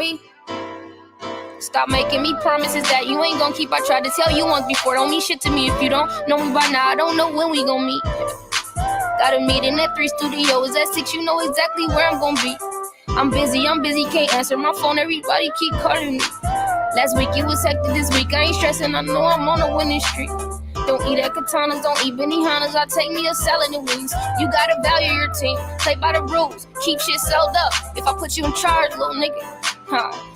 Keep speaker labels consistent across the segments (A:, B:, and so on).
A: sorry. Stop making me promises that you ain't gonna keep. I tried to tell you once before. Don't mean shit to me if you don't know me by now. I don't know when we gon' meet. Got a meeting at 3 studios. At 6, you know exactly where I'm gonna be. I'm busy, can't answer my phone. Everybody keep calling me. Last week it was hectic, this week I ain't stressing. I know I'm on a winning streak. Don't eat at katanas, don't eat Benihanas. I take me a salad and wings. You gotta value your team, play by the rules, keep shit sold up. If I put you in charge, little nigga,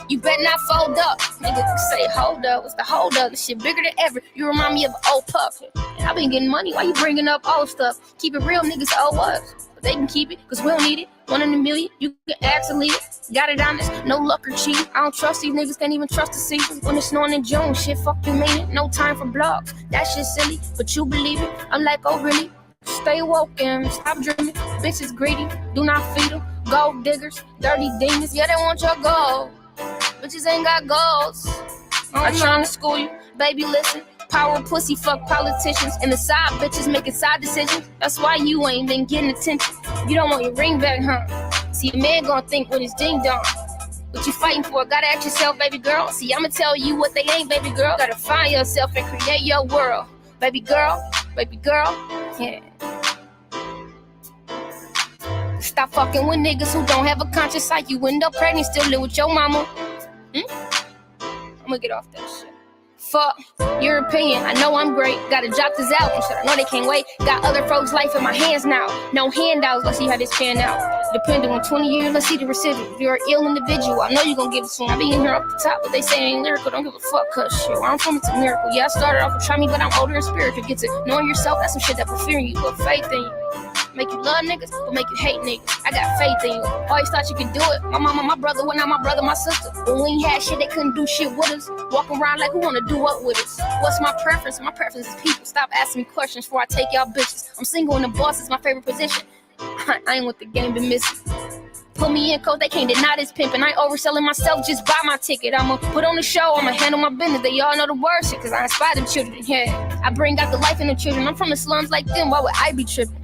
A: you better not fold up. Nigga say hold up, what's the hold up? This shit bigger than ever. You remind me of an old pup. And I been getting money, why you bringing up old stuff? Keep it real, niggas owe us. But they can keep it, cause we don't need it. 1 in a million, you can actually got it honest, no luck or cheat. I don't trust these niggas, can't even trust the season. When it's snowing in June, shit, fuck you mean it. No time for blogs, that shit silly, but you believe it. I'm like, oh really? Stay woke and stop dreaming. Bitches greedy, do not feed them. Gold diggers, dirty demons, yeah, they want your gold. Bitches ain't got goals. I'm trying to school you, baby, listen. Power pussy, fuck politicians. And the side bitches making side decisions. That's why you ain't been getting attention. You don't want your ring back, huh? See, a man gonna think when it's ding dong. What you fighting for? Gotta ask yourself, baby girl. See, I'ma tell you what they ain't, baby girl. Gotta find yourself and create your world. Baby girl, yeah. Stop fucking with niggas who don't have a conscience like you. End up pregnant, still live with your mama. I'ma get off that shit. Fuck your opinion, I know I'm great. Gotta drop this album, shit, I know they can't wait. Got other folks' life in my hands now. No handouts, let's see how this pan out. Depending on 20 years, let's see the residual. If you're an ill individual, I know you gon' give it soon. I be in here off the top, but they say ain't lyrical. Don't give a fuck, cause shit, where I'm from, it's a miracle. Yeah, I started off with try me, but I'm older and spiritual. Get to knowing yourself, that's some shit that will fear you, but faith in you. Make you love niggas, but make you hate niggas. I got faith in you. Always thought you could do it. My mama, my brother, well, now my brother, my sister. When we ain't had shit, they couldn't do shit with us. Walking around like who wanna do what with us? What's my preference? My preference is people. Stop asking me questions before I take y'all bitches. I'm single and the boss is my favorite position. I ain't with the game been missing. Put me in, cause they can't deny this pimpin'. I ain't overselling myself, just buy my ticket. I'ma put on the show, I'ma handle my business. They all know the word shit, cause I inspire them children, yeah. I bring out the life in the children. I'm from the slums like them, why would I be tripping?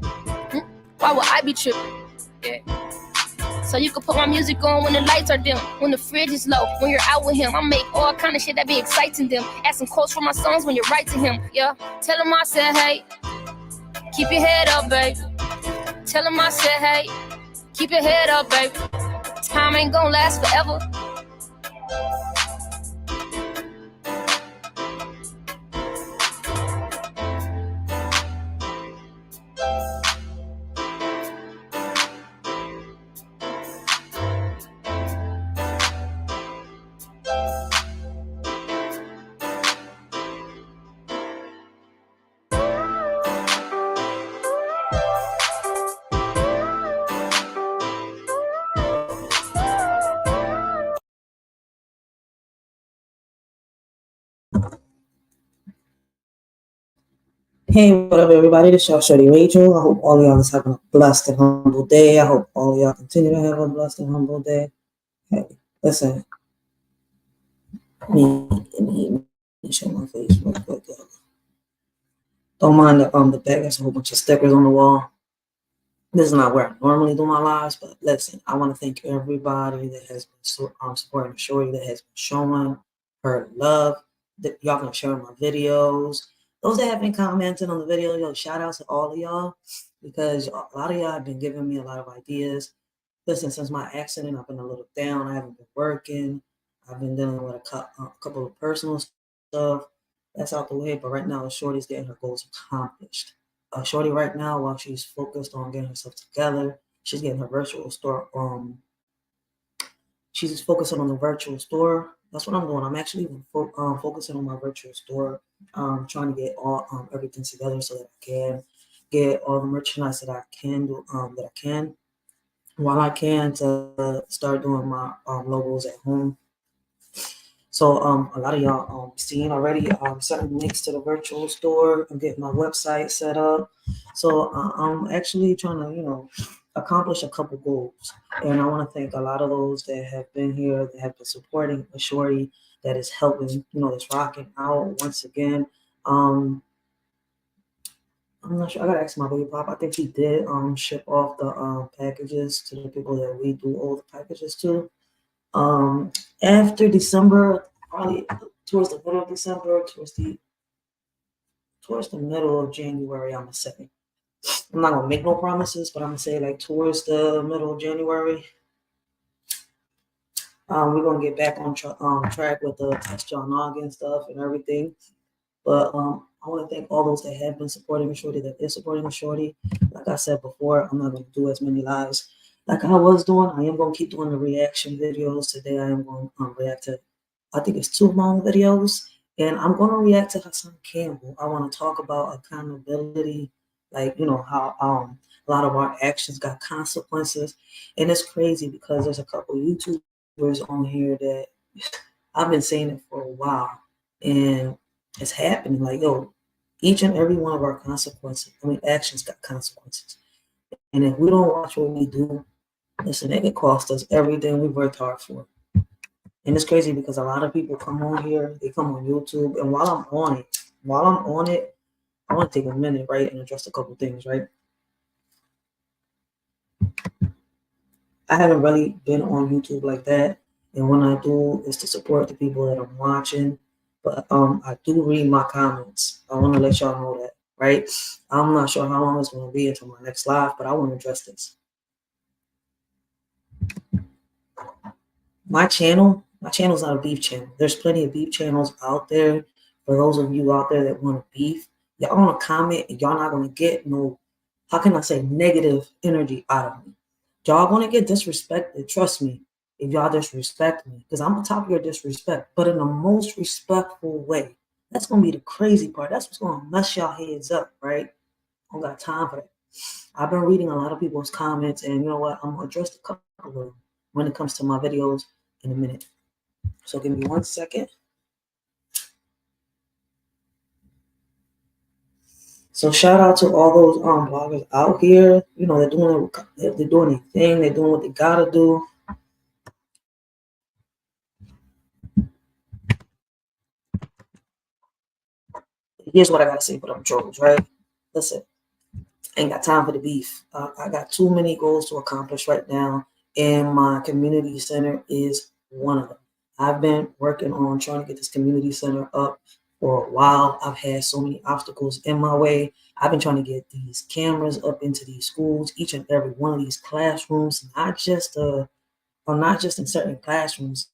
A: Why would I be tripping? Yeah. So you can put my music on when the lights are dim, when the fridge is low, when you're out with him. I make all kind of shit that be exciting them. Add some quotes for my songs when you write to him. Yeah. Tell him I said, hey, keep your head up, babe. Tell him I said, hey, keep your head up, babe. Time ain't gonna last forever.
B: Hey, what up, everybody? This is y'all, Shorty Rachel. I hope all of y'all is having a blessed and humble day. I hope all of y'all continue to have a blessed and humble day. Hey, listen. Let me show my face real quick. Don't mind the back. There's a whole bunch of stickers on the wall. This is not where I normally do my lives, but listen, I want to thank everybody that has been supporting Shorty, that has been showing her love. That y'all been sharing my videos. Those that have been commenting on the video, yo, shout out to all of y'all, because a lot of y'all have been giving me a lot of ideas. Listen, since my accident, I've been a little down. I haven't been working. I've been dealing with a couple of personal stuff. That's out the way, but right now, Shorty's getting her goals accomplished. Shorty right now, while she's focused on getting herself together, she's getting her virtual store. She's focusing on the virtual store. That's what I'm doing. I'm actually focusing on my virtual store, trying to get all everything together so that I can get all the merchandise that I can do, while I can, to start doing my logos at home. So a lot of y'all seen already. Sending links to the virtual store. I'm getting my website set up. So I'm actually trying to, accomplish a couple goals. And I want to thank a lot of those that have been here, that have been supporting the Shorty, that is helping, that's rocking out once again. I'm not sure. I gotta ask my baby pop. I think he did ship off the packages to the people that we do all the packages to. after December, probably towards the middle of December, towards the middle of January, I'm gonna say. I'm not gonna make no promises, but I'm gonna say like towards the middle of January, we're gonna get back on track with the test John Noggin stuff and everything. But I want to thank all those that have been supporting me, Shorty, that is supporting me, Shorty. Like I said before, I'm not gonna do as many lives like I was doing. I am gonna keep doing the reaction videos. Today I am going to react to, I think it's 2 long videos, and I'm gonna react to Hassan Campbell. I want to talk about accountability, like how a lot of our actions got consequences, and it's crazy because there's a couple YouTubers on here that I've been saying it for a while, and it's happening. Like, yo, each and every one of our consequences, actions got consequences. And if we don't watch what we do, listen, it could cost us everything we worked hard for. And it's crazy because a lot of people come on here, they come on YouTube, and while I'm on it, I want to take a minute, right, and address a couple things, right? I haven't really been on YouTube like that, and when I do, it's to support the people that I'm watching. But I do read my comments. I want to let y'all know that, right? I'm not sure how long it's going to be until my next live, but I want to address this. My channel's not a beef channel. There's plenty of beef channels out there. For those of you out there that want to beef, y'all want to comment, and y'all not going to get no, how can I say, negative energy out of me. Y'all going to get disrespected. Trust me, if y'all disrespect me, because I'm on top of your disrespect, but in the most respectful way. That's going to be the crazy part. That's what's going to mess y'all heads up, right? I don't got time for that. I've been reading a lot of people's comments, and you know what? I'm going to address a couple of them when it comes to my videos in a minute. So give me 1 second. So shout out to all those bloggers out here. They're doing their thing. They're doing what they gotta do. Here's what I gotta say for them trolls, right? Listen, ain't got time for the beef. I got too many goals to accomplish right now, and my community center is one of them. I've been working on trying to get this community center up for a while. I've had so many obstacles in my way. I've been trying to get these cameras up into these schools, each and every one of these classrooms, not just in certain classrooms,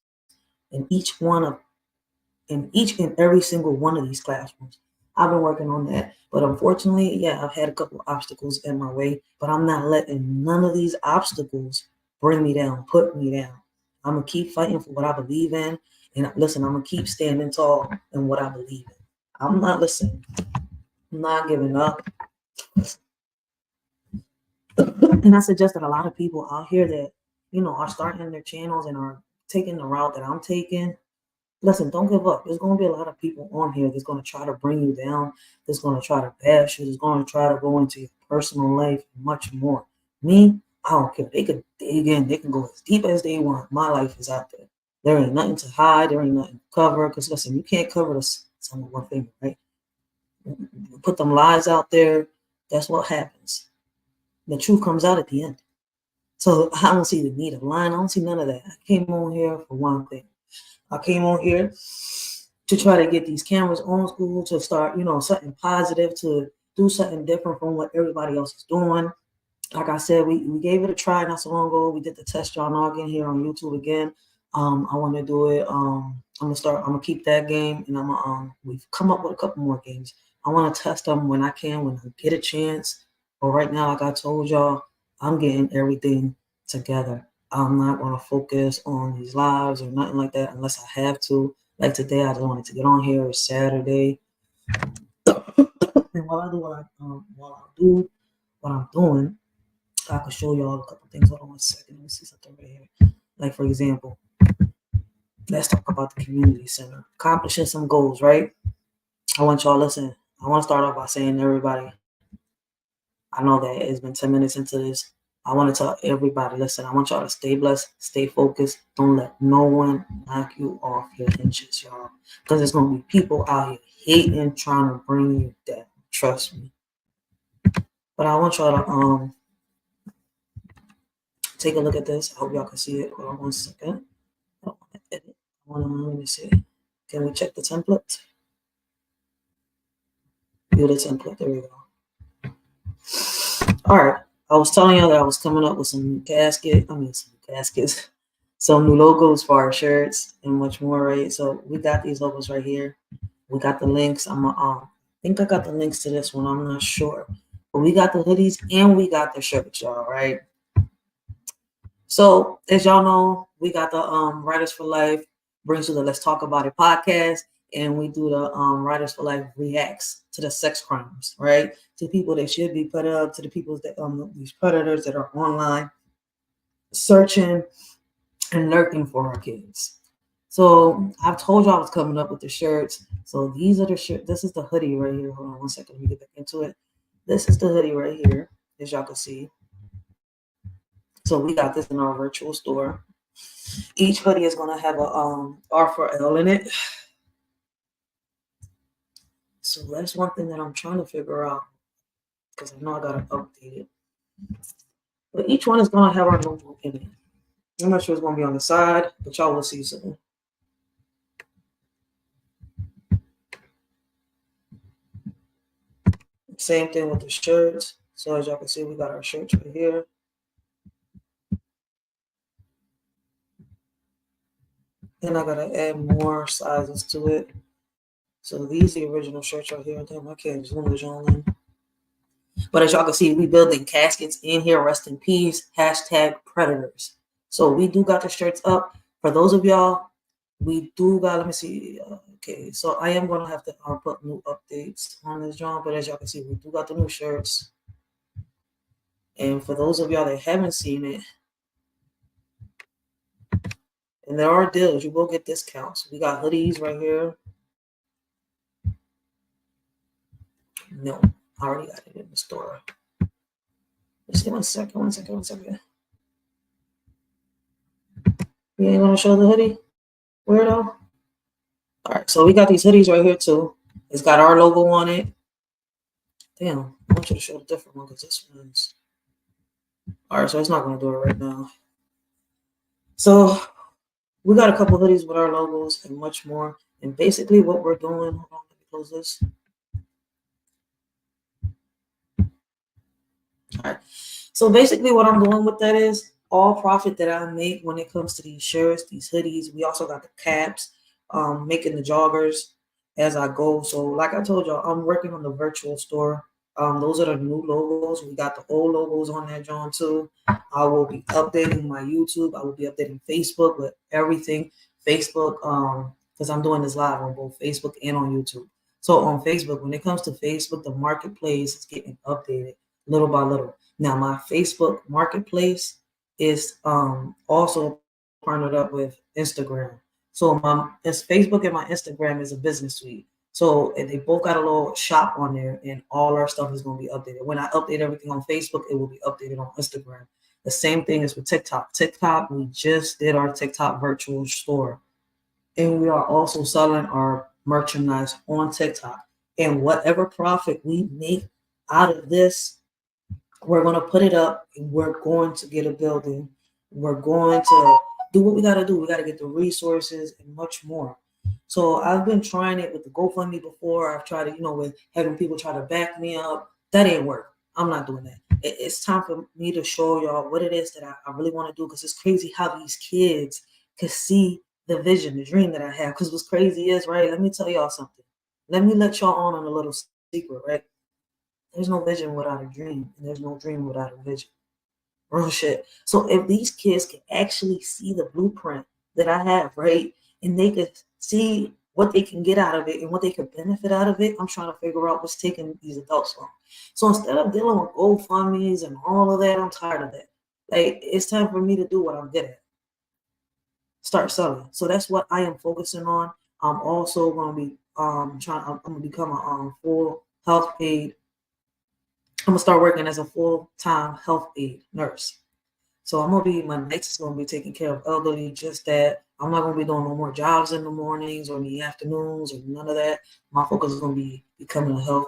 B: in each and every single one of these classrooms. I've been working on that, but unfortunately, yeah, I've had a couple of obstacles in my way, but I'm not letting none of these obstacles bring me down, put me down. I'm gonna keep fighting for what I believe in, and listen, I'm gonna keep standing tall in what I believe in. I'm not listening. I'm not giving up. And I suggest that a lot of people out here that are starting their channels and are taking the route that I'm taking. Listen, don't give up. There's going to be a lot of people on here that's going to try to bring you down, that's going to try to bash you, that's going to try to go into your personal life and much more. Me, I don't care. They could dig in. They can go as deep as they want. My life is out there. There ain't nothing to hide. There ain't nothing to cover. Because, listen, you can't cover this on one finger, right? You put them lies out there, that's what happens. The truth comes out at the end. So I don't see the need of lying. I don't see none of that. I came on here for one thing. I came on here to try to get these cameras on school, to start, something positive, to do something different from what everybody else is doing. Like I said, we gave it a try not so long ago. We did the test John Noggin here on YouTube again. I want to do it. I'm gonna keep that game, and we've come up with a couple more games. I want to test them when I can, when I get a chance. But right now, like I told y'all, I'm getting everything together. I'm not gonna focus on these lives or nothing like that unless I have to. Like today, I just wanted to get on here. It's Saturday, and while I do what I'm doing, I can show y'all a couple things. Hold on 1 second. Let me see something right here. Like, for example, let's talk about the community center. Accomplishing some goals, right? I want y'all to listen. I want to start off by saying to everybody, I know that it's been 10 minutes into this. I want to tell everybody, listen, I want y'all to stay blessed, stay focused. Don't let no one knock you off your hinges, y'all. Because there's going to be people out here hating, trying to bring you down. Trust me. But I want y'all to take a look at this. I hope y'all can see it. Hold on 1 second. Let me see. Can we check the template? View the template. There we go. All right. I was telling you that I was coming up with some caskets, some new logos for our shirts and much more, right? So we got these logos right here. We got the links. I think I got the links to this one. I'm not sure. But we got the hoodies and we got the shirts, y'all, right? So as y'all know, we got the Writers for Life brings you the Let's Talk About It podcast, and we do the Writers for Life reacts to the sex crimes, right? To people that should be put up, to the people that these predators that are online searching and lurking for our kids. So I've told you I was coming up with the shirts. So these are the shirts. This is the hoodie right here. Hold on one second. Let me get back into it. This is the hoodie right here, as y'all can see. So we got this in our virtual store. Each hoodie is going to have a R for L in it. So that's one thing that I'm trying to figure out, because I know I got to update it. But each one is going to have our logo in it. I'm not sure it's going to be on the side, but y'all will see soon. Same thing with the shirts. So as y'all can see, we got our shirts right here. And I gotta add more sizes to it. So these are the original shirts right here. Damn, I can't zoom this on in. But as y'all can see, we building caskets in here. Rest in peace. #predators. So we do got the shirts up. For those of y'all, we do got, let me see. Okay, so I am gonna have to put new updates on this, John. But as y'all can see, we do got the new shirts. And for those of y'all that haven't seen it, and there are deals, you will get discounts. We got hoodies right here. No, I already got it in the store. Let's see, one second. You ain't gonna show the hoodie? Weirdo. All right, so we got these hoodies right here too. It's got our logo on it. Damn, I want you to show the different one because this one's. All right, so it's not gonna do it right now. So we got a couple hoodies with our logos and much more. And basically what we're doing, hold on, let me close this. All right. So basically what I'm doing with that is all profit that I make when it comes to these shirts, these hoodies. We also got the caps, making the joggers as I go. So like I told y'all, I'm working on the virtual store. Those are the new logos. We got the old logos on that, John, too. I will be updating my YouTube. I will be updating Facebook with everything. Facebook, because I'm doing this live on both Facebook and on YouTube. So on Facebook, when it comes to Facebook, the marketplace is getting updated little by little. Now, my Facebook marketplace is also partnered up with Instagram. So it's Facebook and my Instagram is a business suite. So they both got a little shop on there, and all our stuff is going to be updated. When I update everything on Facebook, it will be updated on Instagram. The same thing is with TikTok. TikTok, we just did our TikTok virtual store, and we are also selling our merchandise on TikTok. And whatever profit we make out of this, we're going to put it up. We're going to get a building. We're going to do what we got to do. We got to get the resources and much more. So I've been trying it with the GoFundMe before. I've tried it, with having people try to back me up. That ain't work. I'm not doing that. It's time for me to show y'all what it is that I really want to do, because it's crazy how these kids can see the vision, the dream that I have. Because what's crazy is, right, let me tell y'all something. Let me let y'all on a little secret, right? There's no vision without a dream, and there's no dream without a vision. Real shit. So if these kids can actually see the blueprint that I have, right, and they could see what they can get out of it and what they could benefit out of it, I'm trying to figure out what's taking these adults long. So instead of dealing with GoFundMes and all of that, I'm tired of that. Like, it's time for me to do what I'm good at. Start selling. So that's what I am focusing on. I'm also going to be I'm going to become a full health aid. I'm gonna start working as a full-time health aid nurse. So my nights is gonna be taking care of elderly, just that. I'm not gonna be doing no more jobs in the mornings or in the afternoons or none of that. My focus is gonna be becoming a health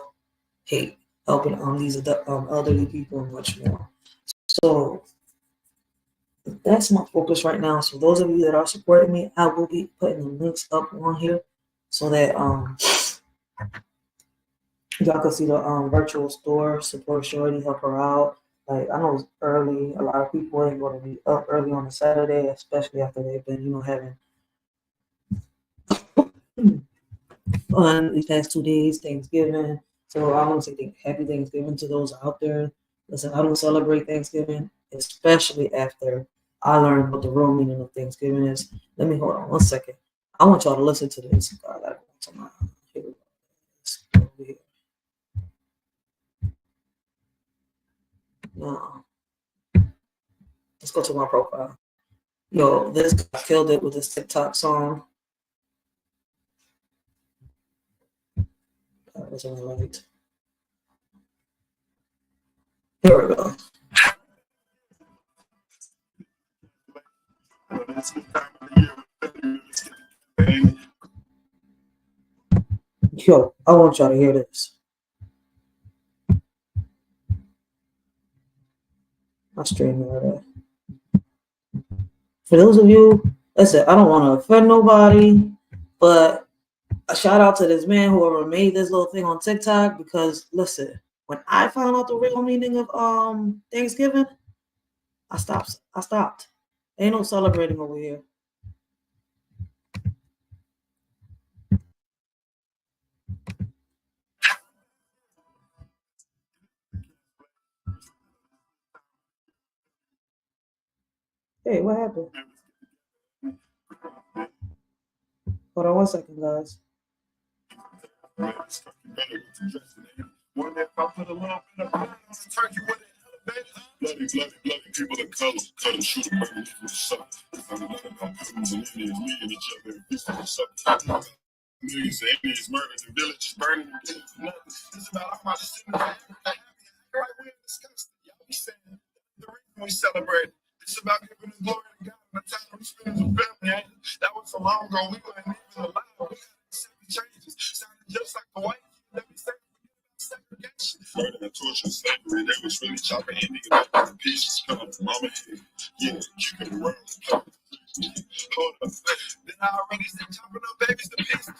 B: aid, helping these elderly people and much more. So that's my focus right now. So those of you that are supporting me, I will be putting the links up on here so that y'all can see the virtual store, support Shorty, help her out. Like I know it's early. A lot of people ain't gonna be up early on a Saturday, especially after they've been, having fun these past 2 days, Thanksgiving. So I want to say happy Thanksgiving to those out there. Listen, I don't celebrate Thanksgiving, especially after I learned what the real meaning of Thanksgiving is. Let me hold on 1 second. I want y'all to listen to this. I gotta go to my here we go. Over here. Now, let's go to my profile. Yo, this guy killed it with this TikTok song. That was only right. Here we go. Yo, I want y'all to hear this. I'll stream it. For those of you, listen, I don't want to offend nobody, but a shout out to this man whoever made this little thing on TikTok, because listen, when I found out the real meaning of Thanksgiving, I stopped. Ain't no celebrating over here. Hey, what happened? Hold on 1 second, guys. People of color, cut and shoot them, burn people suck. Millions of Indians murdered and villages burning. It's about our sitting right we discussed it. Y'all be saying the reason we celebrate. It's about giving the glory to God and the time we spend as a family. That was so long ago. We weren't even alive. We got accept the changes. Sounded just like the white kid that we said segregation. Murder and torture, slavery. They was really chopping Indian up in pieces. Coming from mama head. Yeah, you can run. Hold up. Then I already said chopping up babies to pieces.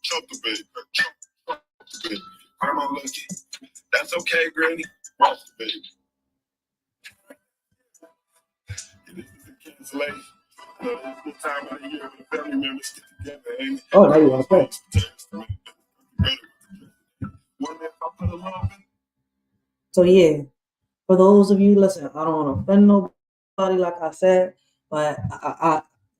B: Chop the baby. Chop the baby. I'm unlucky. That's okay, Granny. Watch the baby. This is a cancellation. It's the time of the year when the family members get together, ain't it? Oh, now you want to play. So yeah, for those of you, listen, I don't want to offend nobody, like I said, but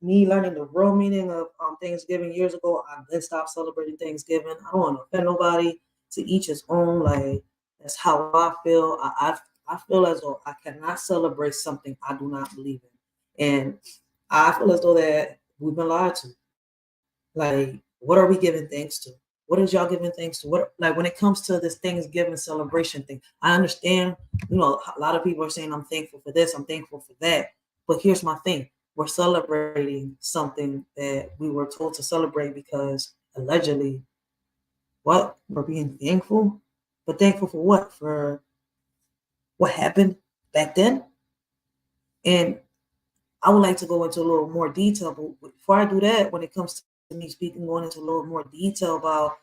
B: me learning the real meaning of Thanksgiving years ago, I then stopped celebrating Thanksgiving. I don't want to offend nobody. To each his own. Like that's how I feel. I feel as though I cannot celebrate something I do not believe in, and I feel as though that we've been lied to. Like, what are we giving thanks to? What is y'all giving thanks to? What, like, when it comes to this Thanksgiving celebration thing, I understand, a lot of people are saying, I'm thankful for this, I'm thankful for that. But here's my thing. We're celebrating something that we were told to celebrate because allegedly, what? We're being thankful? But thankful for what? For what happened back then? And I would like to go into a little more detail, but before I do that, when it comes to me speaking, going into a little more detail about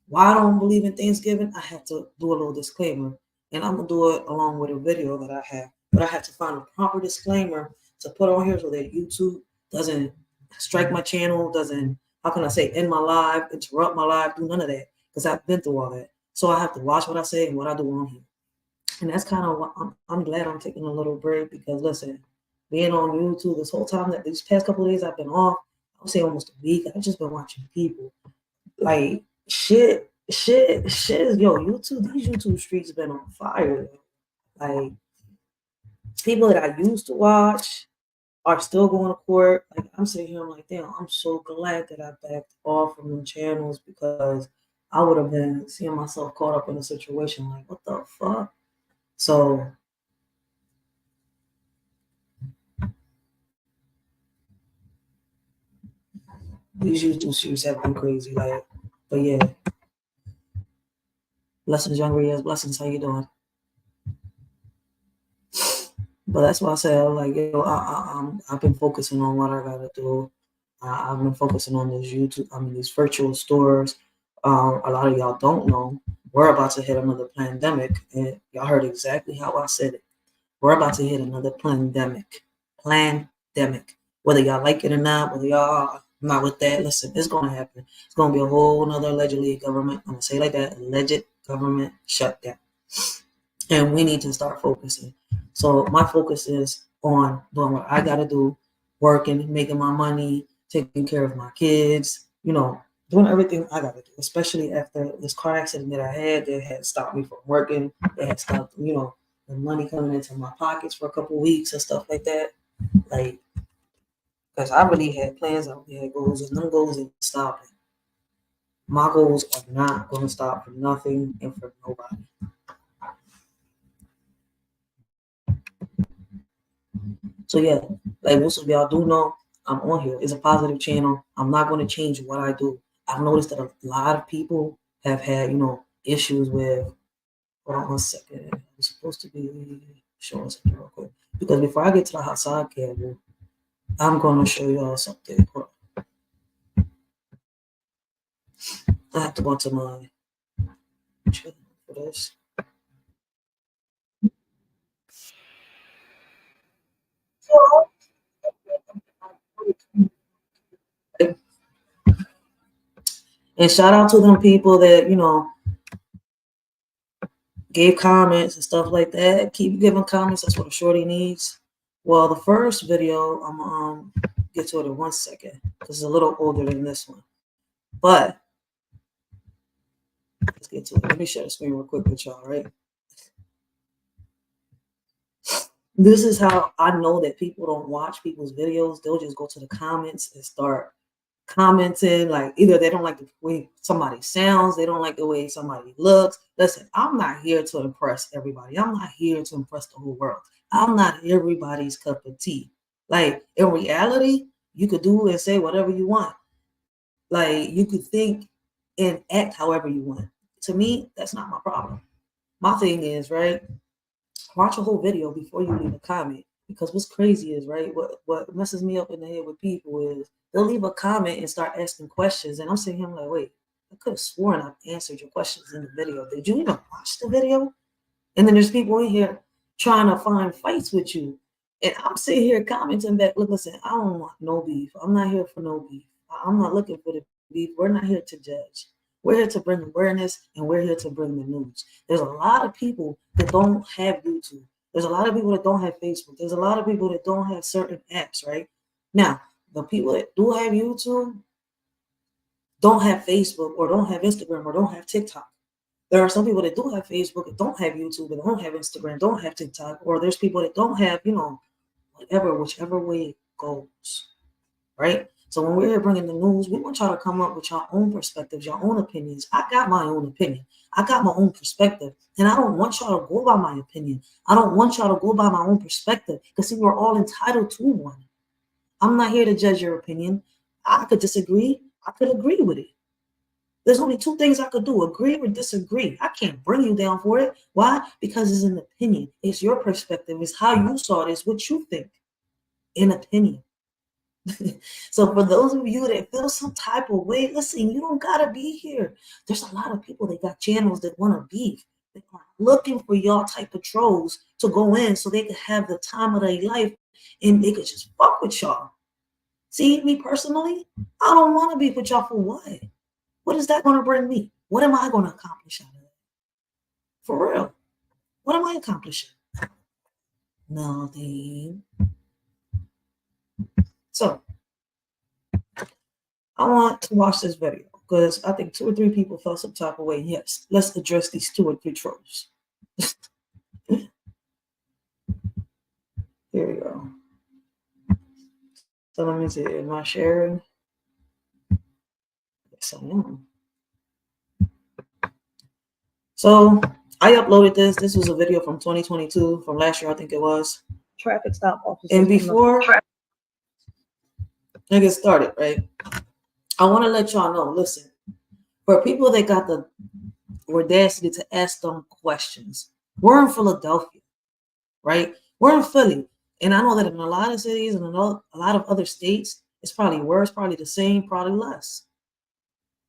B: why I don't believe in Thanksgiving, I have to do a little disclaimer. And I'm going to do it along with a video that I have. But I have to find a proper disclaimer to put on here so that YouTube doesn't strike my channel, doesn't, how can I say, end my live, interrupt my live, do none of that. Because I've been through all that. So I have to watch what I say and what I do on here. And that's kind of what I'm glad I'm taking a little break because, listen, being on YouTube this whole time, that these past couple of days I've been off, I would say almost a week, I've just been watching people. Like, shit, yo, YouTube, these YouTube streets been on fire. Like, people that I used to watch are still going to court. Like, I'm sitting here, I'm like, damn, I'm so glad that I backed off from them channels because I would have been seeing myself caught up in a situation like, what the fuck? So, these YouTube streets have been crazy. Like, but yeah. Blessings, young Riaz. Blessings, how you doing? But that's why I said, like, I've been focusing on what I gotta do. I've been focusing on this YouTube, these virtual stores. A lot of y'all don't know, we're about to hit another pandemic, and y'all heard exactly how I said it. We're about to hit another pandemic. Pandemic. Whether y'all like it or not, whether y'all not with that, listen, it's gonna happen. It's gonna be a whole nother allegedly government. I'm gonna say it like that, alleged government shutdown. And we need to start focusing. So my focus is on doing what I gotta do, working, making my money, taking care of my kids, doing everything I gotta do, especially after this car accident that I had that had stopped me from working. It had stopped, the money coming into my pockets for a couple of weeks and stuff like that. Like, because I really had plans, I really had goals, and them goals ain't stopping. My goals are not going to stop for nothing and for nobody. So yeah, like most of y'all do know, I'm on here. It's a positive channel. I'm not going to change what I do. I've noticed that a lot of people have had, issues with. Hold on 1 second. I'm supposed to be showing something real quick. Because before I get to the hassan candle, I'm going to show y'all something. Hold on. I have to go to my channel for this. And shout out to them people that, gave comments and stuff like that. Keep giving comments. That's what a shorty needs. Well, the first video, I'm get to it in 1 second because it's a little older than this one. But let's get to it. Let me share the screen real quick with y'all, right? This is how I know that people don't watch people's videos. They'll just go to the comments and start commenting. Like, either they don't like the way somebody sounds, they don't like the way somebody looks. Listen, I'm not here to impress everybody. I'm not here to impress the whole world. I'm not everybody's cup of tea. Like, in reality, you could do and say whatever you want. Like, you could think and act however you want. To me, that's not my problem. My thing is, right, watch a whole video before you leave a comment. Because what's crazy is, right, what messes me up in the head with people is they'll leave a comment and start asking questions. And I'm sitting here like, wait, I could have sworn I've answered your questions in the video. Did you even watch the video? And then there's people in here trying to find fights with you. And I'm sitting here commenting back, look, listen, I don't want no beef. I'm not here for no beef. I'm not looking for the beef. We're not here to judge. We're here to bring awareness, and we're here to bring the news. There's a lot of people that don't have YouTube. There's a lot of people that don't have Facebook. There's a lot of people that don't have certain apps, right? Now, the people that do have YouTube don't have Facebook or don't have Instagram or don't have TikTok. There are some people that do have Facebook and don't have YouTube and don't have Instagram, don't have TikTok, or there's people that don't have, whichever way it goes, right? So when we're here bringing the news, we want y'all to come up with your own perspectives, your own opinions. I got my own opinion. I got my own perspective, and I don't want y'all to go by my opinion. I don't want y'all to go by my own perspective, because see, we're all entitled to one. I'm not here to judge your opinion. I could disagree. I could agree with it. There's only two things I could do, agree or disagree. I can't bring you down for it. Why? Because it's an opinion. It's your perspective. It's how you saw it. It's what you think. An opinion. So for those of you that feel some type of way, listen, you don't got to be here. There's a lot of people that got channels that want to beef. They are looking for y'all type of trolls to go in so they could have the time of their life and they could just fuck with y'all. See, me personally, I don't want to be with y'all for what? What is that going to bring me? What am I going to accomplish out of it? For real. What am I accomplishing? Nothing. So, I want to watch this video because I think 2 or 3 people felt some type of way. Yes, let's address these 2 or 3 trolls. Here we go. So let me see. Am I sharing? Yes, I am. So I uploaded this. This was a video from 2022, from last year, I think it was. Traffic stop officers. And before I get started, right, I want to let y'all know, listen, for people that got the audacity to ask them questions, we're in Philadelphia, right? We're in Philly, and I know that in a lot of cities and a lot of other states, it's probably worse, probably the same, probably less.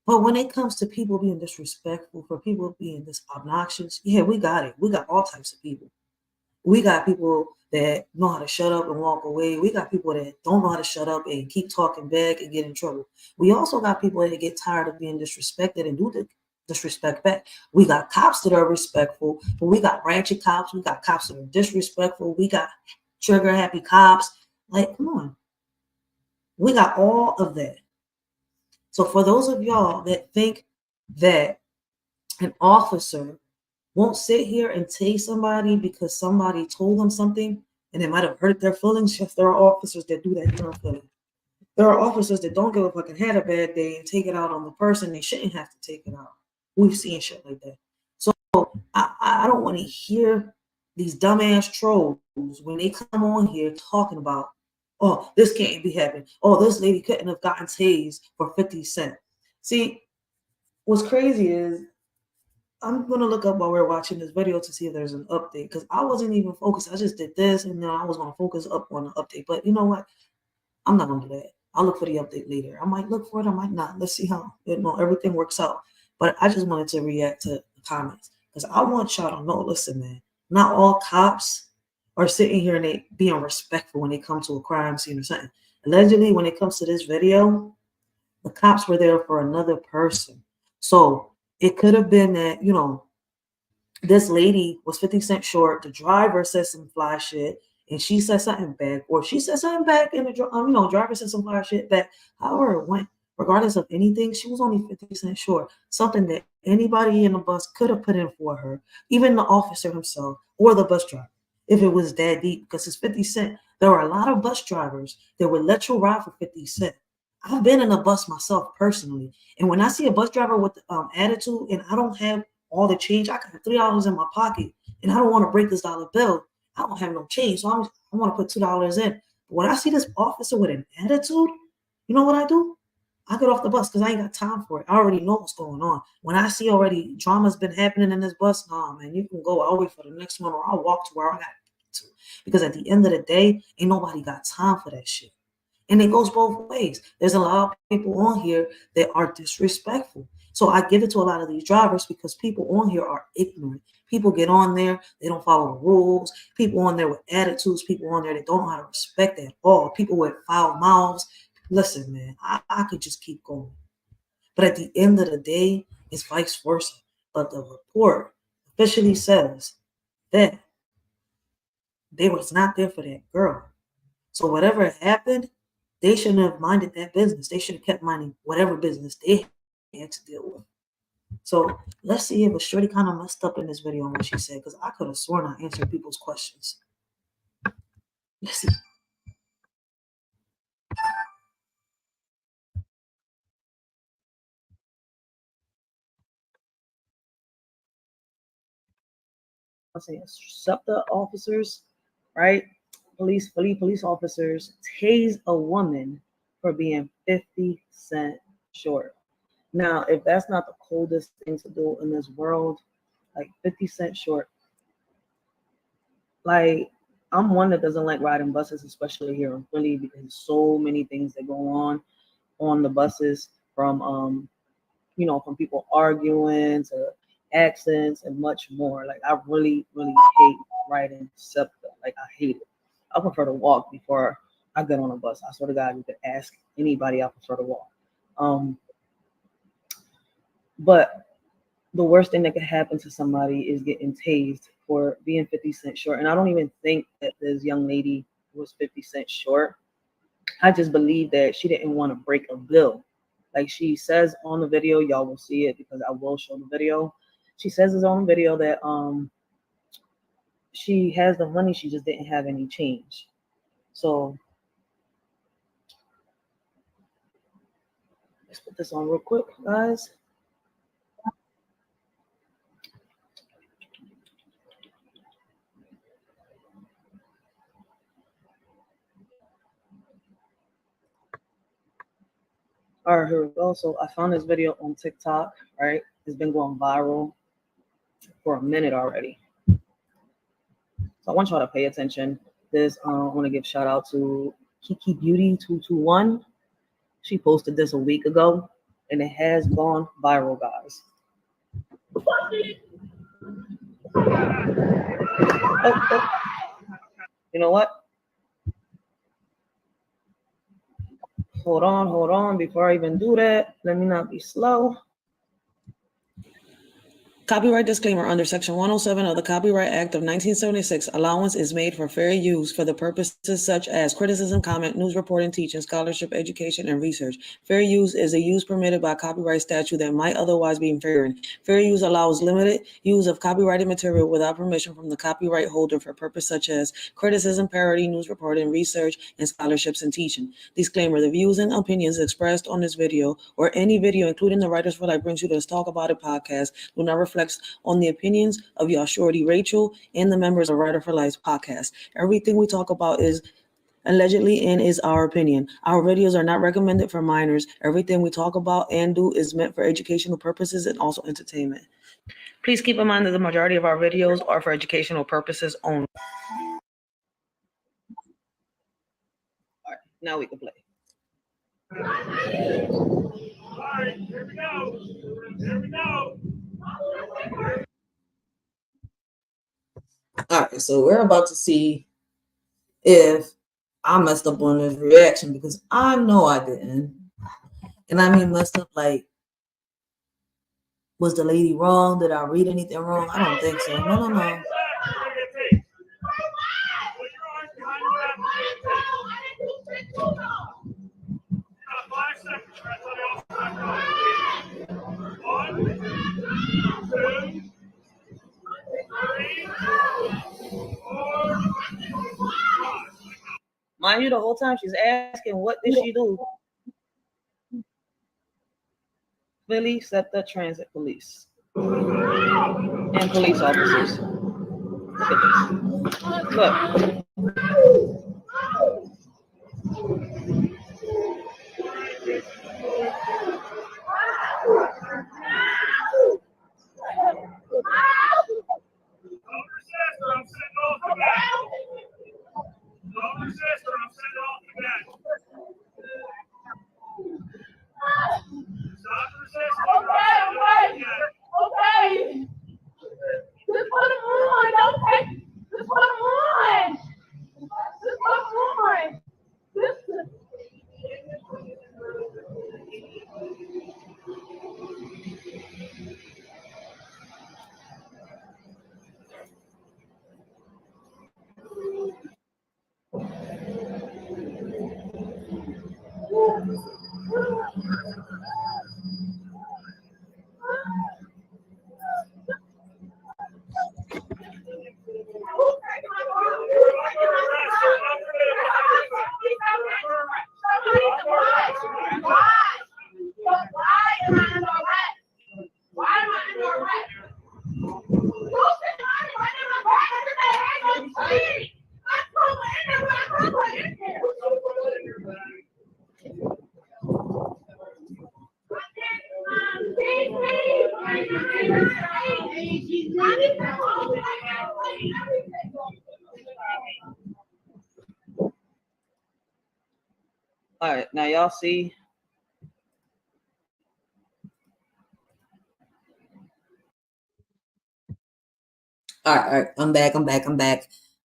B: But when it comes to people being disrespectful, for people being this obnoxious, yeah, we got it. We got all types of people. We got people that know how to shut up and walk away. We got people that don't know how to shut up and keep talking back and get in trouble. We also got people that get tired of being disrespected and do the disrespect back. We got cops that are respectful, but we got ratchet cops. We got cops that are disrespectful. We got trigger happy cops. Like, come on. We got all of that. So for those of y'all that think that an officer won't sit here and tase somebody because somebody told them something and it might have hurt their feelings, yes, there are officers that do that here in Philly. There are officers that don't give a fuck and had a bad day and take it out on the person they shouldn't have to take it out. We've seen shit like that. So I don't want to hear these dumbass trolls when they come on here talking about, oh, this can't be happening. Oh, this lady couldn't have gotten tased for 50 cents. See, what's crazy is I'm going to look up while we're watching this video to see if there's an update, because I wasn't even focused. I just did this, and then I was going to focus up on the update. But you know what? I'm not going to do that. I'll look for the update later. I might look for it. I might not. Let's see how everything works out. But I just wanted to react to the comments because I want y'all to know, listen, man, not all cops are sitting here and they being respectful when they come to a crime scene or something. Allegedly, when it comes to this video, the cops were there for another person. So it could have been that, this lady was 50 cents short. The driver said some fly shit and she said something back, or she said something back and the driver said some fly shit back. However it went, regardless of anything, she was only 50 cents short. Something that anybody in the bus could have put in for her, even the officer himself or the bus driver, if it was that deep, because it's 50 cents. There are a lot of bus drivers that would let you ride for 50 cents. I've been in a bus myself personally, and when I see a bus driver with attitude and I don't have all the change, I got $3 in my pocket and I don't want to break this dollar bill. I don't have no change, so I want to put $2 in. But when I see this officer with an attitude, you know what I do? I get off the bus because I ain't got time for it. I already know what's going on. When I see already drama's been happening in this bus, nah, man, you can go. I'll wait for the next one, or I'll walk to where I got to. Because at the end of the day, ain't nobody got time for that shit. And it goes both ways. There's a lot of people on here that are disrespectful. So I give it to a lot of these drivers because people on here are ignorant. People get on there, they don't follow the rules. People on there with attitudes, people on there that don't know how to respect at all. People with foul mouths. Listen, man, I could just keep going. But at the end of the day, it's vice versa. But the report officially says that they was not there for that girl. So whatever happened, they shouldn't have minded that business. They should have kept minding whatever business they had to deal with. So let's see if Shorty kind of messed up in this video on what she said, because I could have sworn I answered people's questions. Let's see. I'll say SEPTA officers, right? Police officers tase a woman for being 50 cents short. Now, if that's not the coldest thing to do in this world, like 50 cents short, like I'm one that doesn't like riding buses, especially here in Philly, because so many things that go on the buses, from from people arguing to accidents and much more. Like I really hate riding SEPTA. Like I hate it. I prefer to walk before I get on a bus. I swear to God, you could ask anybody, I prefer to walk. But the worst thing that could happen to somebody is getting tased for being 50 cents short. And I don't even think that this young lady was 50 cents short. I just believe that she didn't want to break a bill. Like she says on the video, y'all will see it because I will show the video. She says it's on the video that she has the money, she just didn't have any change. So let's put this on real quick, guys. All right, here we go. So I found this video on TikTok, right? It's been going viral for a minute already. So I want y'all to pay attention. I want to give shout out to Kiki Beauty 221. She posted this a week ago, and it has gone viral, guys. Oh. You know what? Hold on. Before I even do that, let me not be slow. Copyright disclaimer. Under Section 107 of the Copyright Act of 1976, allowance is made for fair use for the purposes such as criticism, comment, news reporting, teaching, scholarship, education, and research. Fair use is a use permitted by copyright statute that might otherwise be infringed. Fair use allows limited use of copyrighted material without permission from the copyright holder for purposes such as criticism, parody, news reporting, research, and scholarships and teaching. Disclaimer. The views and opinions expressed on this video or any video, including the Writers for Life Brings You to Talk About It podcast, do not reflect on the opinions of your shorty Rachel and the members of Writer for Life podcast. Everything we talk about is allegedly and is our opinion. Our videos are not recommended for minors. Everything we talk about and do is meant for educational purposes and also entertainment. Please keep in mind that the majority of our videos are for educational purposes only. All right, now we can play.
C: All right, here we go.
B: All right, so we're about to see if I messed up on this reaction, because I know I didn't. And I mean messed up like, was the lady wrong? Did I read anything wrong? I don't think so. No. Mind you, the whole time she's asking, what did she do? Philly SEPTA Transit Police and police officers. Look at this. Look.
C: Okay. Just put them on. Don't take. Just put them on. Just put them on.
B: All right, now y'all see. All right, I'm back. All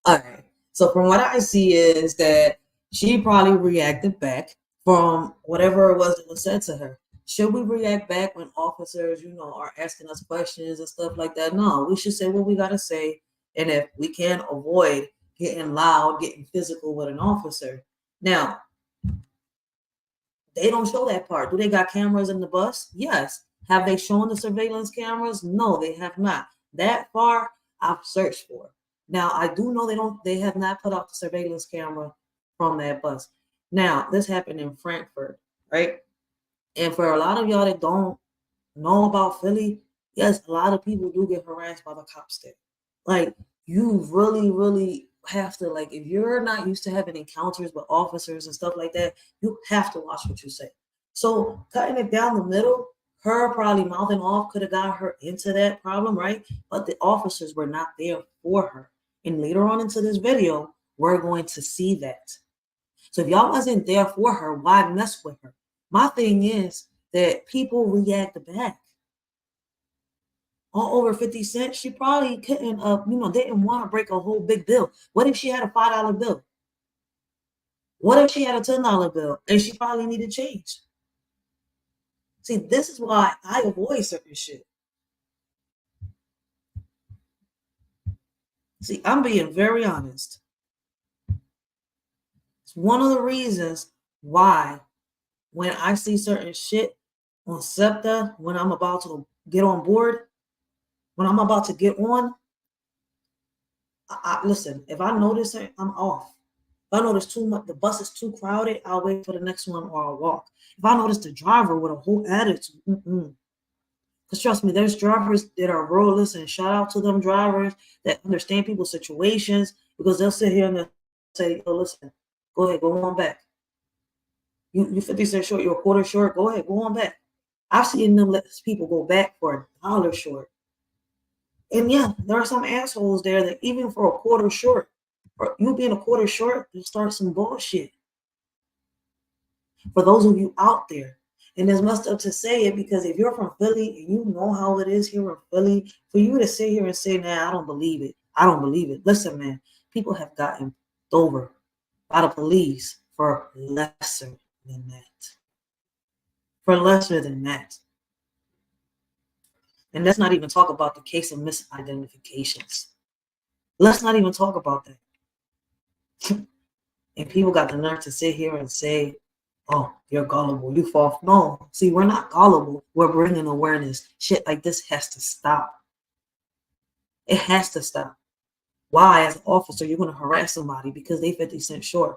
B: right, so from what I see is that she probably reacted back from whatever it was that was said to her. Should we react back when officers, are asking us questions and stuff like that? No, we should say what we gotta say, and if we can avoid getting loud, getting physical with an officer. Now, they don't show that part. Do they got cameras in the bus? Yes. Have they shown the surveillance cameras? No, they have not. That far, I've searched for. Now, I do know they have not put out the surveillance camera from that bus. Now, this happened in Frankfurt, right? And for a lot of y'all that don't know about Philly, yes, a lot of people do get harassed by the cops there. Like, you really, really have to, like, if you're not used to having encounters with officers and stuff like that, you have to watch what you say. So cutting it down the middle, her probably mouthing off could have got her into that problem, right? But the officers were not there for her. And later on into this video, we're going to see that. So if y'all wasn't there for her, why mess with her? My thing is that people react back. All over 50 cents, she probably couldn't, didn't want to break a whole big bill. What if she had a $5 bill? What if she had a $10 bill and she probably needed change? See, this is why I avoid certain shit. See, I'm being very honest. It's one of the reasons why when I see certain shit on SEPTA, when I'm about to get on board, when I'm about to get on, listen, if I notice it, I'm off. If I notice too much, the bus is too crowded, I'll wait for the next one or I'll walk. If I notice the driver with a whole attitude, because trust me, there's drivers that are real. Listen, shout out to them drivers that understand people's situations, because they'll sit here and they'll say, oh, listen, go ahead, go on back. You 50 cents short, you're a quarter short, go ahead, go on back. I've seen them let people go back for $1 short. And yeah, there are some assholes there that even for a quarter short, or you being a quarter short, you start some bullshit. For those of you out there, and it's messed up to say it, because if you're from Philly and you know how it is here in Philly, for you to sit here and say, nah, I don't believe it. I don't believe it. Listen, man, people have gotten over by the police for lesser than that. For lesser than that. And let's not even talk about the case of misidentifications. Let's not even talk about that. And people got the nerve to sit here and say, oh, you're gullible, you fall. No, see, we're not gullible. We're bringing awareness. Shit like this has to stop. It has to stop. Why, as an officer, you're going to harass somebody because they 50 cents short?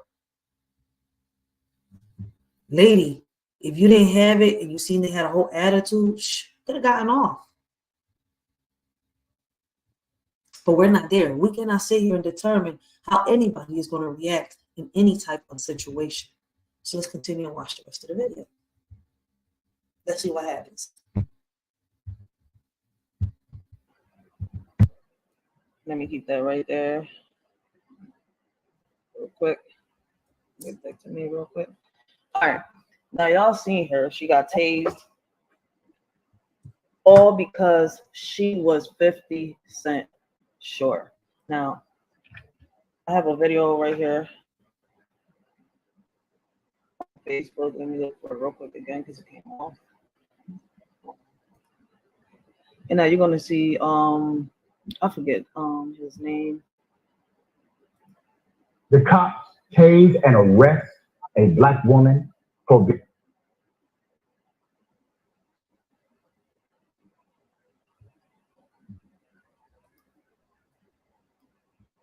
B: Lady, if you didn't have it and you seen they had a whole attitude, could have gotten off. But we're not there. We cannot sit here and determine how anybody is going to react in any type of situation. So let's continue and watch the rest of the video. Let's see what happens. Let me keep that right there. Real quick. Get back to me real quick. All right. Now y'all seen her. She got tased. All because she was 50 cents short. Now, I have a video right here. Facebook. Let me look for it real quick again because it came off. And now you're gonna see I forget his name.
D: The cops tase and arrest a black woman for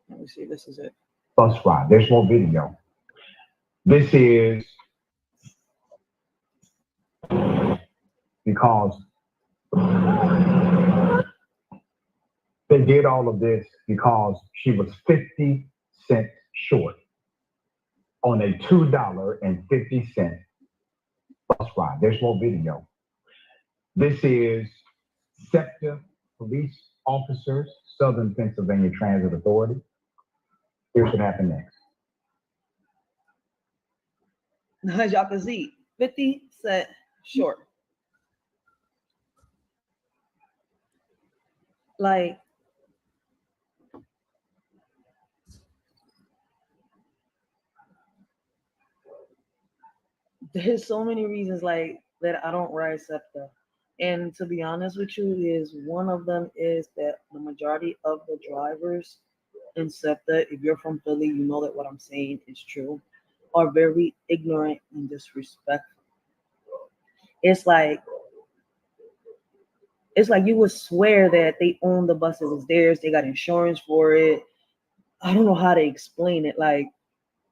B: Let me see, this is it.
D: bus ride. There's more video. This is because they did all of this because she was 50 cents short on a $2.50 bus ride. There's more video. This is SEPTA police officers, Southern Pennsylvania Transit Authority. Here's what happened next.
B: As y'all can see, 50 cents short. Like, there's so many reasons like that I don't ride SEPTA. And to be honest with you, is one of them is that the majority of the drivers in SEPTA, if you're from Philly, you know that what I'm saying is true, are very ignorant and disrespectful. It's like you would swear that they own the bus, it was theirs, they got insurance for it. I don't know how to explain it. Like,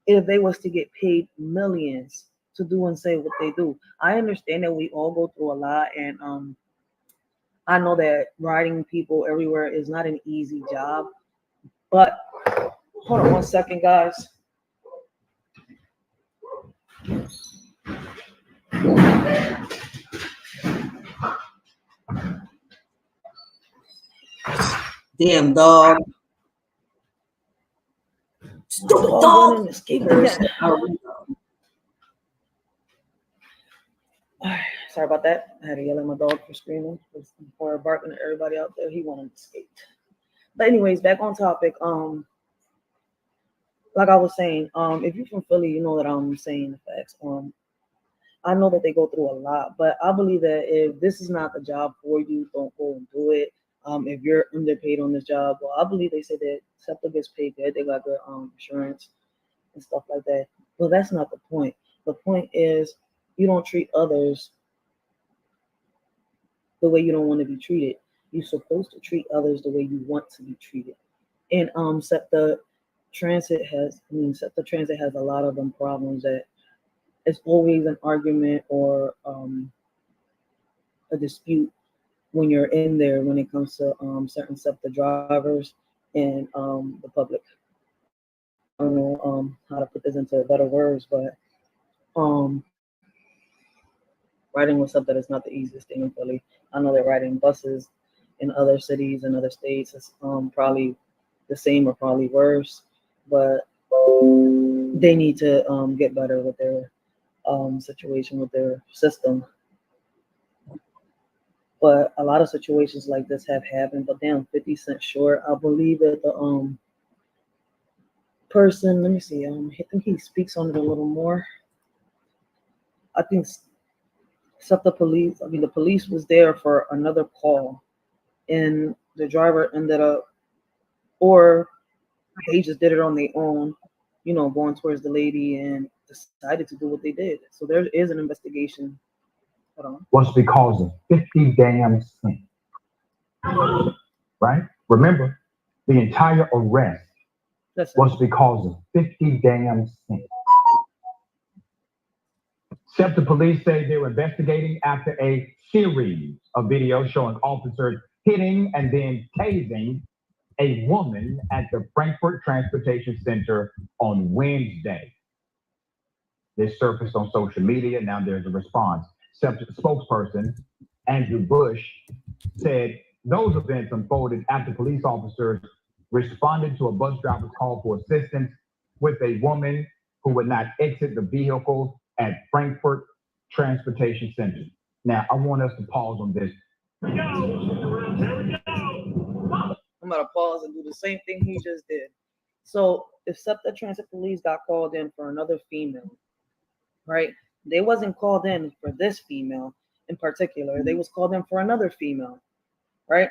B: if they was to get paid millions to do and say what they do. I understand that we all go through a lot, and I know that riding people everywhere is not an easy job. But hold on one second, guys. Damn dog. Stupid
C: Dog
B: dog.
C: running, escape again. Sorry about that. I had to yell at my dog for screaming or barking at everybody out there. He wanted to escape. But anyways, back on topic. Like I was saying, if you're from Philly, you know that I'm saying the facts. I know that they go through a lot, but I believe that if this is not the job for you, don't go and do it. If you're underpaid on this job, well, I believe they said that SEPTA gets paid good. They got good insurance and stuff like that. Well, that's not the point. The point is you don't treat others the way you don't want to be treated. You're supposed to treat others the way you want to be treated. And SEPTA Transit has a lot of them problems that it's always an argument or a dispute when you're in there when it comes to certain SEPTA drivers and the public. I don't know how to put this into better words, but riding with SEPTA is not the easiest thing in Philly. I know that riding buses in other cities and other states is probably the same or probably worse, but they need to get better with their situation with their system. But a lot of situations like this have happened, but damn, 50 cents short. I believe that the person, let me see, I think he speaks on it a little more. I think the police was there for another call, and the driver ended up, or they just did it on their own, going towards the lady and decided to do what they did. So there is an investigation.
D: Was because of 50 damn cents. Right? Remember, the entire arrest was because of 50 damn cents. SEPTA police say they were investigating after a series of videos showing officers hitting and then tasing a woman at the Frankfurt Transportation Center on Wednesday. This surfaced on social media. Now there's a response. SEPTA spokesperson Andrew Bush said those events unfolded after police officers responded to a bus driver's call for assistance with a woman who would not exit the vehicle at Frankfurt Transportation Center. Now, I want us to pause on this.
C: I'm going to pause and do the same thing he just did. So, if SEPTA Transit Police got called in for another female, right? They wasn't called in for this female in particular. They was called in for another female, right?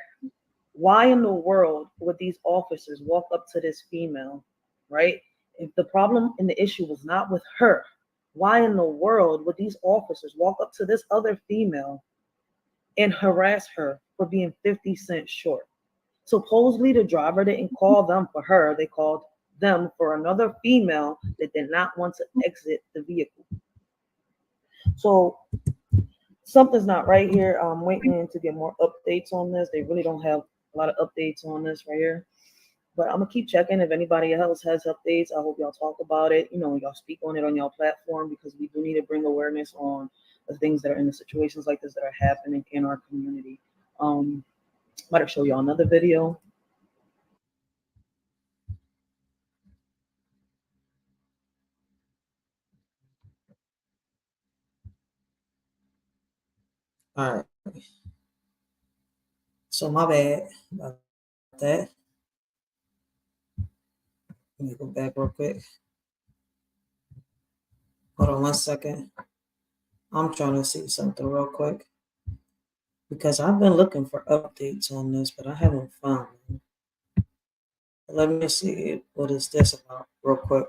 C: Why in the world would these officers walk up to this female, right? If the problem and the issue was not with her, why in the world would these officers walk up to this other female and harass her for being 50 cents short? Supposedly the driver didn't call them for her. They called them for another female that did not want to exit the vehicle. So something's not right here. I'm waiting to get more updates on this. They really don't have a lot of updates on this right here. But I'm going to keep checking. If anybody else has updates, I hope y'all talk about it. Y'all speak on it on y'all platform, because we do need to bring awareness on the things that are in the situations like this that are happening in our community. I'm about to show y'all another video.
B: All right. So my bad about that. Let me go back real quick. Hold on 1 second. I'm trying to see something real quick, because I've been looking for updates on this, but I haven't found them. Let me see, what is this about real quick.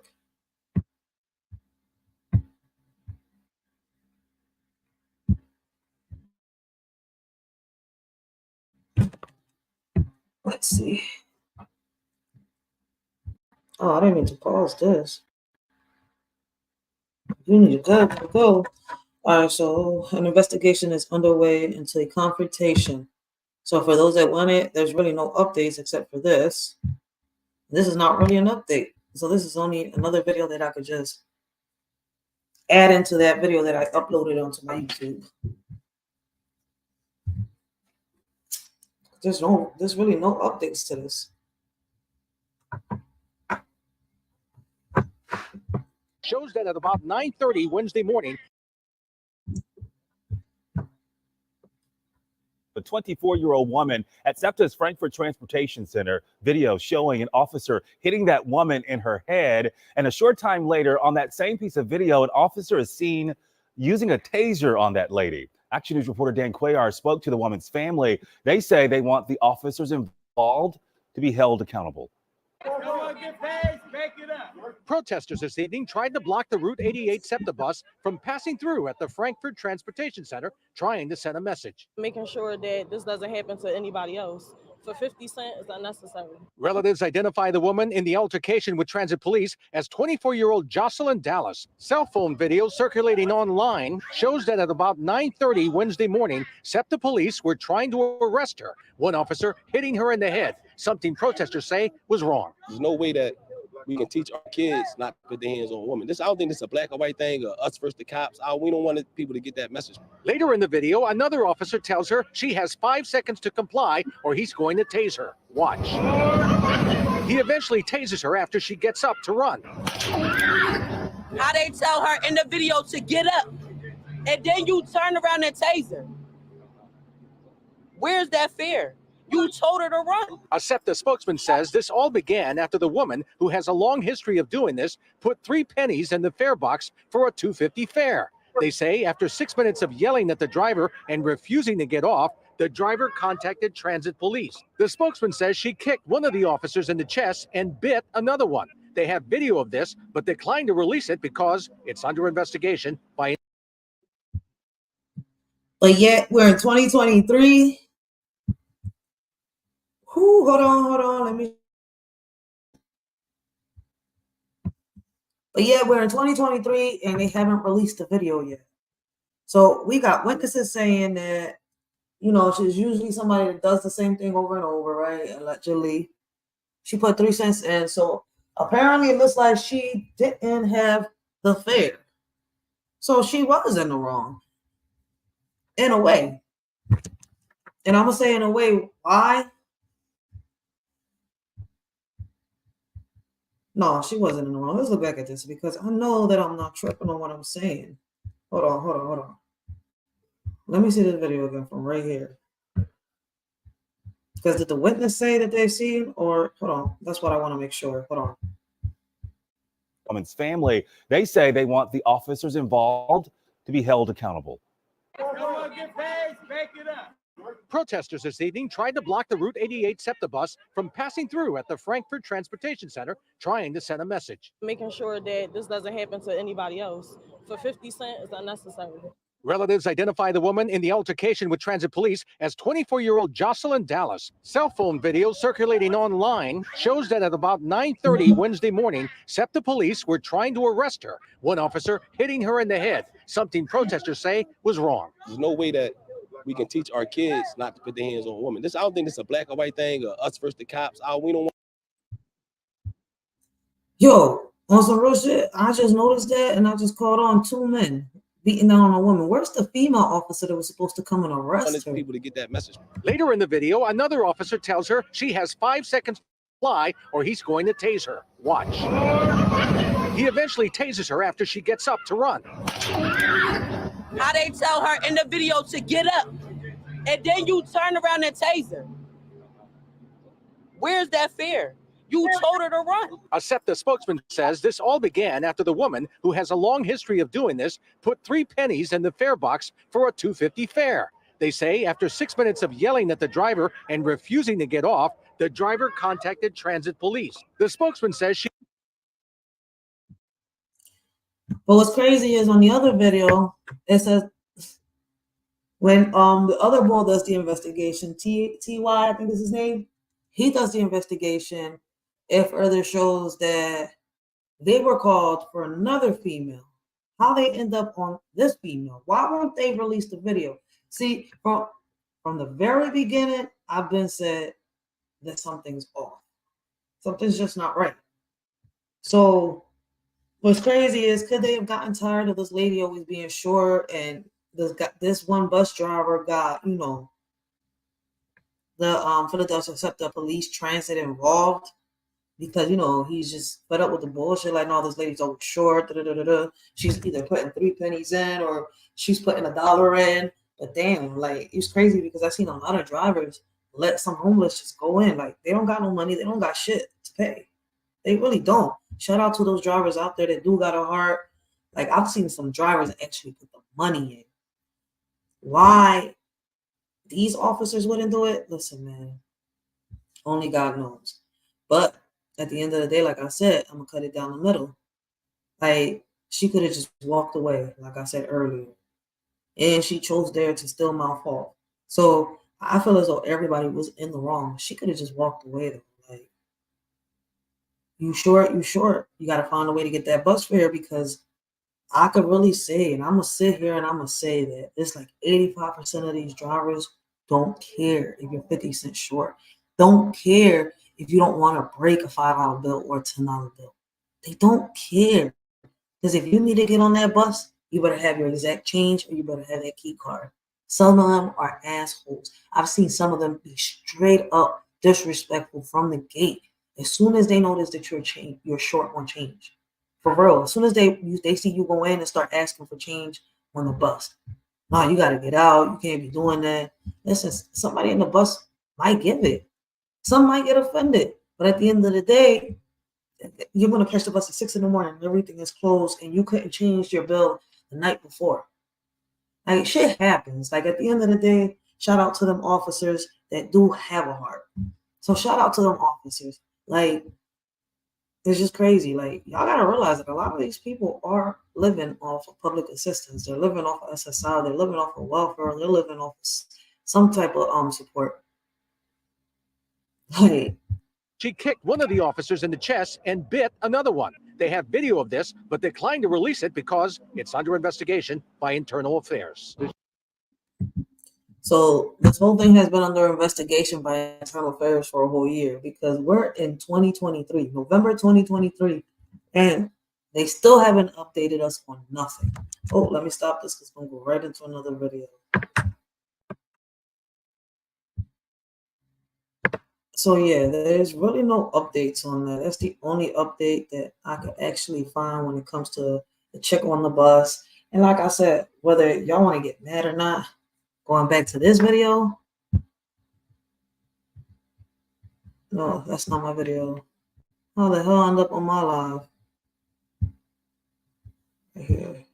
B: Let's see. Oh, I didn't mean to pause this. You need to go. All right, so an investigation is underway into a confrontation. So for those that want it, there's really no updates except for this. This is not really an update. So this is only another video that I could just add into that video that I uploaded onto my YouTube. There's really no updates to this.
E: shows that at about 9:30 Wednesday morning,
F: a 24-year-old woman at SEPTA's Frankfurt Transportation Center. Video showing an officer hitting that woman in her head. And a short time later, on that same piece of video, an officer is seen using a taser on that lady. Action News reporter Dan Cuellar spoke to the woman's family. They say they want the officers involved to be held accountable.
E: Protesters this evening tried to block the Route 88 SEPTA bus from passing through at the Frankfurt Transportation Center, trying to send a message.
G: Making sure that this doesn't happen to anybody else. For 50 cents is unnecessary.
E: Relatives identify the woman in the altercation with transit police as 24-year-old Jocelyn Dallas. Cell phone video circulating online shows that at about 9:30 Wednesday morning, SEPTA police were trying to arrest her. One officer hitting her in the head, something protesters say was wrong.
H: There's no way that we can teach our kids not to put their hands on women. I don't think this is a black or white thing, or us versus the cops. We don't want people to get that message.
E: Later in the video, another officer tells her she has 5 seconds to comply or he's going to tase her. Watch. He eventually tases her after she gets up to run.
G: How they tell her in the video to get up, and then you turn around and tase her. Where's that fear? You told her to run.
E: A SEPTA spokesman says this all began after the woman, who has a long history of doing this, put 3 pennies in the fare box for a $2.50 fare. They say after 6 minutes of yelling at the driver and refusing to get off, the driver contacted transit police. The spokesman says she kicked one of the officers in the chest and bit another one. They have video of this, but declined to release it because it's under investigation by.
B: But yet we're in 2023. Hold on. Let me. But yeah, we're in 2023 and they haven't released the video yet. So we got witnesses saying that, she's usually somebody that does the same thing over and over, right? Allegedly. She put 3 cents in. So apparently it looks like she didn't have the fare. So she was in the wrong. In a way. And I'm going to say in a way, why? No, she wasn't in the wrong. Let's look back at this because I know that I'm not tripping on what I'm saying. Hold on. Let me see this video again from right here. Because did the witness say that they've seen, or hold on? That's what I want to make sure. Hold on.
F: Woman's family, they say they want the officers involved to be held accountable.
E: Protesters this evening tried to block the Route 88 SEPTA bus from passing through at the Frankfurt Transportation Center, trying to send a message.
G: Making sure that this doesn't happen to anybody else. For 50 cents is unnecessary.
E: Relatives identify the woman in the altercation with transit police as 24-year-old Jocelyn Dallas. Cell phone video circulating online shows that at about 9:30 Wednesday morning, SEPTA police were trying to arrest her. One officer hitting her in the head, something protesters say was wrong.
H: There's no way that we can teach our kids not to put their hands on women. I don't think this is a black or white thing, or us versus the cops. We don't want.
B: Yo, on some real shit, I just noticed that and I just called on 2 men beating down on a woman. Where's the female officer that was supposed to come and arrest her?
H: People to get that message.
E: Later in the video, another officer tells her she has 5 seconds to fly or he's going to tase her. Watch. He eventually tases her after she gets up to run.
G: How they tell her in the video to get up, and then you turn around and tase her. Where's that fear? You told her to run.
E: A SEPTA spokesman says this all began after the woman, who has a long history of doing this, put 3 pennies in the fare box for a $2.50 fare. They say after 6 minutes of yelling at the driver and refusing to get off, the driver contacted transit police. The spokesman says she.
B: But what's crazy is on the other video, it says when the other boy does the investigation, T.Y., I think is his name, he does the investigation. It further shows that they were called for another female. How they end up on this female? Why won't they release the video? See, from the very beginning, I've been said that something's off. Something's just not right. So what's crazy is, could they have gotten tired of this lady always being short, and this one bus driver got, the Philadelphia SEPTA police transit involved? because, you know, he's just fed up with the bullshit. Like, no, this lady's over short. Da, da, da, da, da. She's either putting 3 pennies in or she's putting $1 in. But damn, like, it's crazy because I've seen a lot of drivers let some homeless just go in. Like, they don't got no money. They don't got shit to pay. They really don't. Shout out to those drivers out there that do got a heart. Like, I've seen some drivers actually put the money in. Why these officers wouldn't do it? Listen, man, only God knows. But at the end of the day, like I said, I'm gonna cut it down the middle. Like, she could have just walked away, like I said earlier, and she chose there to still mouth off. So I feel as though everybody was in the wrong. She could have just walked away though. Like, you short, you short. You gotta find a way to get that bus fare, because I could really say, and I'm gonna sit here and I'm gonna say that it's like 85% of these drivers don't care if you're 50 cents short. Don't care if you don't want to break a $5 bill or a $10 bill. They don't care. Because if you need to get on that bus, you better have your exact change or you better have that key card. Some of them are assholes. I've seen some of them be straight up disrespectful from the gate. As soon as they notice that you're short on change. For real. As soon as they see you go in and start asking for change on the bus. No, you got to get out. You can't be doing that. Listen, somebody in the bus might give it. Some might get offended. But at the end of the day, you're going to catch the bus at 6 in the morning and everything is closed and you couldn't change your bill the night before. Like, shit happens. Like, at the end of the day, shout out to them officers that do have a heart. So shout out to them officers. Like, it's just crazy. Like, y'all got to realize that a lot of these people are living off of public assistance. They're living off of SSI. They're living off of welfare. They're living off of some type of support. Like,
E: She kicked one of the officers in the chest and bit another one. They have video of this, but declined to release it because it's under investigation by Internal Affairs.
B: so this whole thing has been under investigation by Internal Affairs for a whole year, because we're in 2023, November 2023, and they still haven't updated us on nothing. Oh, let me stop this because it's going to go right into another video. So yeah, there's really no updates on that. That's the only update that I could actually find when it comes to the check on the bus. And like I said, whether y'all want to get mad or not, going back to this video. No, that's not my video. How the hell I end up on my live? Right here.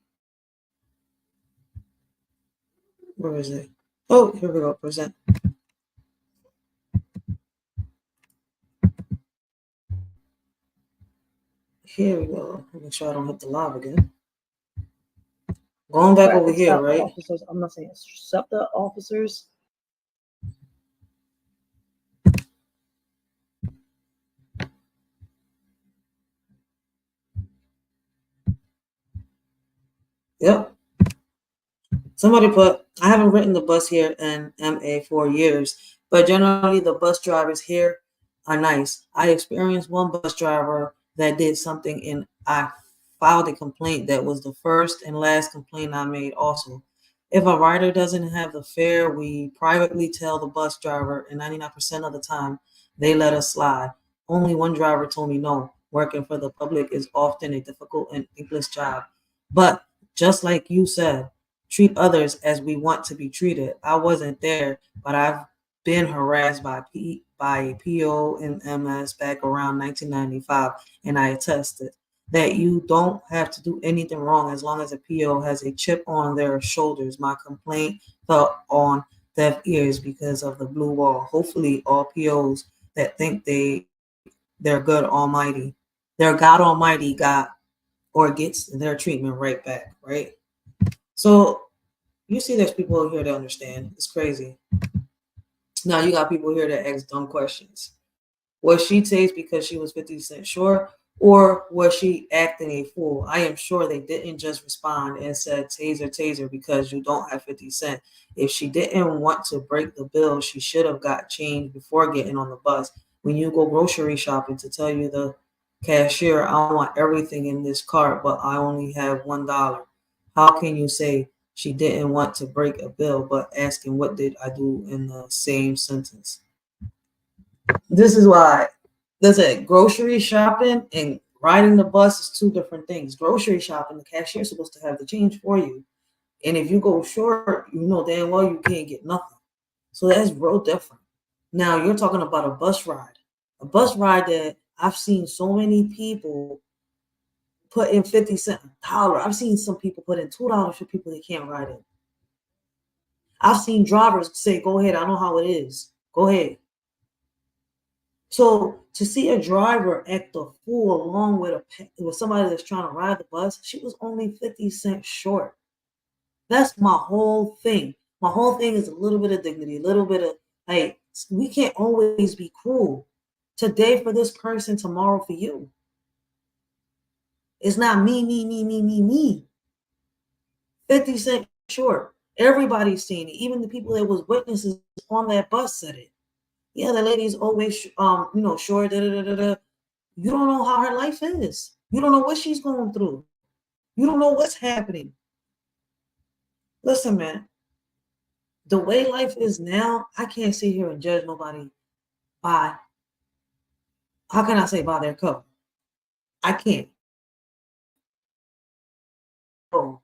B: Where is it? Oh, here we go. Present. Here we go. Make sure I don't hit the live again. Going back over here, right?
C: Officers, I'm not saying SEPTA officers.
B: Yep. Somebody put, I haven't written the bus here in MA for years, but generally the bus drivers here are nice. I experienced one bus driver that did something and I filed a complaint that was the first and last complaint I made also. If a rider doesn't have the fare, we privately tell the bus driver, and 99% of the time they let us slide. Only one driver told me no. Working for the public is often a difficult and thankless job. But just like you said, treat others as we want to be treated. I wasn't there, but I've been harassed by a PO and MS back around 1995, and I attested that you don't have to do anything wrong as long as a PO has a chip on their shoulders. My complaint fell on deaf ears because of the blue wall. Hopefully all POs that think they're God Almighty got or gets their treatment right back, right? So you see there's people here that understand. It's crazy. Now you got people here that ask dumb questions. Was she tased because she was 50 cents short, or was she acting a fool? I am sure they didn't just respond and said taser, taser because you don't have 50 cents. If she didn't want to break the bill, she should have got change before getting on the bus. When you go grocery shopping, to tell you the cashier, I want everything in this cart, but I only have $1. How can you say she didn't want to break a bill, but asking what did I do in the same sentence? This is why Listen, grocery shopping and riding the bus is two different things. Grocery shopping, the cashier's supposed to have the change for you. And if you go short, you know damn well you can't get nothing. So that's real different. Now you're talking about a bus ride. A bus ride that I've seen so many people put in 50 cents, $1. I've seen some people put in $2 for people they can't ride in. I've seen drivers say, go ahead, I know how it is. Go ahead. So to see a driver act a fool along with somebody that's trying to ride the bus, she was only 50 cents short. That's my whole thing. My whole thing is a little bit of dignity, a little bit of, like, we can't always be cruel. Today for this person, tomorrow for you. It's not me. 50 cents short. Everybody's seeing it. Even the people that was witnesses on that bus said it. Yeah, the lady's always, short. You don't know how her life is. You don't know what she's going through. You don't know what's happening. Listen, man. The way life is now, I can't sit here and judge nobody by, how can I say, by their cover? I can't. Oh.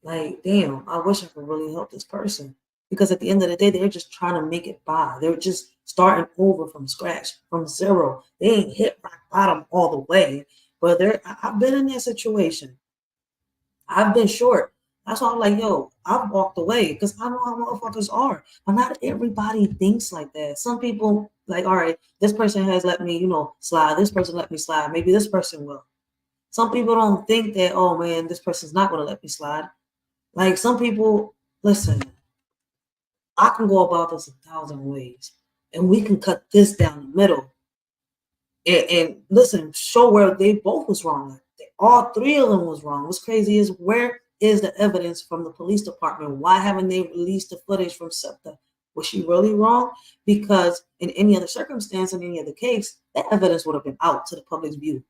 B: Like, damn, I wish I could really help this person. Because at the end of the day, they're just trying to make it by. They're just starting over from scratch, from zero. They ain't hit rock bottom all the way. But I've been in that situation. I've been short. That's why I'm like, yo, I've walked away because I know how motherfuckers are. But not everybody thinks like that. Some people, like, all right, this person has let me, slide. This person let me slide. Maybe this person will. Some people don't think that, oh, man, this person's not going to let me slide. Like, some people, listen, I can go about this 1,000 ways. And we can cut this down the middle. And listen, show where they both was wrong. All three of them was wrong. What's crazy is, where is the evidence from the police department? Why haven't they released the footage from SEPTA? Was she really wrong? Because in any other circumstance, in any other case, that evidence would have been out to the public's view.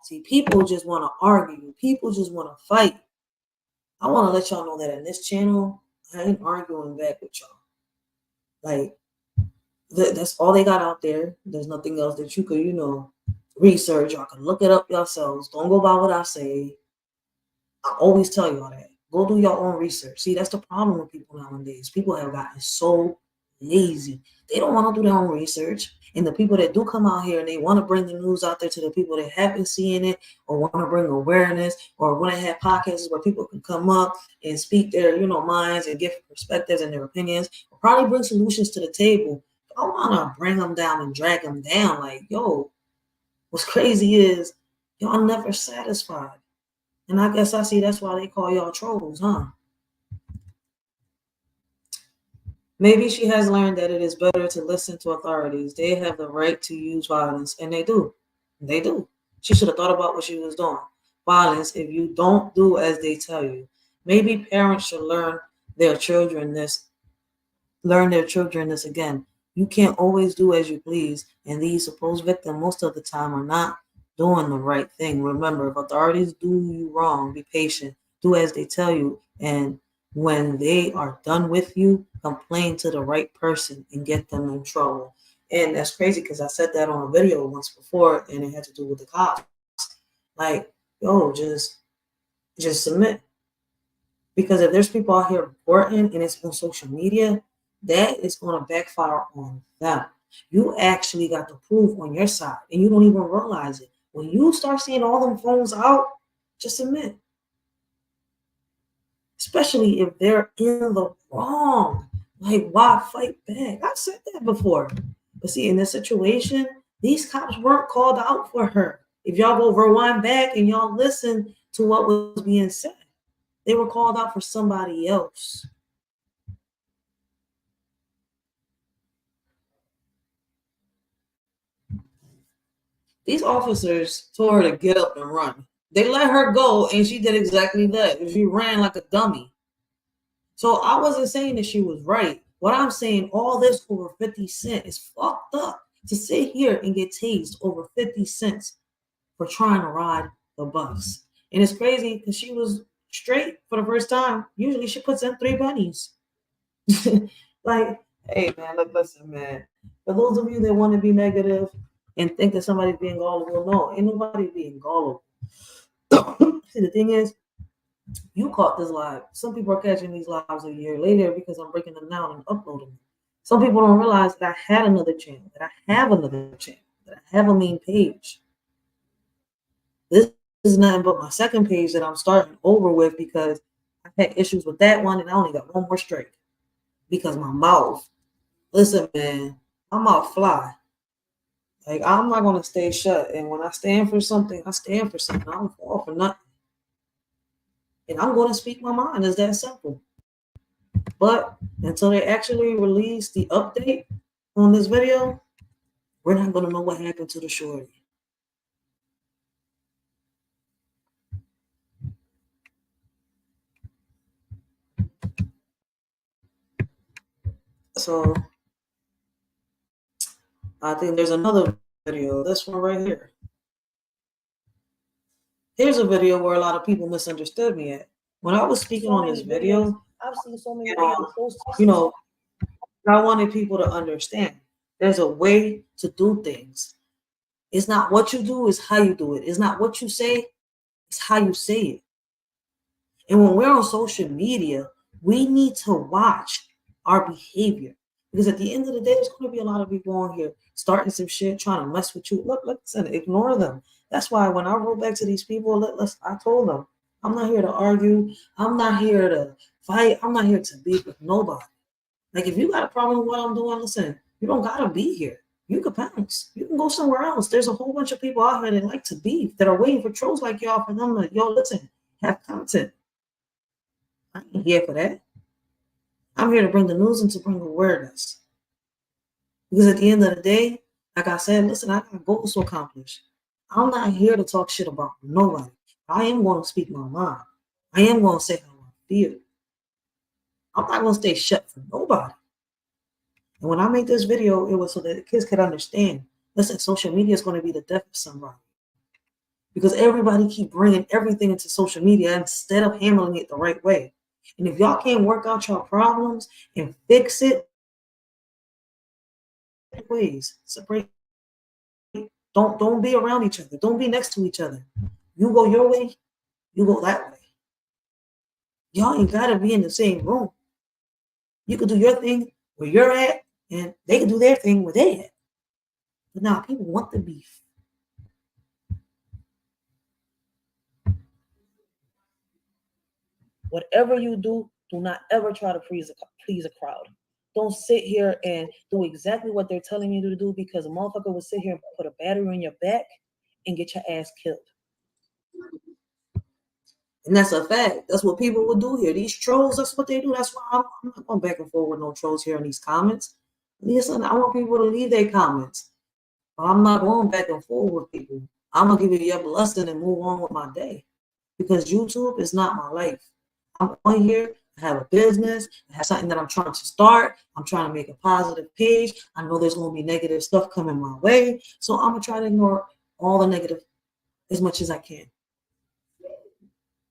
B: See, people just want to argue. People just want to fight. I want to let y'all know that in this channel, I ain't arguing back with y'all. Like, that's all they got out there. There's nothing else that you could, research. Y'all can look it up yourselves. Don't go by what I say. I always tell y'all that. Go do your own research. See, that's the problem with people nowadays. People have gotten so lazy. They don't want to do their own research. And the people that do come out here and they want to bring the news out there to the people that haven't seen it, or want to bring awareness, or want to have podcasts where people can come up and speak their, minds and give perspectives and their opinions, or probably bring solutions to the table. I want to bring them down and drag them down. Like, yo, what's crazy is y'all never satisfied. And I guess I see that's why they call y'all trolls, huh? Maybe she has learned that it is better to listen to authorities. They have the right to use violence, and they do. They do. She should have thought about what she was doing. Violence, if you don't do as they tell you. Maybe parents should learn their children this again. You can't always do as you please, and these supposed victims most of the time are not doing the right thing. Remember, if authorities do you wrong, be patient. Do as they tell you, and when they are done with you, complain to the right person and get them in trouble. And that's crazy because I said that on a video once before, and it had to do with the cops. Like, yo, just submit. Because if there's people out here reporting and it's on social media, that is going to backfire on them. You actually got the proof on your side, and you don't even realize it. When you start seeing all them phones out, just admit. Especially if they're in the wrong. Like, why fight back? I've said that before. But see, in this situation, these cops weren't called out for her. If y'all go rewind back and y'all listen to what was being said, they were called out for somebody else. These officers told her to get up and run. They let her go, and she did exactly that. She ran like a dummy. So I wasn't saying that she was right. What I'm saying, all this over 50 cents is fucked up. To sit here and get tased over 50 cents for trying to ride the bus. And it's crazy because she was straight for the first time. Usually she puts in 3 pennies. Like, hey man, look, listen, man. For those of you that want to be negative and think that somebody's being gullible, no, ain't nobody being gullible. See, the thing is, you caught this live. Some people are catching these lives a year later because I'm breaking them down and uploading them. Some people don't realize that I had another channel, that I have another channel, that I have a main page. This is nothing but my second page that I'm starting over with because I had issues with that one and I only got one more strike because my mouth. Listen, man, my mouth fly. Like, I'm not going to stay shut. And when I stand for something, I stand for something. I don't fall for nothing. And I'm going to speak my mind. It's that simple. But until they actually release the update on this video, we're not going to know what happened to the shorty. So I think there's another video, this one right here. Here's a video where a lot of people misunderstood me at. When I was speaking on this video,
C: I've seen so many videos.
B: I wanted people to understand there's a way to do things. It's not what you do, it's how you do it. It's not what you say, it's how you say it. And when we're on social media, we need to watch our behavior. Because at the end of the day, there's going to be a lot of people on here starting some shit, trying to mess with you. Look, listen, ignore them. That's why when I wrote back to these people, I told them, I'm not here to argue. I'm not here to fight. I'm not here to beef with nobody. Like, if you got a problem with what I'm doing, listen, you don't got to be here. You can bounce. You can go somewhere else. There's a whole bunch of people out here that like to beef, that are waiting for trolls like y'all for them to, listen, have content. I ain't here for that. I'm here to bring the news and to bring awareness. Because at the end of the day, like I said, listen, I got goals to accomplish. I'm not here to talk shit about nobody. I am going to speak my mind. I am going to say how I feel. I'm not going to stay shut for nobody. And when I made this video, it was so that the kids could understand. Listen, social media is going to be the death of somebody. Because everybody keep bringing everything into social media instead of handling it the right way. And if y'all can't work out your problems and fix it, ways separate. Don't be around each other. Don't be next to each other. You go your way, you go that way. Y'all ain't gotta be in the same room. You could do your thing where you're at, and they can do their thing where they at. But now people want the beef.
C: Whatever you do, do not ever try to please a crowd. Don't sit here and do exactly what they're telling you to do, because a motherfucker will sit here and put a battery on your back and get your ass killed.
B: And that's a fact. That's what people will do here. These trolls, that's what they do. That's why I'm not going back and forth with no trolls here in these comments. Listen, I want people to leave their comments. But I'm not going back and forth with people. I'm going to give you your blessing and move on with my day. Because YouTube is not my life. I'm on here. I have a business. I have something that I'm trying to start. I'm trying to make a positive page. I know there's going to be negative stuff coming my way. So I'm going to try to ignore all the negative as much as I can.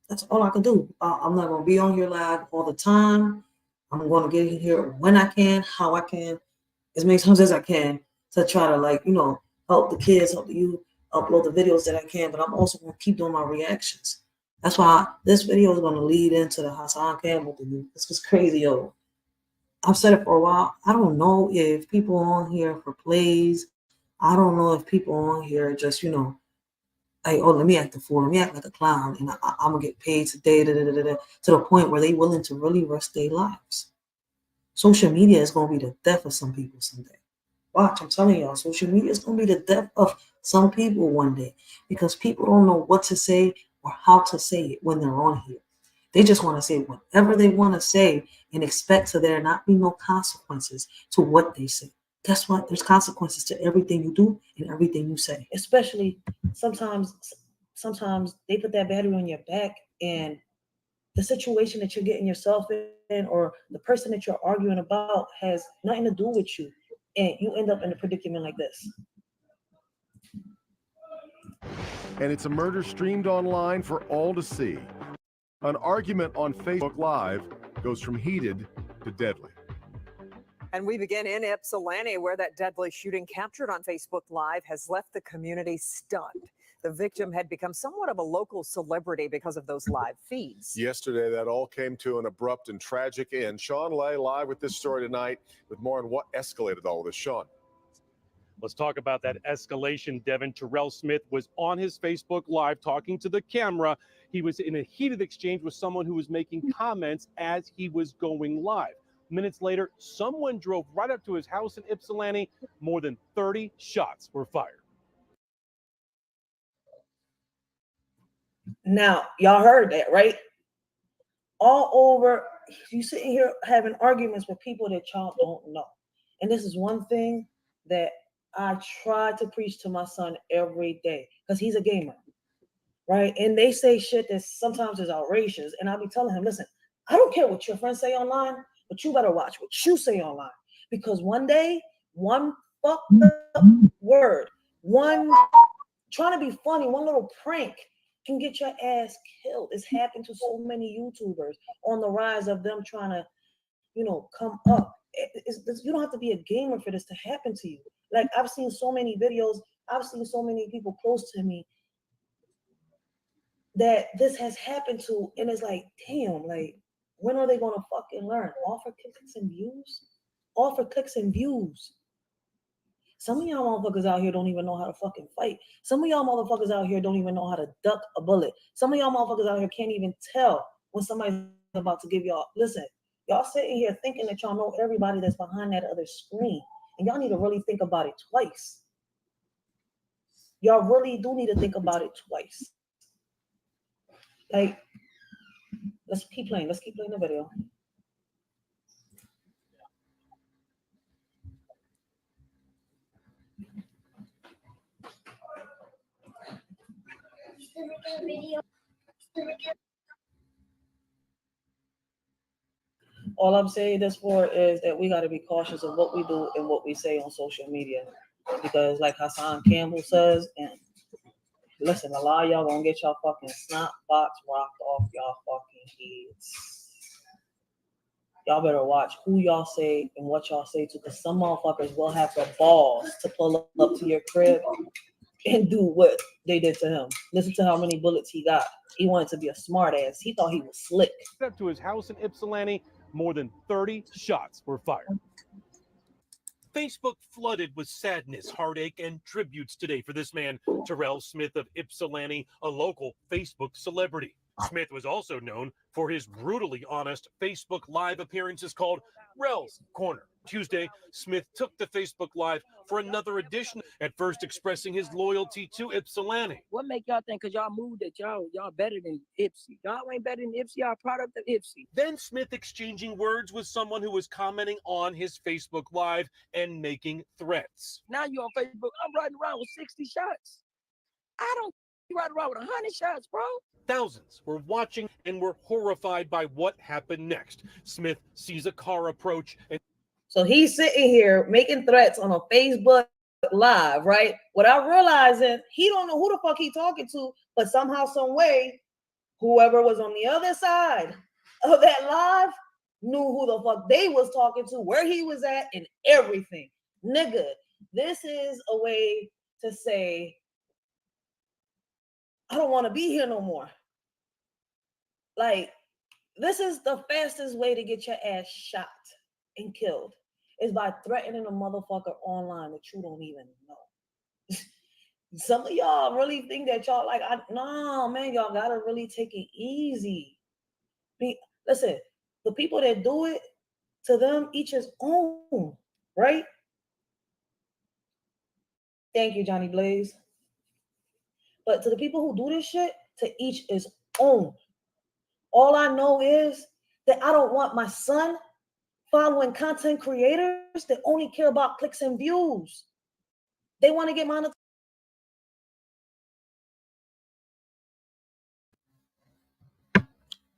B: That's all I can do. I'm not going to be on here live all the time. I'm going to get in here when I can, how I can, as many times as I can, to try to, help the kids, help you, upload the videos that I can. But I'm also going to keep doing my reactions. That's why this video is going to lead into the Hassan Campbell thing. This was crazy, yo. I've said it for a while. I don't know if people on here for plays. I don't know if people on here just, like, oh, let me act the fool, let me act like a clown, and I'm gonna get paid today, to the point where they willing to really risk their lives. Social media is gonna be the death of some people someday. Watch, I'm telling y'all, social media is gonna be the death of some people one day, because people don't know what to say or how to say it when they're on here. They just want to say whatever they want to say and expect to there not be no consequences to what they say. Guess what? There's consequences to everything you do and everything you say.
C: Especially sometimes they put that battery on your back, and the situation that you're getting yourself in or the person that you're arguing about has nothing to do with you, and you end up in a predicament like this.
I: And it's a murder streamed online for all to see. An argument on Facebook Live goes from heated to deadly.
J: And we begin in Ypsilanti, where that deadly shooting captured on Facebook Live has left the community stunned. The victim had become somewhat of a local celebrity because of those live feeds.
I: Yesterday, that all came to an abrupt and tragic end. Sean Lay live with this story tonight with more on what escalated all of this. Sean.
K: Let's talk about that escalation, Devin. Terrell Smith was on his Facebook Live talking to the camera. He was in a heated exchange with someone who was making comments as he was going live. Minutes later, someone drove right up to his house in Ypsilanti. More than 30 shots were fired.
C: Now, y'all heard that, right? All over, you sitting here having arguments with people that y'all don't know. And this is one thing that I try to preach to my son every day, because he's a gamer, right? And they say shit that sometimes is outrageous. And I'll be telling him, listen, I don't care what your friends say online, but you better watch what you say online. Because one day, one fucked up word, one trying to be funny, one little prank can get your ass killed. It's happened to so many YouTubers on the rise of them trying to, come up. You don't have to be a gamer for this to happen to you. Like, I've seen so many videos, I've seen so many people close to me that this has happened to, and it's like, damn, like, when are they going to fucking learn? All for clicks and views? All for clicks and views. Some of y'all motherfuckers out here don't even know how to fucking fight. Some of y'all motherfuckers out here don't even know how to duck a bullet. Some of y'all motherfuckers out here can't even tell when somebody's about to give y'all, listen, y'all sitting here thinking that y'all know everybody that's behind that other screen. And y'all need to really think about it twice. Y'all really do need to think about it twice. Like, let's keep playing. Let's keep playing the video. All I'm saying this for is that we got to be cautious of what we do and what we say on social media. Because like Hassan Campbell says, and listen, a lot of y'all gonna get y'all fucking snot box rocked off y'all fucking heads. Y'all better watch who y'all say and what y'all say to, because some motherfuckers will have the balls to pull up to your crib and do what they did to him. Listen to how many bullets he got. He wanted to be a smart ass. He thought he was slick.
K: Up to his house in Ypsilanti, more than 30 shots were fired. Facebook flooded with sadness, heartache, and tributes today for this man, Terrell Smith of Ypsilanti, a local Facebook celebrity. Smith was also known for his brutally honest Facebook Live appearances called Rell's Corner. Tuesday, Smith took to Facebook Live for another edition, at first expressing his loyalty to Ypsilanti.
L: What make y'all think, because y'all moved, that y'all better than Ipsy? Y'all ain't better than Ipsy, y'all product of Ipsy.
K: Then Smith exchanging words with someone who was commenting on his Facebook Live and making threats.
L: Now you on Facebook, I'm riding around with 60 shots. I don't ride around with 100 shots, bro.
K: Thousands were watching and were horrified by what happened next. Smith sees a car approach and
C: So he's sitting here making threats on a Facebook Live, right? Without realizing he don't know who the fuck he talking to, but somehow, some way, whoever was on the other side of that live knew who the fuck they was talking to, where he was at, and everything. Nigga, this is a way to say, I don't want to be here no more. Like, this is the fastest way to get your ass shot and killed, is by threatening a motherfucker online that you don't even know. Some of y'all really think that y'all like, no, man, y'all gotta really take it easy. Listen, the people that do it, to them, each his own, right? Thank you, Johnny Blaze. But to the people who do this shit, to each his own. All I know is that I don't want my son following content creators that only care about clicks and views. They want to get monetized.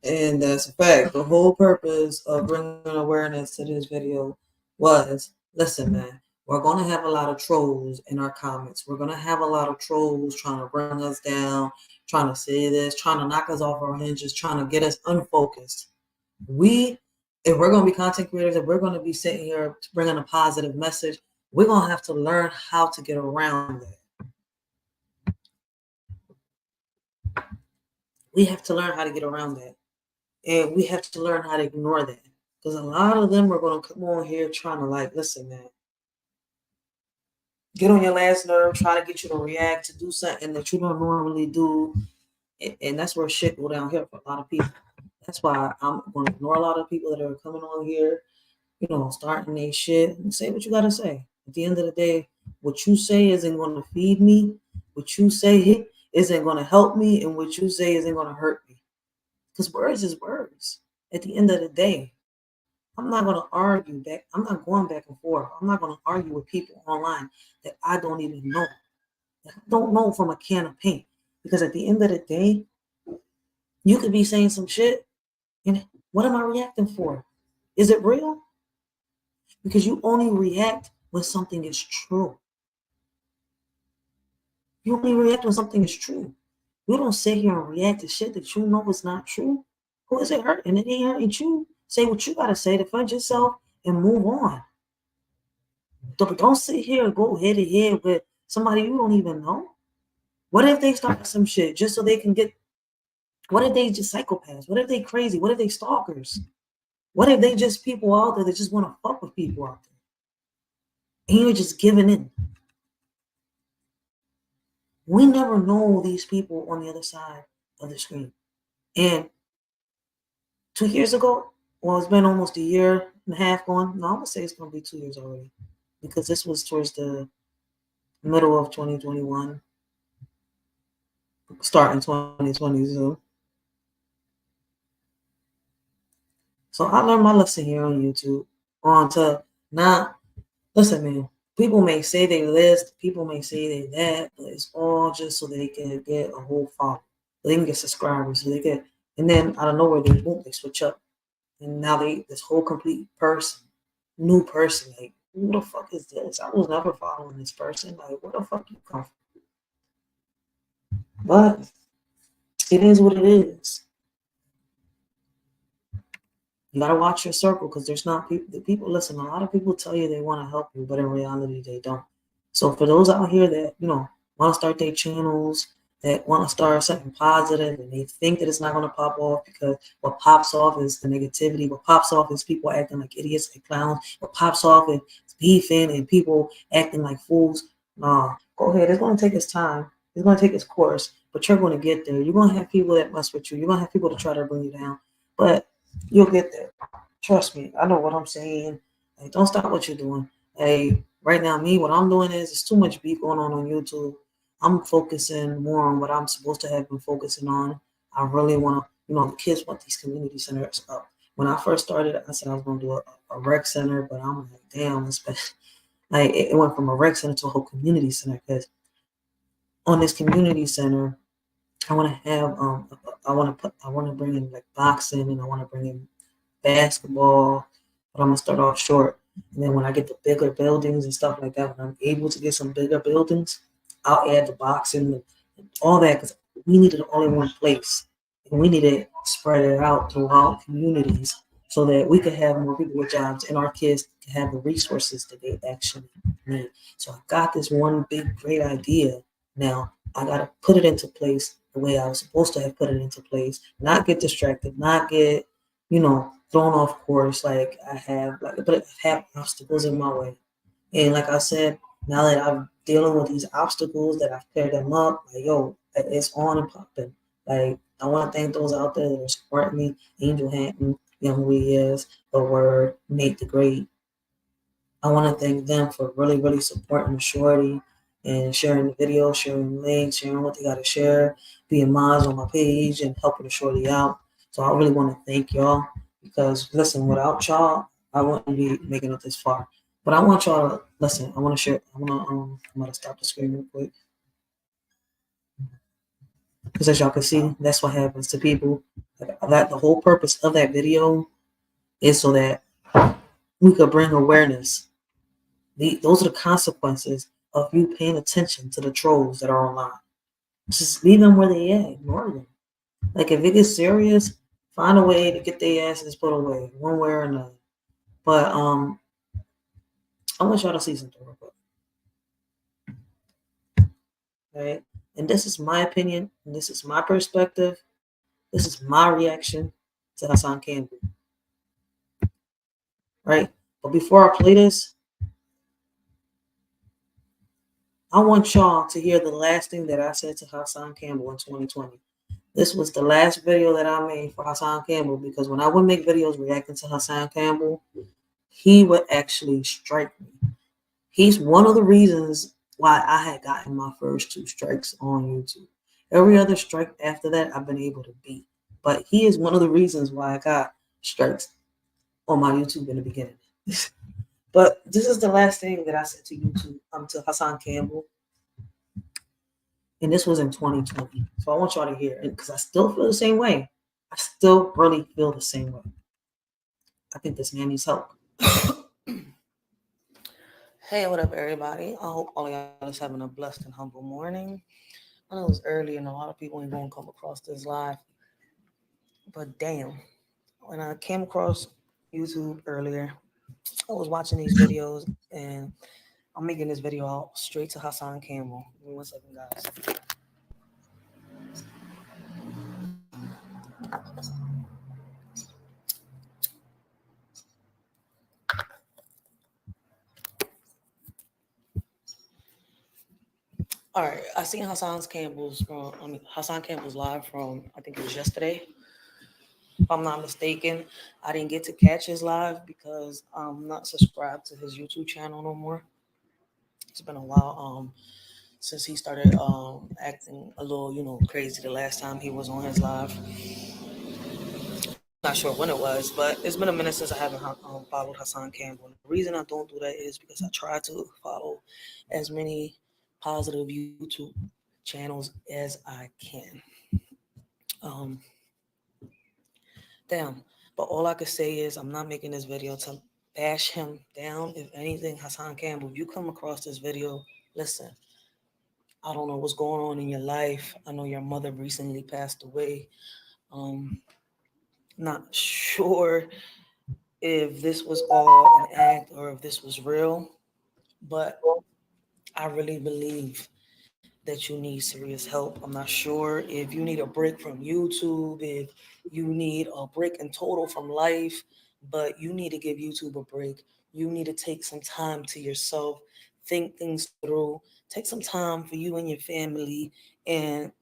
B: And that's a fact. The whole purpose of bringing awareness to this video was, listen, man, we're going to have a lot of trolls in our comments. We're going to have a lot of trolls trying to bring us down, trying to say this, trying to knock us off our hinges, trying to get us unfocused. We if we're going to be content creators, if we're going to be sitting here bringing a positive message, we're going to have to learn how to get around that. We have to learn how to get around that. And we have to learn how to ignore that. Because a lot of them are going to come on here trying to like, listen, man, get on your last nerve, try to get you to react, to do something that you don't normally do. And that's where shit go down here for a lot of people. That's why I'm going to ignore a lot of people that are coming on here, you know, starting their shit, and say what you got to say. At the end of the day, what you say isn't going to feed me. What you say isn't going to help me. And what you say isn't going to hurt me. Because words is words. At the end of the day, I'm not going to argue back. I'm not going back and forth. I'm not going to argue with people online that I don't even know. That I don't know from a can of paint. Because at the end of the day, you could be saying some shit. And what am I reacting for? Is it real? Because you only react when something is true. You only react when something is true. You don't sit here and react to shit that you know is not true. Who is it hurting? It ain't hurting you. Say what you got to say, defend yourself, and move on. Don't sit here and go head to head with somebody you don't even know. What if they start some shit just so they can get? What if they just psychopaths? What if they crazy? What if they stalkers? What if they just people out there that just want to fuck with people out there? And you're just giving in. We never know these people on the other side of the screen. And 2 years ago, well, it's been almost a year and a half gone. No, I'm going to say it's going to be 2 years already. Because this was towards the middle of 2021. Starting 2022. So I learned my lesson here on YouTube. On to now, listen, man. People may say they this, people may say they that, but it's all just so they can get a whole follow. So they can get subscribers. So they get, and then out of nowhere, they switch up, and now this whole complete person, new person. Like, who the fuck is this? I was never following this person. Like, where the fuck you come from? But it is what it is. You gotta watch your circle because there's not people. The people listen. A lot of people tell you they want to help you, but in reality, they don't. So for those out here that want to start their channels, that want to start something positive, and they think that it's not gonna pop off because what pops off is the negativity. What pops off is people acting like idiots, like clowns. What pops off is beefing and people acting like fools. Nah, go ahead. It's gonna take its time. It's gonna take its course, but you're gonna get there. You're gonna have people that mess with you. You're gonna have people to try to bring you down, but you'll get there. Trust me. I know what I'm saying. Like, don't stop what you're doing. Hey, right now, what I'm doing is it's too much beef going on YouTube. I'm focusing more on what I'm supposed to have been focusing on. I really want to, the kids want these community centers up. When I first started, I said I was going to do a rec center, but I'm like, damn, like it went from a rec center to a whole community center because on this community center, I want to have I want to bring in like boxing and I want to bring in basketball, but I'm gonna start off short. And then when I get the bigger buildings and stuff like that, when I'm able to get some bigger buildings, I'll add the boxing and all that because we need it all in one place. And we need to spread it out throughout communities so that we can have more people with jobs and our kids can have the resources that they actually need. So I got this one big, great idea. Now I got to put it into place the way I was supposed to have put it into place, not get distracted, not get, thrown off course like I have, but I have obstacles in my way. And like I said, now that I'm dealing with these obstacles, that I've cleared them up, like, yo, it's on and popping. Like, I want to thank those out there that are supporting me. Angel Hampton, who he is, The Word, Nate the Great. I want to thank them for really, really supporting the shorty and sharing the video, sharing links, sharing what they got to share, being mods on my page and helping the shorty out. So I really want to thank y'all because, listen, without y'all, I wouldn't be making it this far. But I want y'all to listen. I want to share. I'm gonna stop the screen real quick because as y'all can see, that's what happens to people. That the whole purpose of that video is so that we could bring awareness. Those are the consequences of you paying attention to the trolls that are online. Just leave them where they at. Ignore them. Like if it gets serious, find a way to get their asses put away, one way or another. But I want y'all to see something real quick. Right? And this is my opinion, and this is my perspective. This is my reaction to Hassan Campbell. Right? But before I play this, I want y'all to hear the last thing that I said to Hassan Campbell in 2020. This was the last video that I made for Hassan Campbell because when I would make videos reacting to Hassan Campbell, he would actually strike me. He's one of the reasons why I had gotten my first 2 strikes on YouTube. Every other strike after that, I've been able to beat. But he is one of the reasons why I got strikes on my YouTube in the beginning. But this is the last thing that I said to YouTube, to Hassan Campbell. And this was in 2020. So I want y'all to hear it because I still feel the same way. I still really feel the same way. I think this man needs help. Hey, what up, everybody? I hope all y'all is having a blessed and humble morning. I know it's early and a lot of people ain't going to come across this live. But damn, when I came across YouTube earlier, I was watching these videos and I'm making this video out straight to Hassan Campbell. Give me 1 second, guys. All right, I seen Hassan Campbell's live from, I think it was yesterday. If I'm not mistaken, I didn't get to catch his live because I'm not subscribed to his YouTube channel no more. It's been a while since he started acting a little, crazy the last time he was on his live. Not sure when it was, but it's been a minute since I haven't followed Hassan Campbell. The reason I don't do that is because I try to follow as many positive YouTube channels as I can. Damn. But all I could say is I'm not making this video to bash him down. If anything, Hassan Campbell, if you come across this video, listen, I don't know what's going on in your life. I know your mother recently passed away. Not sure if this was all an act or if this was real, but I really believe that you need serious help. I'm not sure if you need a break from YouTube, if you need a break in total from life, but you need to give YouTube a break. You need to take some time to yourself, think things through, take some time for you and your family, and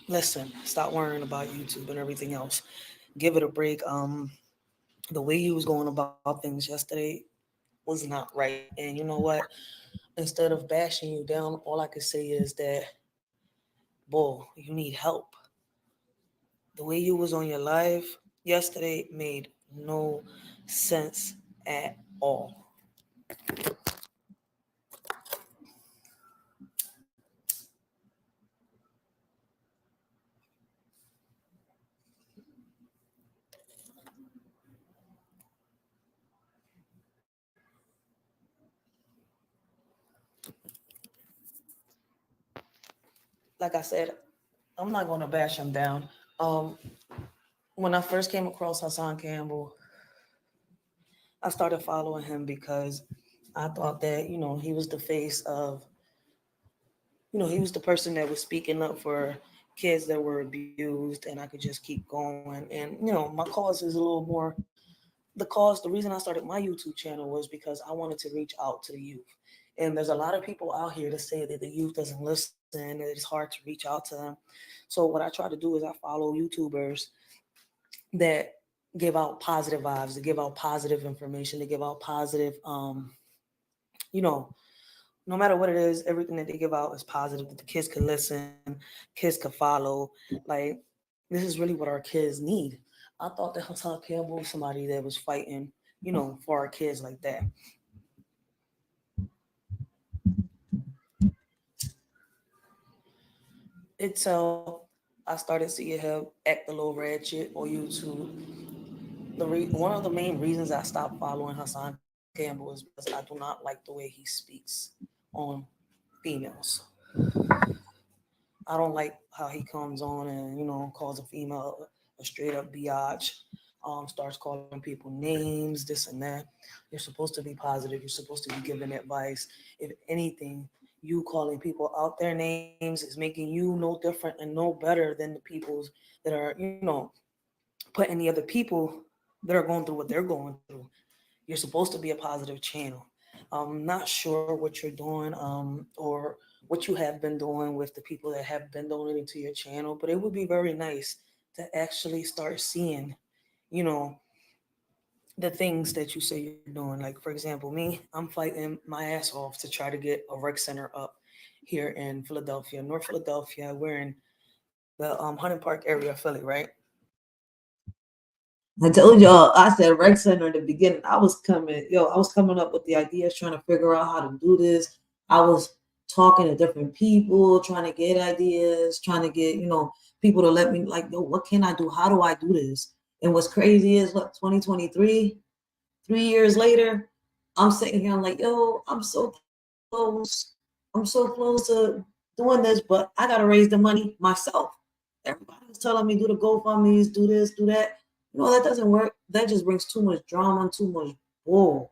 B: listen, stop worrying about YouTube and everything else. Give it a break. The way you was going about things yesterday was not right. And you know what? Instead of bashing you down, all I could say is that, boy, you need help. The way you was on your live yesterday made no sense at all. Like I said, I'm not going to bash him down. When I first came across Hassan Campbell, I started following him because I thought that, he was the face of, he was the person that was speaking up for kids that were abused, and I could just keep going. And, my cause is a little more, the reason I started my YouTube channel was because I wanted to reach out to the youth. And there's a lot of people out here that say that the youth doesn't listen, and it's hard to reach out to them. So what I try to do is I follow YouTubers that give out positive vibes, to give out positive information, to give out positive, no matter what it is, everything that they give out is positive, that the kids can listen, kids can follow. Like, this is really what our kids need. I thought that Hassan Campbell was somebody that was fighting, for our kids like that. Until I started seeing him act a little ratchet on YouTube. One of the main reasons I stopped following Hassan Campbell is because I do not like the way he speaks on females. I don't like how he comes on and, you know, calls a female a straight up biatch, starts calling people names, this and that. You're supposed to be positive. You're supposed to be giving advice. If anything, you calling people out their names is making you no different and no better than the people's that are, you know, putting the other people that are going through what they're going through. You're supposed to be a positive channel. I'm not sure what you're doing or what you have been doing with the people that have been donating to your channel, but it would be very nice to actually start seeing, you know, the things that you say you're doing. Like, for example, me, I'm fighting my ass off to try to get a rec center up here in Philadelphia, North Philadelphia. We're in the Hunting Park area of Philly, right? I told y'all, I said rec center in the beginning. I was coming up with the ideas, trying to figure out how to do this. I was talking to different people, trying to get ideas, trying to get, you know, people to let me like, yo, what can I do? How do I do this? And what's crazy is what 2023, 3 years later, I'm sitting here, I'm like, yo, I'm so close. I'm so close to doing this, but I gotta raise the money myself. Everybody was telling me do the GoFundMe's, do this, do that. No, that doesn't work. That just brings too much drama and too much bull.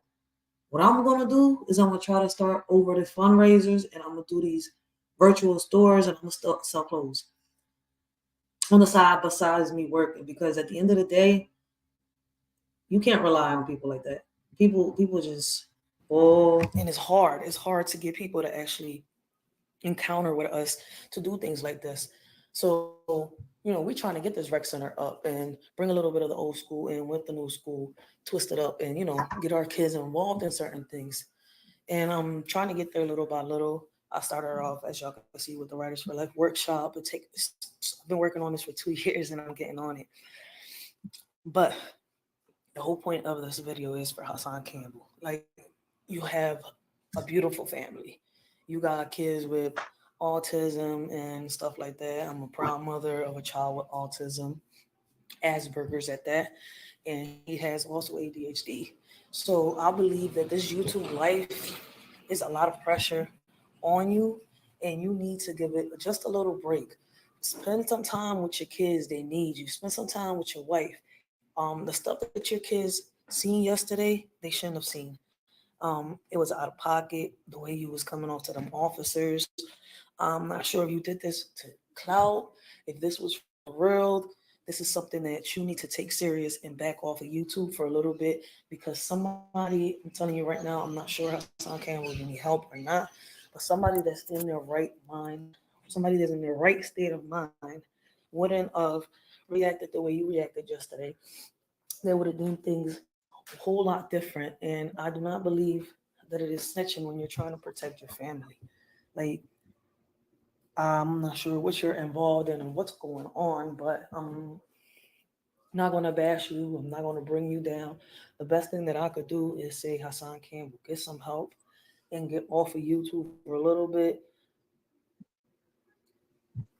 B: What I'm gonna do is I'm gonna try to start over the fundraisers and I'm gonna do these virtual stores and I'm gonna sell clothes on the side besides me working, because at the end of the day, you can't rely on people like that. People just and it's hard. It's hard to get people to actually encounter with us to do things like this. So, you know, we're trying to get this rec center up and bring a little bit of the old school in with the new school, twist it up and, you know, get our kids involved in certain things. And I'm trying to get there little by little. I started off, as y'all can see, with the Writers for Life workshop. I've been working on this for 2 years and I'm getting on it. But the whole point of this video is for Hassan Campbell. Like, you have a beautiful family. You got kids with autism and stuff like that. I'm a proud mother of a child with autism, Asperger's at that, and he has also ADHD. So I believe that this YouTube life is a lot of pressure on you, and you need to give it just a little break. Spend some time with your kids. They need you. Spend some time with your wife. The stuff that your kids seen yesterday, they shouldn't have seen. It was out of pocket, the way you was coming off to them officers. I'm not sure if you did this to clout, if this was for real. This is something that you need to take serious and back off of YouTube for a little bit, because somebody, I'm telling you right now, I'm not sure how Hassan Campbell will need help or not, but somebody that's in their right mind, somebody that's in their right state of mind, wouldn't have reacted the way you reacted yesterday. They would have done things a whole lot different. And I do not believe that it is snitching when you're trying to protect your family. Like, I'm not sure what you're involved in and what's going on, but I'm not going to bash you. I'm not going to bring you down. The best thing that I could do is say, Hassan Campbell, get some help and get off of YouTube for a little bit.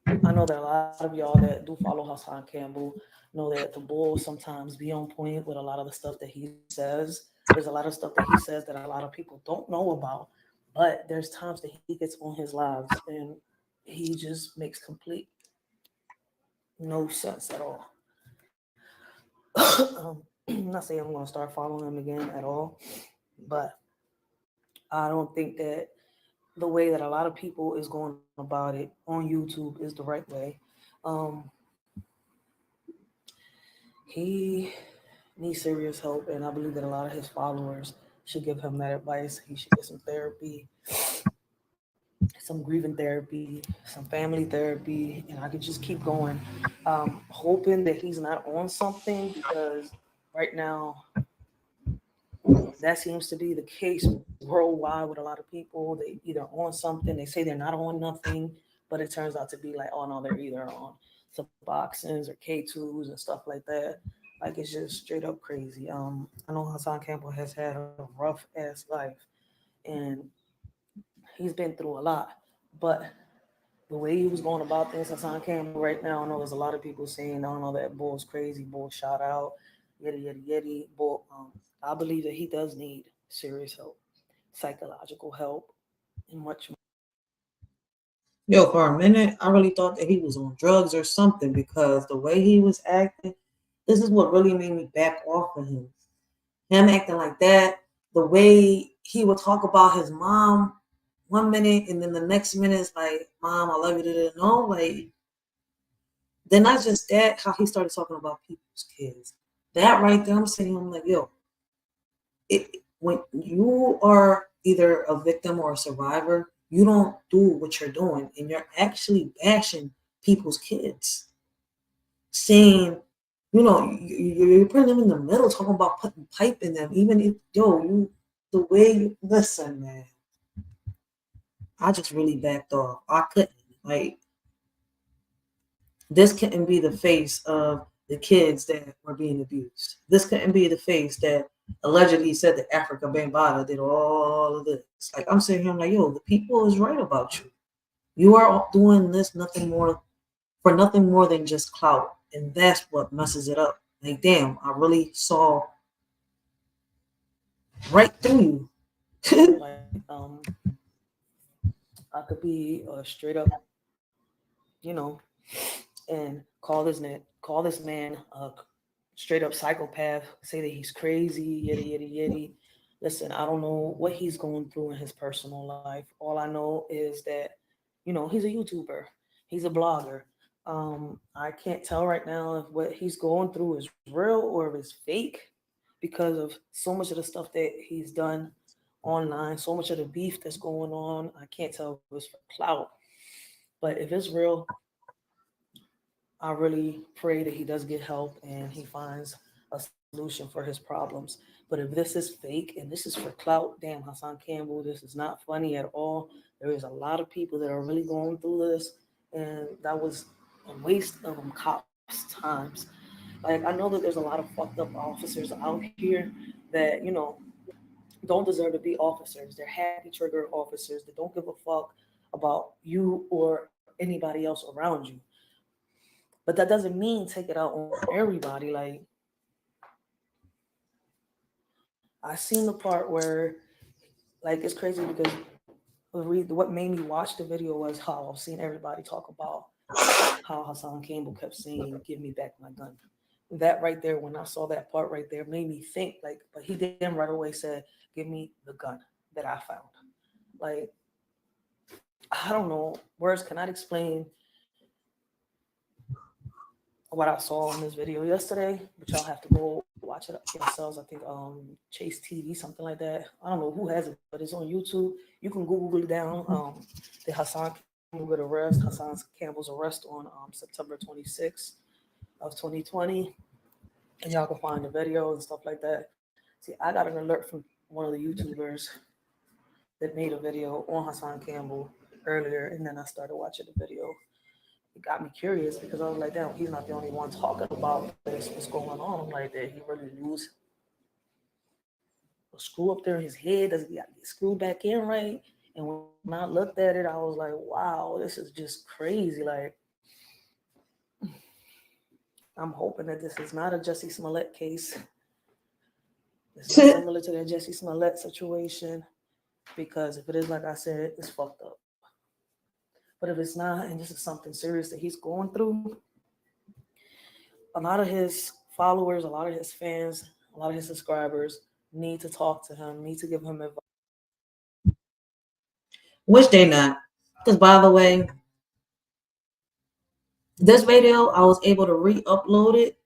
B: I know that a lot of y'all that do follow Hassan Campbell know that the bull sometimes be on point with a lot of the stuff that he says. There's a lot of stuff that he says that a lot of people don't know about, but there's times that he gets on his lives and he just makes complete no sense at all. I'm not saying I'm going to start following him again at all, but I don't think that the way that a lot of people is going about it on YouTube is the right way. He needs serious help, and I believe that a lot of his followers should give him that advice. He should get some therapy, some grieving therapy, some family therapy, and I could just keep going. Hoping that he's not on something, because right now that seems to be the case worldwide with a lot of people. They either on something, they say they're not on nothing, but it turns out to be like, oh no, they're either on Suboxones or K2s and stuff like that. Like, it's just straight up crazy. I know Hassan Campbell has had a rough ass life and he's been through a lot, but the way he was going about things, Hassan Campbell, right now, I know there's a lot of people saying, I don't know, that bull's crazy, bull shot out, yeti, bull. I believe that he does need serious help, psychological help, and much more. Yo, for a minute, I really thought that he was on drugs or something because the way he was acting, this is what really made me back off of him. Him acting like that, the way he would talk about his mom one minute and then the next minute is like, Mom, I love you. No, like, then not just that, how he started talking about people's kids. That right there, I'm sitting here, I'm like, yo, when you are either a victim or a survivor, you don't do what you're doing, and you're actually bashing people's kids, saying, you're putting them in the middle, talking about putting pipe in them, even if the way you listen, man. I just really backed off. I couldn't like. This couldn't be the face of the kids that were being abused. This couldn't be the face that allegedly said that Africa Bambaataa did all of this. Like, I'm sitting here, I'm like, yo, the people is right about you. You are doing this nothing more than just clout. And that's what messes it up. Like, damn, I really saw right through you.
C: Like, I could be straight up, and call this man a straight up psychopath, say that he's crazy, yitty yitty yitty. Listen, I don't know what he's going through in his personal life. All I know is that, he's a YouTuber, he's a blogger. I can't tell right now if what he's going through is real or if it's fake because of so much of the stuff that he's done online, so much of the beef that's going on. I can't tell if it's for clout. But if it's real, I really pray that he does get help and he finds a solution for his problems. But if this is fake and this is for clout, damn, Hassan Campbell, this is not funny at all. There is a lot of people that are really going through this, and that was a waste of cops' times. Like, I know that there's a lot of fucked up officers out here that, don't deserve to be officers. They're happy trigger officers that don't give a fuck about you or anybody else around you. But that doesn't mean take it out on everybody. Like, I seen the part where, like, it's crazy because what made me watch the video was how I've seen everybody talk about how Hassan Campbell kept saying, "Give me back my gun." That right there, when I saw that part right there, made me think, like, but he then right away said, "Give me the gun that I found." Like, I don't know, words cannot explain what I saw in this video yesterday, but y'all have to go watch it up yourselves. I think Chase TV, something like that. I don't know who has it, but it's on YouTube. You can Google it down. The Hassan Campbell arrest, Hassan Campbell's arrest on September 26th of 2020, and y'all can find the video and stuff like that. See, I got an alert from one of the YouTubers that made a video on Hassan Campbell earlier, and then I started watching the video. It got me curious because I was like, damn, he's not the only one talking about this. What's going on? Like, did he really lose a screw up there in his head? Does he get screwed back in right? And when I looked at it, I was like, wow, this is just crazy. Like, I'm hoping that this is not a Jussie Smollett case. It's not similar to that Jussie Smollett situation, because if it is, like I said, it's fucked up. But if it's not, and this is something serious that he's going through, a lot of his followers, a lot of his fans, a lot of his subscribers need to talk to him, need to give him advice.
B: Which they not. Because, by the way, this video, I was able to re-upload it.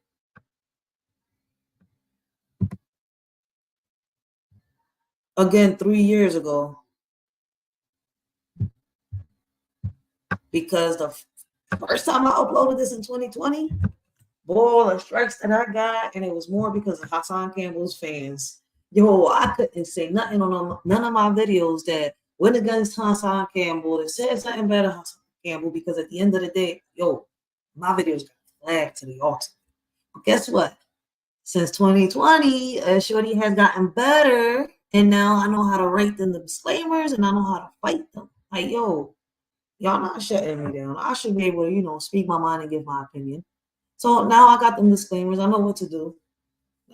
B: Again, 3 years ago. Because the first time I uploaded this in 2020, boy, the strikes that I got, and it was more because of Hassan Campbell's fans. Yo, I couldn't say nothing on none of my videos that went against Hassan Campbell, that said something better than Hassan Campbell, because at the end of the day, yo, my videos got flagged to the altar. But guess what? Since 2020, Shorty has gotten better, and now I know how to write them the disclaimers, and I know how to fight them. Like, yo, y'all not shutting me down. I should be able to, speak my mind and give my opinion. So now I got them disclaimers. I know what to do.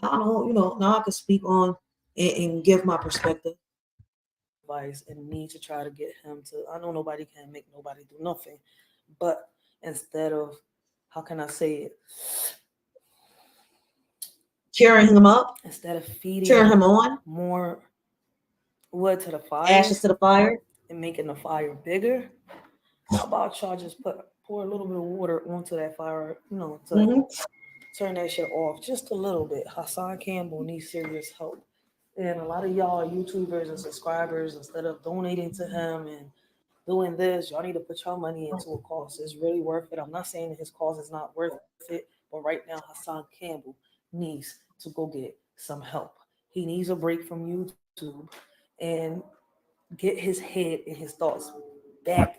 B: I know, now I can speak on and give my perspective. advice and need to try to get him to. I know nobody can make nobody do nothing, but instead of, how can I say it?
M: Cheering him up,
B: Instead of feeding
M: cheering him on,
B: more wood to the fire,
M: ashes to the fire,
B: and making the fire bigger, how about y'all just pour a little bit of water onto that fire, to turn that shit off just a little bit. Hassan Campbell needs serious help. And a lot of y'all YouTubers and subscribers, instead of donating to him and doing this, y'all need to put your money into a cause. It's really worth it. I'm not saying that his cause is not worth it, but right now Hassan Campbell needs to go get some help. He needs a break from YouTube and get his head and his thoughts back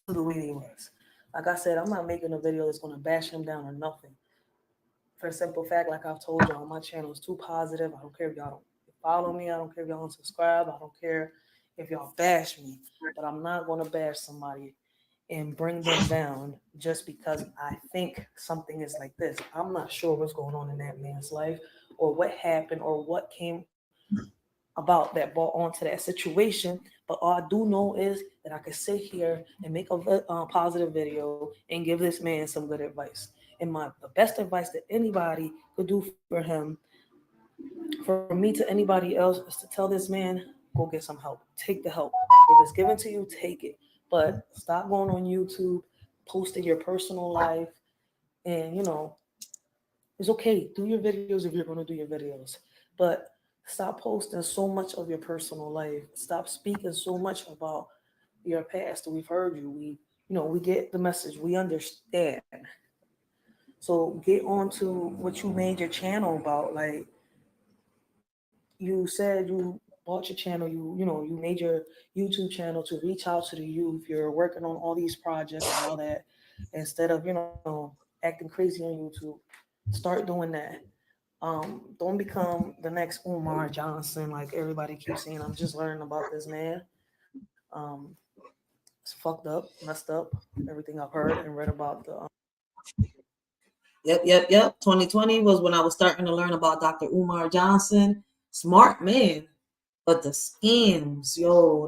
B: to the way they was. Like I said, I'm not making a video that's gonna bash him down or nothing. For a simple fact, like I've told y'all, my channel is too positive. I don't care if y'all don't follow me. I don't care if y'all don't subscribe. I don't care if y'all bash me. But I'm not gonna bash somebody and bring them down just because I think something is like this. I'm not sure what's going on in that man's life or what happened or what came about that brought onto that situation. But all I do know is that I could sit here and make a positive video and give this man some good advice. And the best advice that anybody could do for him, for me to anybody else, is to tell this man, go get some help. Take the help. If it's given to you, take it. But stop going on YouTube, posting your personal life. And, it's okay. Do your videos if you're going to do your videos. But stop posting so much of your personal life. Stop speaking so much about your past. We've heard you. We get the message. We understand. So get on to what you made your channel about. Like you said, you bought your channel. You made your YouTube channel to reach out to the youth. You're working on all these projects and all that. Instead of acting crazy on YouTube, start doing that. Don't become the next Umar Johnson like everybody keeps saying. I'm just learning about this man. It's fucked up, messed up. Everything I've heard and read about the.
M: Yep. 2020 was when I was starting to learn about Dr. Umar Johnson. Smart man. But the scams, yo,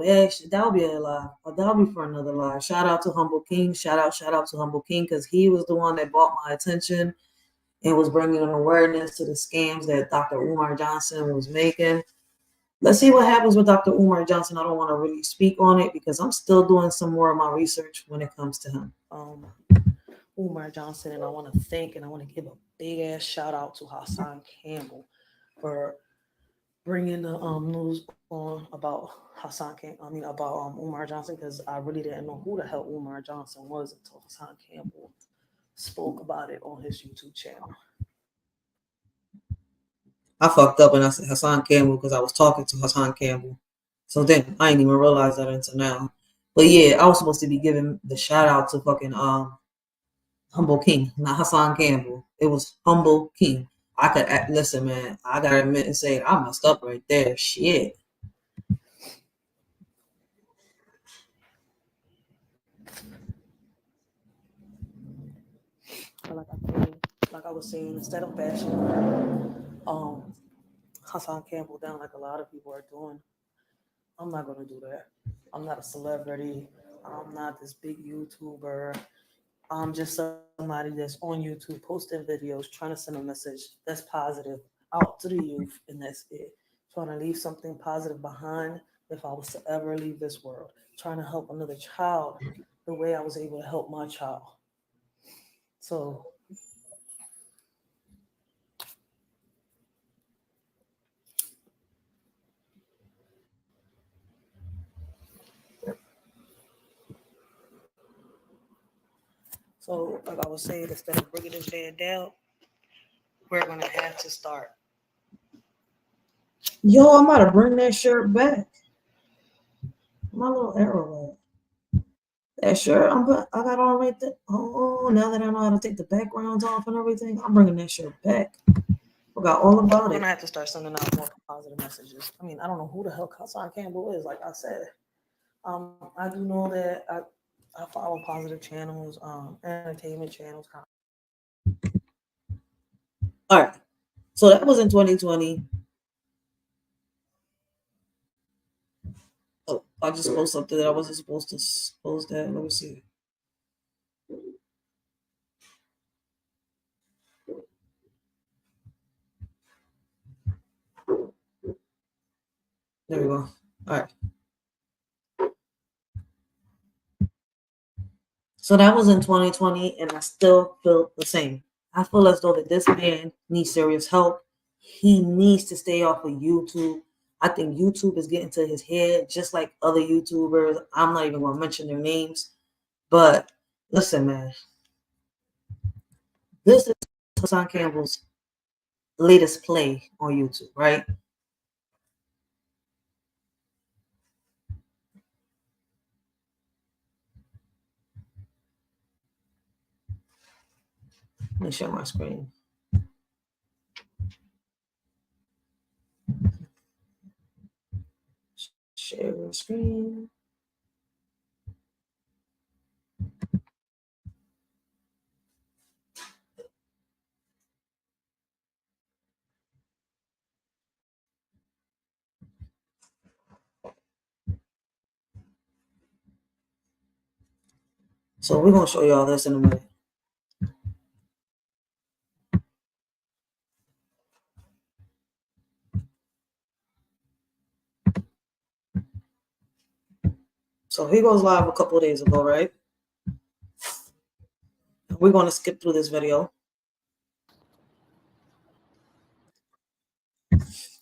M: that'll be a lie. That'll be for another live. Shout out to Humble King. Shout out to Humble King, because he was the one that brought my attention and was bringing an awareness to the scams that Dr. Umar Johnson was making. Let's see what happens with Dr. Umar Johnson. I don't want to really speak on it because I'm still doing some more of my research when it comes to him.
B: Umar Johnson, and I want to thank and I want to give a big ass shout out to Hassan Campbell for bringing the news on about Umar Johnson, because I really didn't know who the hell Umar Johnson was until Hassan Campbell spoke about it on his YouTube channel.
M: I fucked up and I said Hassan Campbell because I was talking to Hassan Campbell. So then I didn't even realize that until now. But yeah, I was supposed to be giving the shout out to fucking Humble King, not Hassan Campbell. It was Humble King. I could listen, man. I gotta admit and say I messed up right there. Shit.
B: Like I was saying, instead of bashing Hassan Campbell down like a lot of people are doing, I'm not gonna do that. I'm not a celebrity. I'm not this big YouTuber. I'm just somebody that's on YouTube posting videos, trying to send a message that's positive out to the youth, and that's it. Trying to leave something positive behind if I was to ever leave this world. Trying to help another child the way I was able to help my child. So like I was saying, instead of bringing this man down, we're going to have to start.
M: Yo, I'm about to bring that shirt back. My little arrow. That shirt I got on right there. Oh, now that I know how to take the backgrounds off and everything, I'm bringing that shirt back. Forgot all about it.
B: We're going to have to start sending out more positive messages. I mean, I don't know who the hell Hassan Campbell is, like I said. I do know that I follow positive channels, entertainment channels.
M: All right. So that was in 2020. I just posted something that I wasn't supposed to post that. Let me see. There we go. All right. So that was in 2020, and I still feel the same. I feel as though that this man needs serious help. He needs to stay off of YouTube. I think YouTube is getting to his head, just like other YouTubers. I'm not even going to mention their names. But listen, man. This is Hassan Campbell's latest play on YouTube, right? Let me share my screen. Share the screen. So we're gonna show y'all this in a minute. So he goes live a couple of days ago, right? We're gonna skip through this video.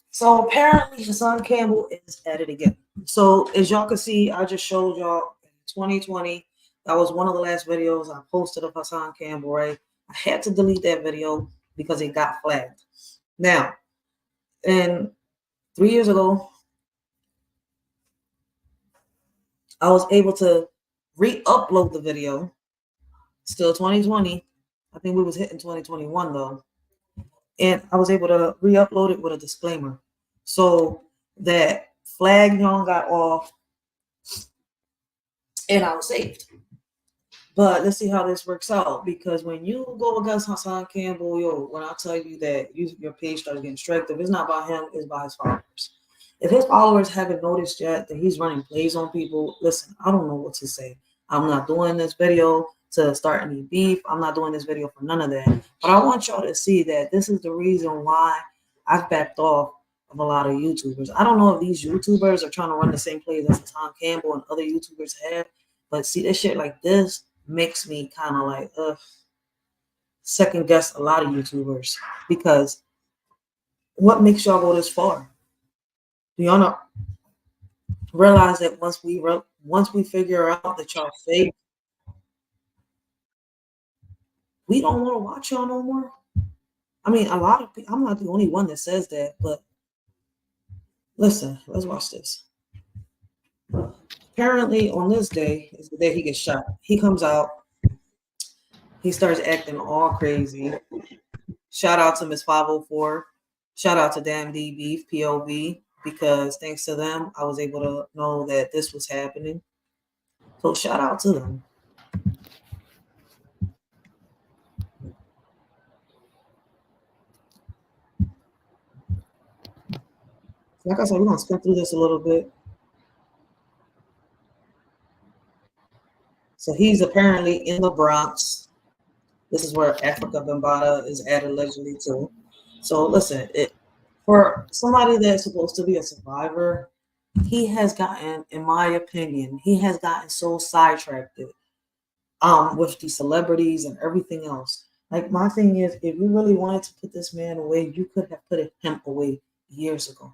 M: So apparently Hassan Campbell is at it again. So as y'all can see, I just showed y'all in 2020. That was one of the last videos I posted of Hassan Campbell, right? I had to delete that video because it got flagged. Now, and 3 years ago, I was able to re-upload the video. Still 2020. I think we was hitting 2021 though. And I was able to re-upload it with a disclaimer. So that flag y'all got off and I was saved. But let's see how this works out, because when you go against Hassan Campbell, when I tell you that your page starts getting strict, if it's not by him, it's by his followers. If his followers haven't noticed yet that he's running plays on people, listen, I don't know what to say. I'm not doing this video to start any beef. I'm not doing this video for none of that. But I want y'all to see that this is the reason why I've backed off of a lot of YouTubers. I don't know if these YouTubers are trying to run the same plays as Hassan Campbell and other YouTubers have, but see, this shit like this makes me kind of like second guess a lot of YouTubers, because what makes y'all go this far? Do y'all not realize that once we figure out that y'all fake, we don't want to watch y'all no more? I mean, a lot of people, I'm not the only one that says that, but listen, let's watch this. Apparently on this day is the day he gets shot. He comes out, he starts acting all crazy. Shout out to Miss 504. Shout out to Damn D Beef, POV, because thanks to them, I was able to know that this was happening. So shout out to them. Like I said, we're going to skip through this a little bit. So he's apparently in the Bronx. This is where Africa Bambaataa is at allegedly too. So listen, for somebody that's supposed to be a survivor, he has gotten, in my opinion, he has gotten so sidetracked with the celebrities and everything else. Like, my thing is, if you really wanted to put this man away, you could have put him away years ago.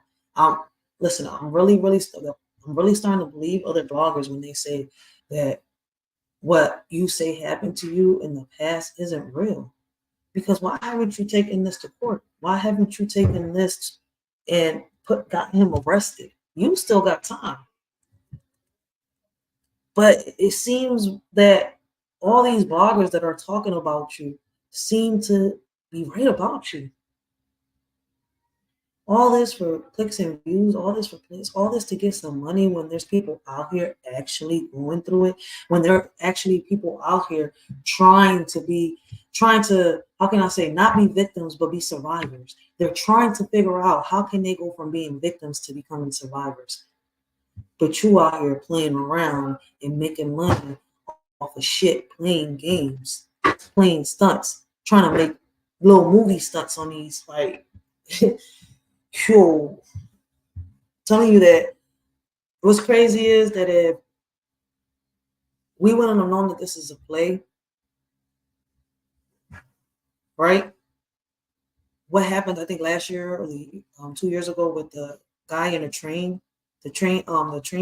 M: Listen, I'm really starting to believe other bloggers when they say that what you say happened to you in the past isn't real. Because why haven't you taken this to court? Why haven't you taken this and got him arrested? You still got time. But it seems that all these bloggers that are talking about you seem to be right about you. All this for clicks and views, all this for clicks, all this to get some money, when there's people out here actually going through it, when there are actually people out here trying to, how can I say, not be victims, but be survivors. They're trying to figure out how can they go from being victims to becoming survivors. But you out here playing around and making money off of shit, playing games, playing stunts, trying to make little movie stunts on these, like, yo, telling you that what's crazy is that if we wouldn't have known that this is a play, right? What happened, I think last year or 2 years ago with the guy in the train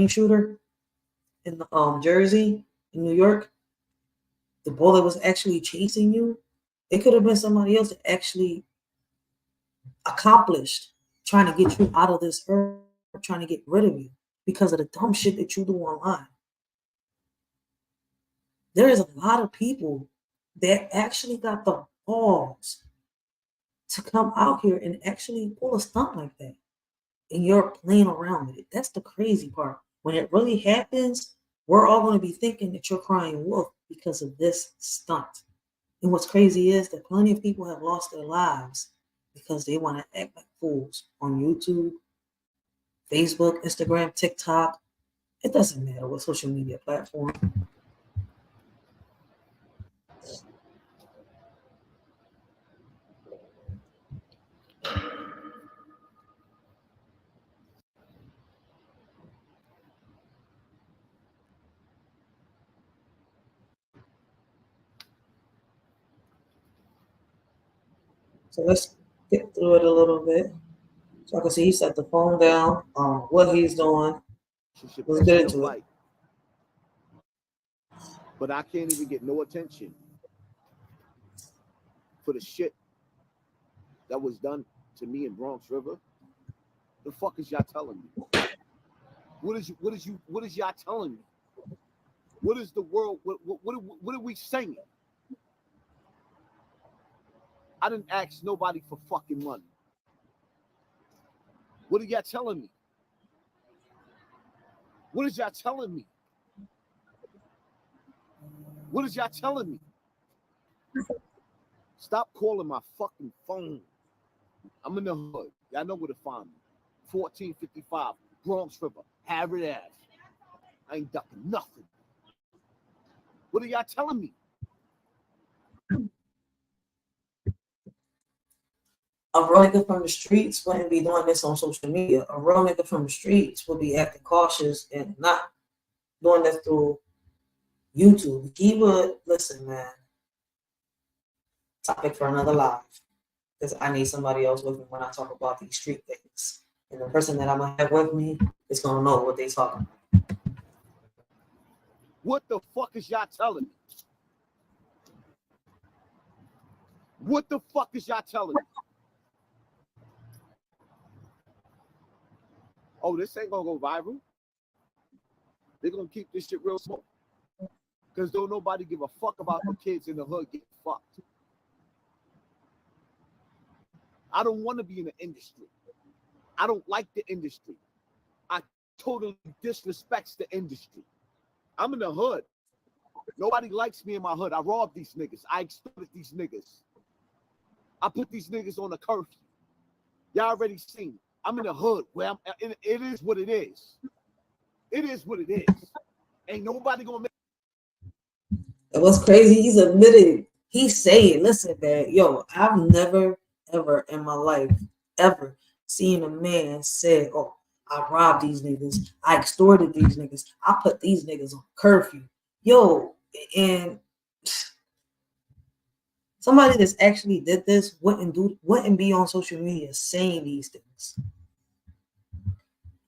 M: shooter in Jersey, in New York, the bullet was actually chasing you. It could have been somebody else that actually accomplished trying to get you out of this earth, trying to get rid of you because of the dumb shit that you do online. There is a lot of people that actually got the balls to come out here and actually pull a stunt like that. And you're playing around with it. That's the crazy part. When it really happens, we're all going to be thinking that you're crying wolf because of this stunt. And what's crazy is that plenty of people have lost their lives because they want to act like fools on YouTube, Facebook, Instagram, TikTok. It doesn't matter what social media platform. So let's get through it a little bit. So I can see he set the phone down, what he's doing. Let's get into it.
N: But I can't even get no attention for the shit that was done to me in Bronx River. The fuck is y'all telling me? What is y'all telling me? What is the world? What are we saying? I didn't ask nobody for fucking money. What are y'all telling me? What is y'all telling me? What is y'all telling me? Stop calling my fucking phone. I'm in the hood. Y'all know where to find me. 1455 Bronx River, Harvard Ave. I ain't ducking nothing. What are y'all telling me?
M: A real nigga from the streets wouldn't be doing this on social media. A real nigga from the streets would be acting cautious and not doing this through YouTube. He would, listen, man, topic for another live. Because I need somebody else with me when I talk about these street things. And the person that I'm going to have with me is going to know what they talking about.
N: What the fuck is y'all telling me? What the fuck is y'all telling me? Oh, this ain't gonna go viral. They're gonna keep this shit real small. Because don't nobody give a fuck about the kids in the hood getting fucked. I don't want to be in the industry. I don't like the industry. I totally disrespects the industry. I'm in the hood. Nobody likes me in my hood. I robbed these niggas. I extorted these niggas. I put these niggas on a curfew. Y'all already seen it. I'm in the hood where it is what it is. It is what it is. Ain't nobody gonna make.
M: And what's crazy, he's admitted, he's saying, listen, man, yo, I've never, ever in my life, ever seen a man say, oh, I robbed these niggas, I extorted these niggas, I put these niggas on curfew. Yo, and somebody that's actually did this wouldn't be on social media saying these things.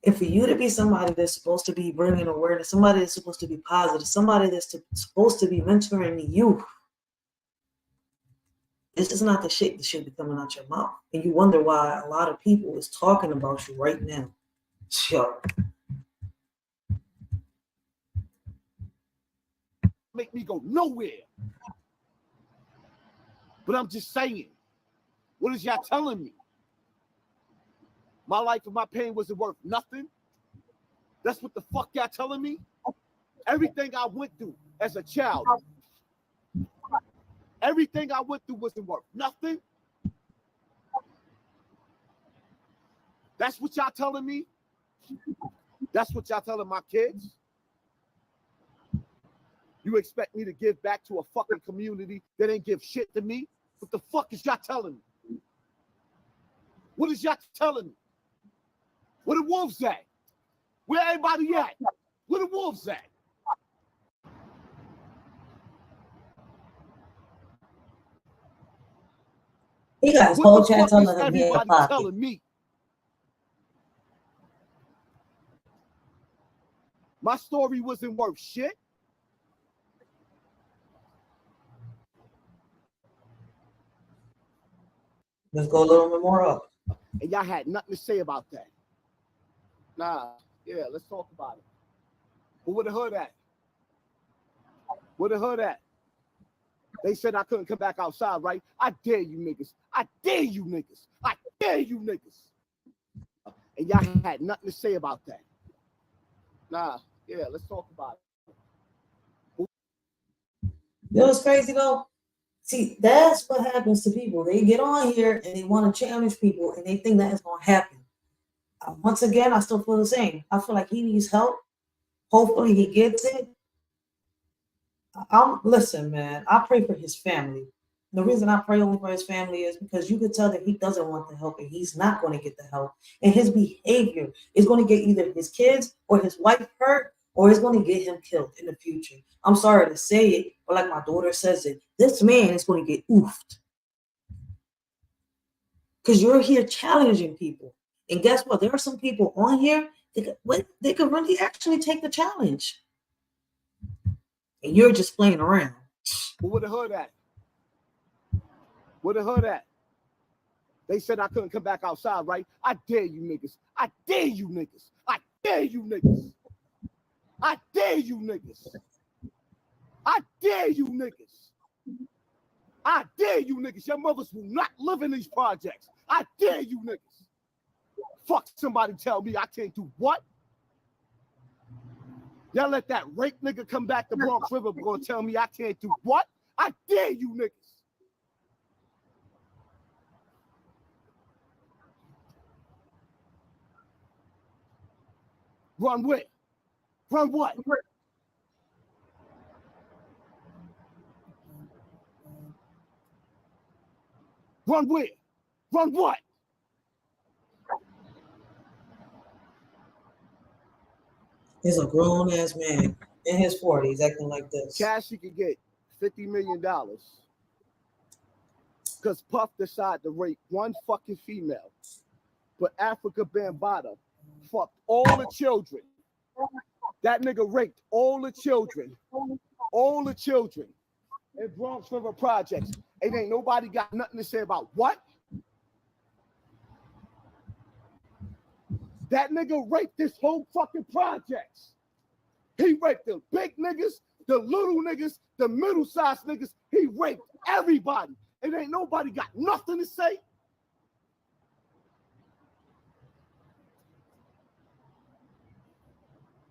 M: And for you to be somebody that's supposed to be bringing awareness, somebody that's supposed to be positive, somebody that's supposed to be mentoring the youth, this is not the shit that should be coming out your mouth. And you wonder why a lot of people is talking about you right now. Yo.
N: Make me go nowhere. But I'm just saying, what is y'all telling me? My life and my pain wasn't worth nothing? That's what the fuck y'all telling me? Everything I went through as a child, everything I went through wasn't worth nothing? That's what y'all telling me? That's what y'all telling my kids? You expect me to give back to a fucking community that ain't give shit to me? What the fuck is y'all telling me? What is y'all telling me? Where the wolves at? Where everybody at? Where the wolves at?
M: He got his
N: What
M: whole
N: the
M: chat
N: fuck is
M: telling him he had a
N: everybody
M: pocket.
N: telling me? My story wasn't worth shit.
M: Let's go a little bit more up.
N: And y'all had nothing to say about that. Nah, yeah, let's talk about it. But where the hood at? Where the hood at? They said I couldn't come back outside, right? I dare you niggas. I dare you niggas. I dare you niggas. And y'all had nothing to say about that. Nah, yeah, let's talk about it.
M: You know what's crazy though? See, that's what happens to people. They get on here and they want to challenge people and they think that is going to happen. Once again, I still feel the same. I feel like he needs help. Hopefully he gets it. Listen, man, I pray for his family. The reason I pray only for his family is because you could tell that he doesn't want the help and he's not going to get the help. And his behavior is going to get either his kids or his wife hurt or it's going to get him killed in the future. I'm sorry to say it, but like my daughter says it, this man is going to get oofed. Because you're here challenging people. And guess what? There are some they on here they could really actually take the challenge. And you're just playing around.
N: But where the hood at? Where the hood at? They said I couldn't come back outside, right? I dare you niggas. I dare you niggas. I dare you niggas. I dare you niggas. I dare you niggas. I dare you niggas. Your mothers will not live in these projects. I dare you niggas. Fuck somebody tell me I can't do what? Y'all let that rape nigga come back to Bronx River gonna tell me I can't do what? I dare you niggas. Run where? Run what? Run where? Run what?
M: He's a grown ass man in his 40s acting like this.
N: Cassie could get $50 million because Puff decided to rape one fucking female. But Africa Bambaataa fucked all the children. That nigga raped all the children. All the children in Bronx River Projects. And ain't nobody got nothing to say about what? That nigga raped this whole fucking projects. He raped the big niggas, the little niggas, the middle-sized niggas. He raped everybody. And ain't nobody got nothing to say.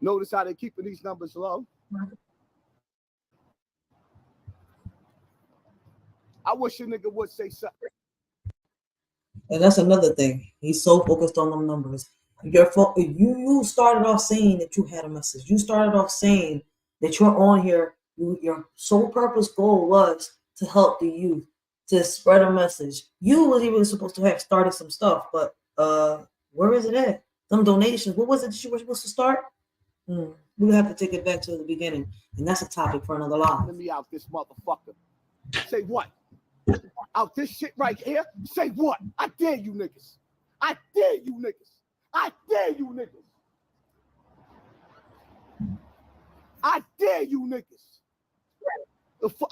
N: Notice how they keeping these numbers low. I wish a nigga would say something.
M: And that's another thing. He's so focused on them numbers. You started off saying that you had a message. You started off saying that you're on here. Your sole purpose goal was to help the youth, to spread a message. You was even supposed to have started some stuff, but where is it at? Some donations. What was it that you were supposed to start? We have to take it back to the beginning, and that's a topic for another live.
N: Let me out this motherfucker. Say what? Out this shit right here? Say what? I dare you niggas. I dare you niggas. I dare you niggas. I dare you niggas.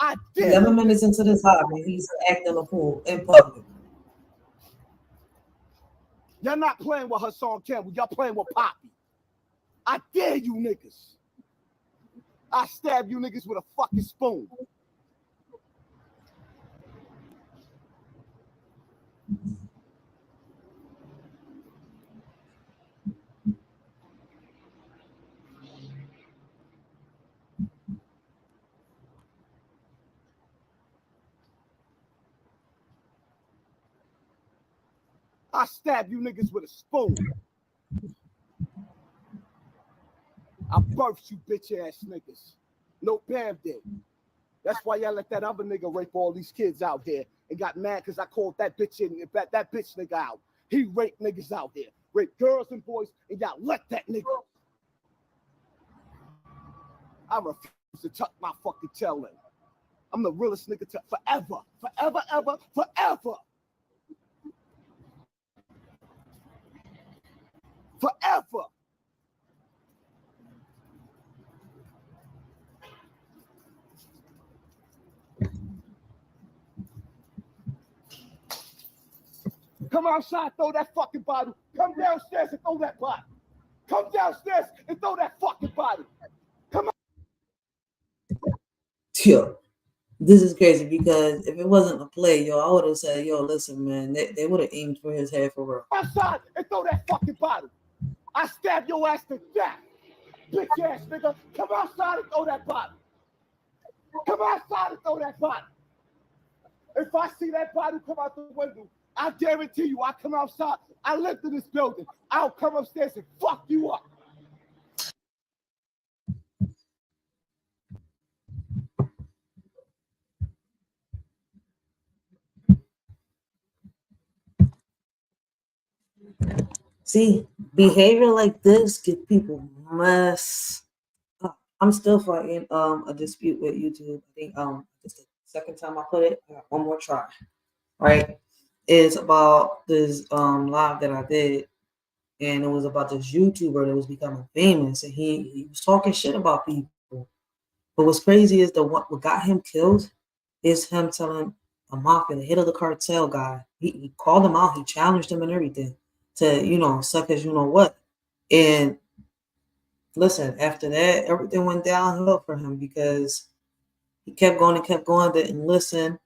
N: I dare
M: 11 minutes into this hobby, he's acting a fool in public.
N: Y'all not playing with Hassan Campbell. Y'all playing with Poppy. I dare you niggas. I stab you niggas with a fucking spoon. I stab you niggas with a spoon. I birthed you bitch ass niggas. No Pam did. That's why y'all let that other nigga rape all these kids out here and got mad because I called that bitch that bitch nigga out. He raped niggas out here, raped girls and boys, and y'all let that nigga. I refuse to tuck my fucking tail in. I'm the realest nigga to forever, forever, ever, forever. Forever. Come outside, throw that fucking bottle. Come downstairs and throw that bottle. Come downstairs and throw that fucking bottle. Come on.
B: Yo, this is crazy because if it wasn't a play, yo, I would have said, yo, listen, man, they would have aimed for his head for real.
N: Outside and throw that fucking bottle. I stab your ass to death. Bitch ass nigga, come outside and throw that bottle. Come outside and throw that bottle. If I see that bottle come out the window, I guarantee you I come outside. I lived in this building. I'll come upstairs and fuck you up.
B: See, behavior like this get people mess up. I'm still fighting a dispute with YouTube. I think it's the second time I put it. I got one more try. Right? It's about this live that I did, and it was about this YouTuber that was becoming famous, and he was talking shit about people. But what's crazy is what got him killed is him telling a mafia, the head of the cartel guy, he called him out, he challenged him and everything to, suck as you know what. And listen, after that, everything went downhill for him because he kept going and kept going, didn't listen.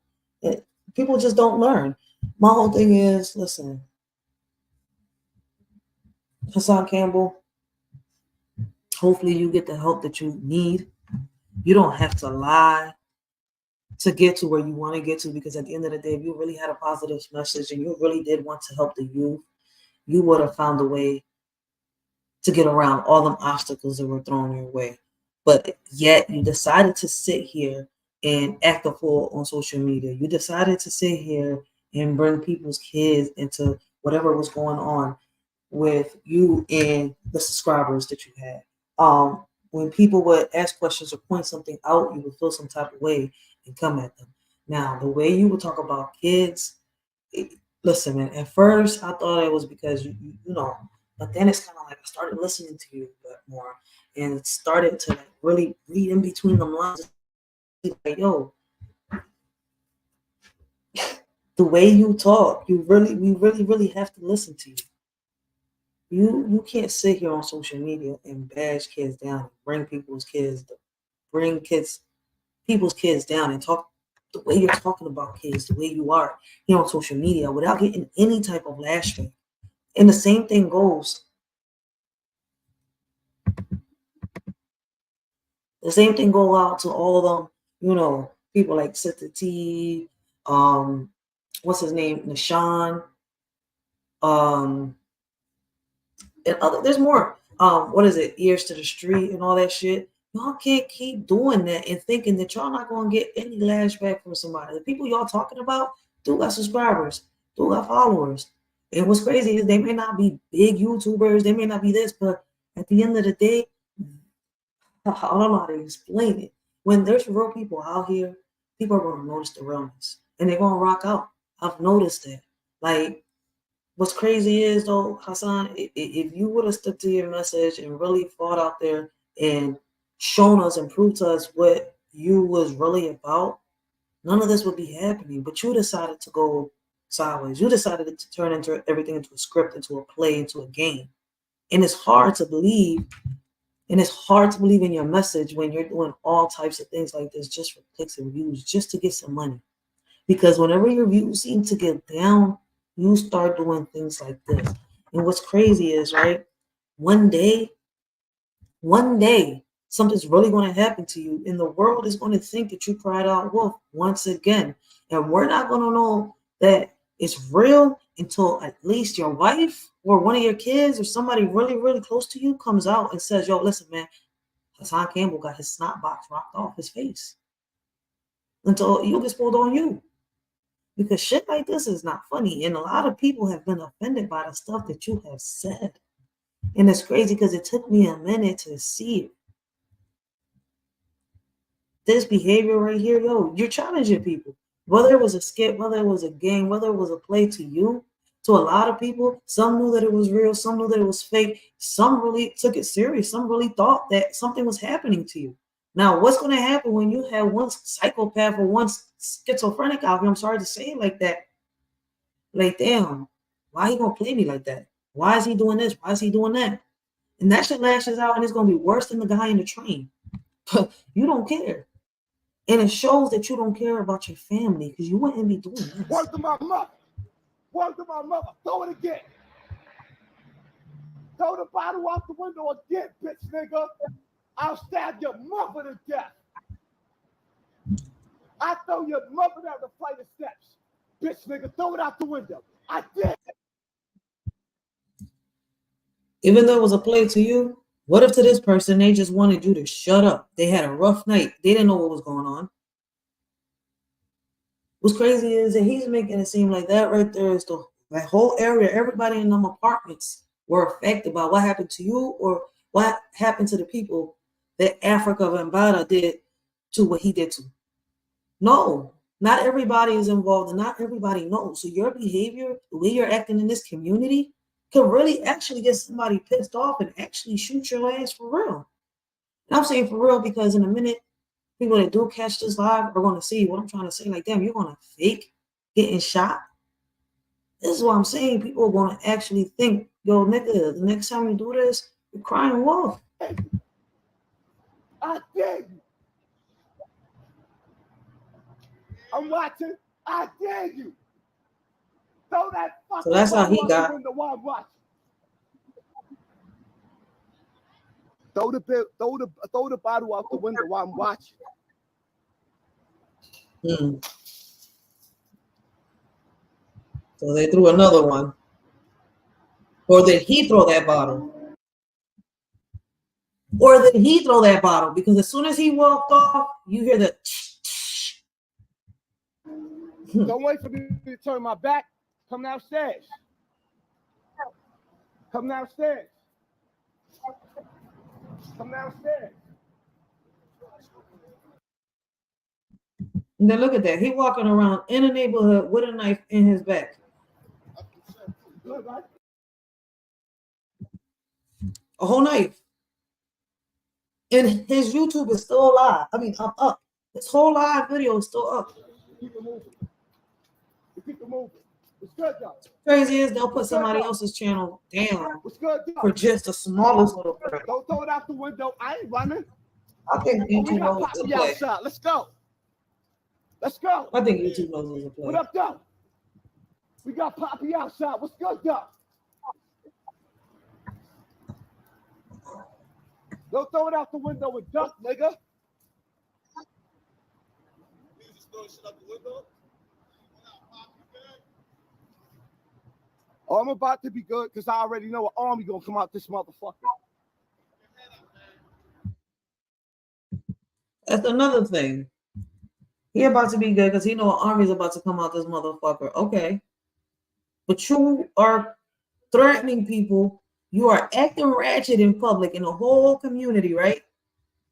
B: People just don't learn. My whole thing is, listen, Hassan Campbell, hopefully you get the help that you need. You don't have to lie to get to where you want to get to, because at the end of the day, if you really had a positive message and you really did want to help the youth, you would have found a way to get around all them obstacles that were thrown your way. But yet you decided to sit here and act a fool on social media. You decided to sit here and bring people's kids into whatever was going on with you and the subscribers that you had. When people would ask questions or point something out, you would feel some type of way and come at them. Now, the way you would talk about kids, listen, man, at first I thought it was because you know, but then it's kind of like I started listening to you a bit more and it started to like really read in between the lines. Like, yo, the way you talk, we really have to listen to you. You can't sit here on social media and bash kids down, bring people's kids down and talk the way you're talking about kids, the way you are here on social media without getting any type of lashback. And the same thing goes. The same thing go out to all of them, people like Sita T, what's his name, Nashawn, and there's more. What is it? Ears to the Street and all that shit. Y'all can't keep doing that and thinking that y'all not gonna get any lashback from somebody. The people y'all talking about do got subscribers, do got followers. And what's crazy is they may not be big YouTubers, they may not be this, but at the end of the day, I don't know how to explain it. When there's real people out here, people are gonna notice the realness and they're gonna rock out. I've noticed that. Like, what's crazy is though, Hassan, if you would have stuck to your message and really fought out there and shown us and proved to us what you was really about, none of this would be happening. But you decided to go sideways. You decided to turn everything into a script, into a play, into a game. And it's hard to believe. And it's hard to believe in your message when you're doing all types of things like this just for clicks and views, just to get some money. Because whenever your views seem to get down, you start doing things like this. And what's crazy is, right, one day, something's really going to happen to you. And the world is going to think that you cried out wolf once again. And we're not going to know that it's real until at least your wife or one of your kids or somebody really, really close to you comes out and says, yo, listen, man,
M: Hassan Campbell got his snot box rocked off his face. Until you get pulled on you. Because shit like this is not funny. And a lot of people have been offended by the stuff that you have said. And it's crazy because it took me a minute to see it. This behavior right here, yo, you're challenging people. Whether it was a skit, whether it was a game, whether it was a play to you, to a lot of people, some knew that it was real, some knew that it was fake, some really took it serious, some really thought that something was happening to you. Now, what's going to happen when you have one psychopath or one schizophrenic out here? I'm sorry to say it like that. Like, damn, why he going to play me like that? Why is he doing this? Why is he doing that? And that shit lashes out, and it's going to be worse than the guy in the train. You don't care. And it shows that you don't care about your family because you wouldn't be doing this.
N: Word to my mother. Word to my mother. Throw it again. Throw the bottle out the window again, bitch nigga. I'll stab your mother to death. I throw your mother down the flight of steps. Bitch nigga, throw it out the window. I did.
M: Even though it was a play to you, what if to this person they just wanted you to shut up? They had a rough night. They didn't know what was going on. What's crazy is that he's making it seem like that right there is that whole area, everybody in them apartments were affected by what happened to you or what happened to the people that Africa Bambaataa did to what he did to. No, not everybody is involved and not everybody knows. So your behavior, the way you're acting in this community, can really actually get somebody pissed off and actually shoot your ass for real. And I'm saying for real because in a minute, people that do catch this live are going to see what I'm trying to say. Like, damn, you're going to fake getting shot? This is what I'm saying. People are going to actually think, yo, nigga, the next time you do this, you're crying wolf.
N: I dare you. I'm watching. I dare you. Throw that fucking
M: So that's how he
N: bottle
M: got.
N: out the window while I'm watching. Throw the bottle out the window while I'm watching.
M: So they threw another one. Or did he throw that bottle? Or did he throw that bottle? Because as soon as he walked off, you hear the
N: Don't wait for me to turn my back. Come downstairs. Come downstairs. Come downstairs.
M: And then look at that. He walking around in a neighborhood with a knife in his back. A whole knife. And his YouTube is still alive. I mean, up. This whole live video is still up.
N: Keep it moving. Keep it moving. What's good, though?
M: Crazy is they'll put somebody else's channel down
N: What's good,
M: for just the smallest little bit.
N: Don't throw it out the window. I ain't running.
M: I think YouTube knows to play.
N: Outside. Let's go. Let's go.
M: I think YouTube knows it's a play.
N: What up, though? We got Poppy outside. What's good, though? Don't throw it out the window and duck, nigga. Oh, I'm about to be good because I already know an army gonna come out this motherfucker.
M: That's another thing. He about to be good because he know an army's about to come out this motherfucker. Okay. But you are threatening people. You are acting ratchet in public in the whole community, right?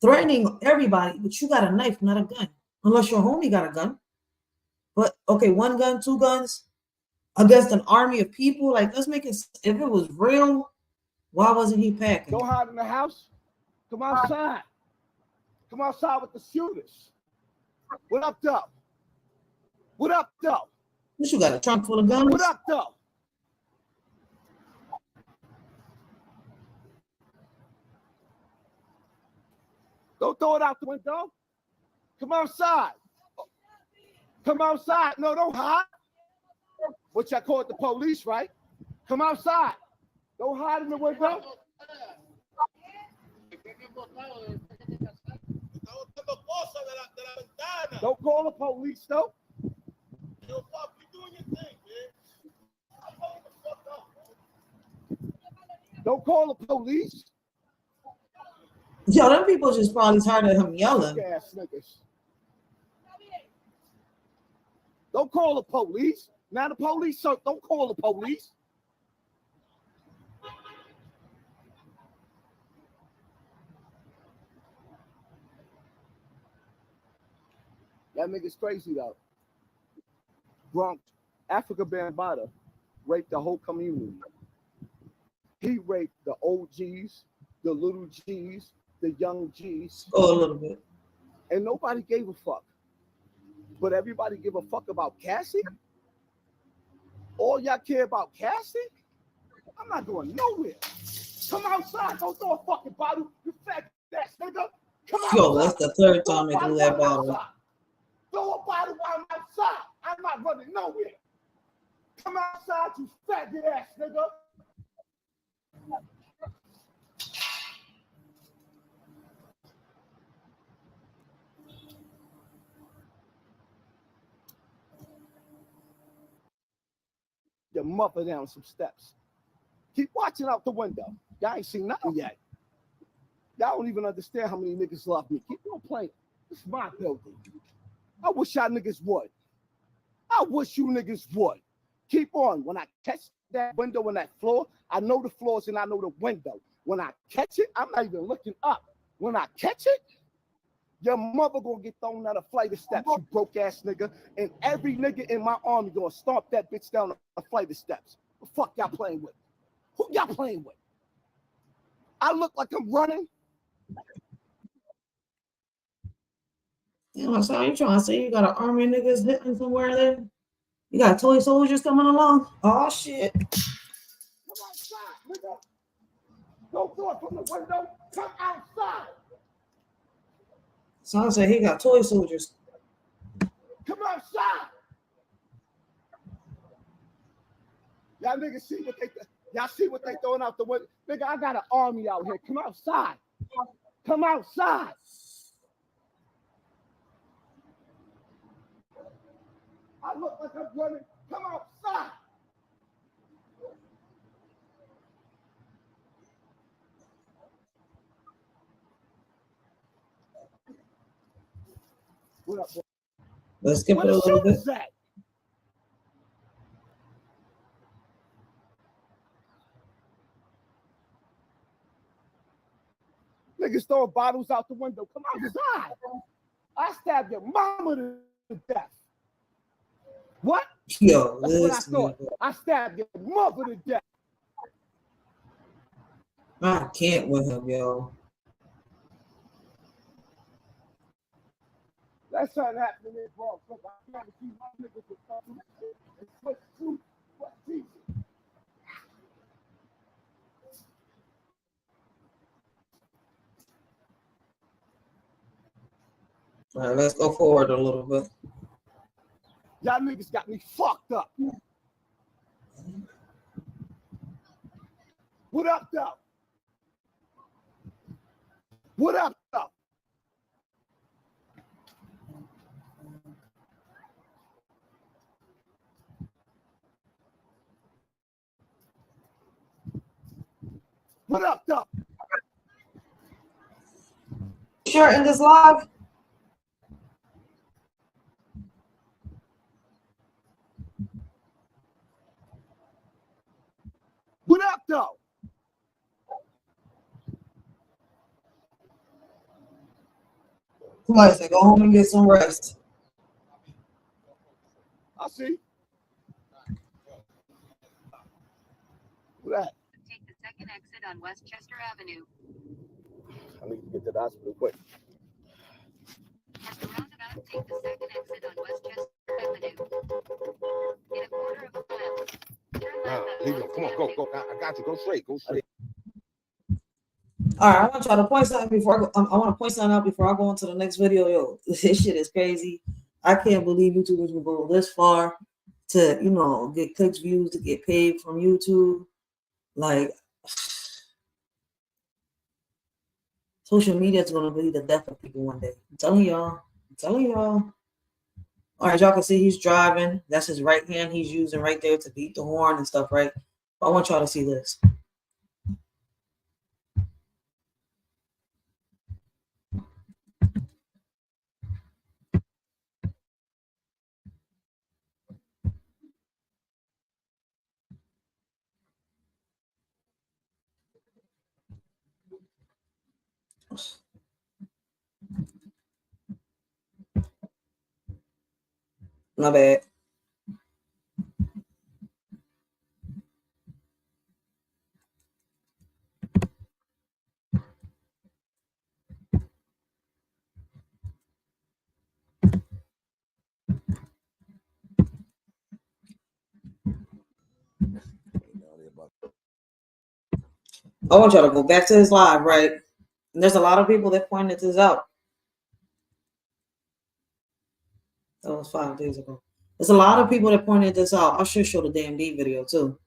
M: Threatening everybody, but you got a knife, not a gun. Unless your homie got a gun. But okay, 1 gun, 2 guns against an army of people. Like, let's make it. If it was real, why wasn't he packing?
N: Don't hide in the house. Come outside. Come outside with the shooters. What up, though? What up, though?
M: You got a trunk full of guns?
N: What up, though? Don't throw it out the window. Come outside. Come outside. No, don't hide. Which I call it the police, right? Come outside. Don't hide in the window. Don't call the police, though. Don't call the police.
M: Yo, them people just probably tired of him yelling.
N: Ass niggas. Don't call the police. Now the police, sir, don't call the police. That nigga's crazy though. Bronx, Africa Bambaataa raped the whole community. He raped the old G's, the little G's, the young G's.
M: Oh, a little bit.
N: And nobody gave a fuck. But everybody give a fuck about Cassie? All y'all care about Cassie? I'm not going nowhere. Come outside. Don't throw a fucking bottle. You fat ass nigga. Come outside.
M: Yo, that's the third time they do that bottle.
N: Throw a bottle while I'm outside. I'm not running nowhere. Come outside, you fat ass nigga. Your mother down some steps. Keep watching out the window. Y'all ain't seen nothing yet. Y'all don't even understand how many niggas love me. Keep on playing. This is my building. I wish y'all niggas would. I wish you niggas would. Keep on. When I catch that window and that floor, I know the floors and I know the window. When I catch it, I'm not even looking up. When I catch it, your mother gonna get thrown down a flight of steps, you broke ass nigga. And every nigga in my army gonna stomp that bitch down a flight of steps. The fuck y'all playing with? Who y'all playing with? I look like I'm running.
M: Damn, so you trying to say you got an army of niggas hitting somewhere there? You got toy soldiers coming along? Oh shit.
N: Come outside, nigga. Don't do it from the window. Come outside.
M: Someone said he got toy soldiers.
N: Come outside. Y'all niggas see what they throwing out the window. Nigga, I got an army out here. Come outside. Come outside. I look like I'm running. Come outside. What up, boy?
M: Let's skip it a little bit.
N: Niggas throwing bottles out the window. Come outside. I stabbed your mama to death. What?
M: Yo,
N: that's what I thought. I stabbed your mother to death.
M: I can't with him, yo.
N: That's not happening in Bronx. I never see my niggas with fucking shit. It's what truth, what Jesus.
M: All right, let's go forward a little bit.
N: Y'all niggas got me fucked up. What up, though? What up, though? What up, though?
M: Sure, in this live.
N: What up, though?
M: Somebody say go home and get some rest.
N: I see. What that?
O: Take the second exit on Westchester Avenue.
N: I need to get to the hospital quick.
O: At the roundabout, take the second exit on Westchester Avenue. In a quarter of a mile.
H: Leave it. Come on, go. I got you. Go straight.
M: All right, I want to try to point something before I go. I want to point something out before I go into the next video. Yo, this shit is crazy. I can't believe YouTubers will go this far to, you know, get clicks, views, to get paid from YouTube. Like, social media is going to be the death of people one day. I'm telling y'all. All right, y'all can see he's driving. That's his right hand he's using right there to beat the horn and stuff, right? But I want y'all to see this. My bad. I want y'all to go back to his live, right? And there's a lot of people that pointed this out. That was 5 days ago. There's a lot of people that pointed this out. I should show the damn D video too.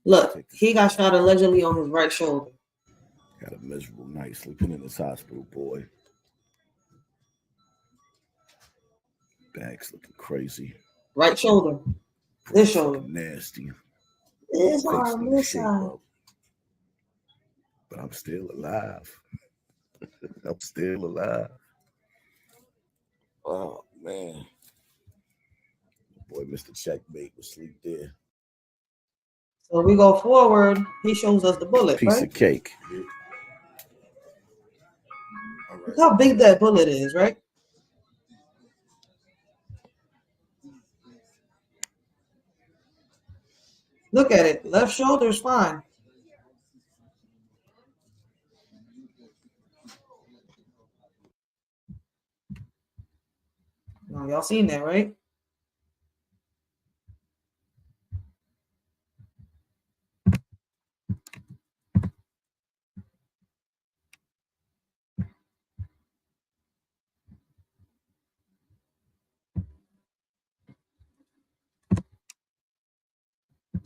M: Look, he got shot allegedly on his right shoulder.
P: Had a miserable night sleeping in this hospital, boy. Back's looking crazy.
M: Right shoulder. This shoulder.
P: Nasty.
M: This
P: Face
M: arm,
P: needs
M: this
P: shape
M: side.
P: up. But I'm still alive. I'm still alive. Oh, man. Boy, Mr. Checkmate was asleep there.
M: So we go forward. He shows us the bullet,
P: Piece
M: right?
P: of cake.
M: Look how big that bullet is, right? Look at it. Left shoulder is fine. Now, y'all seen that, right?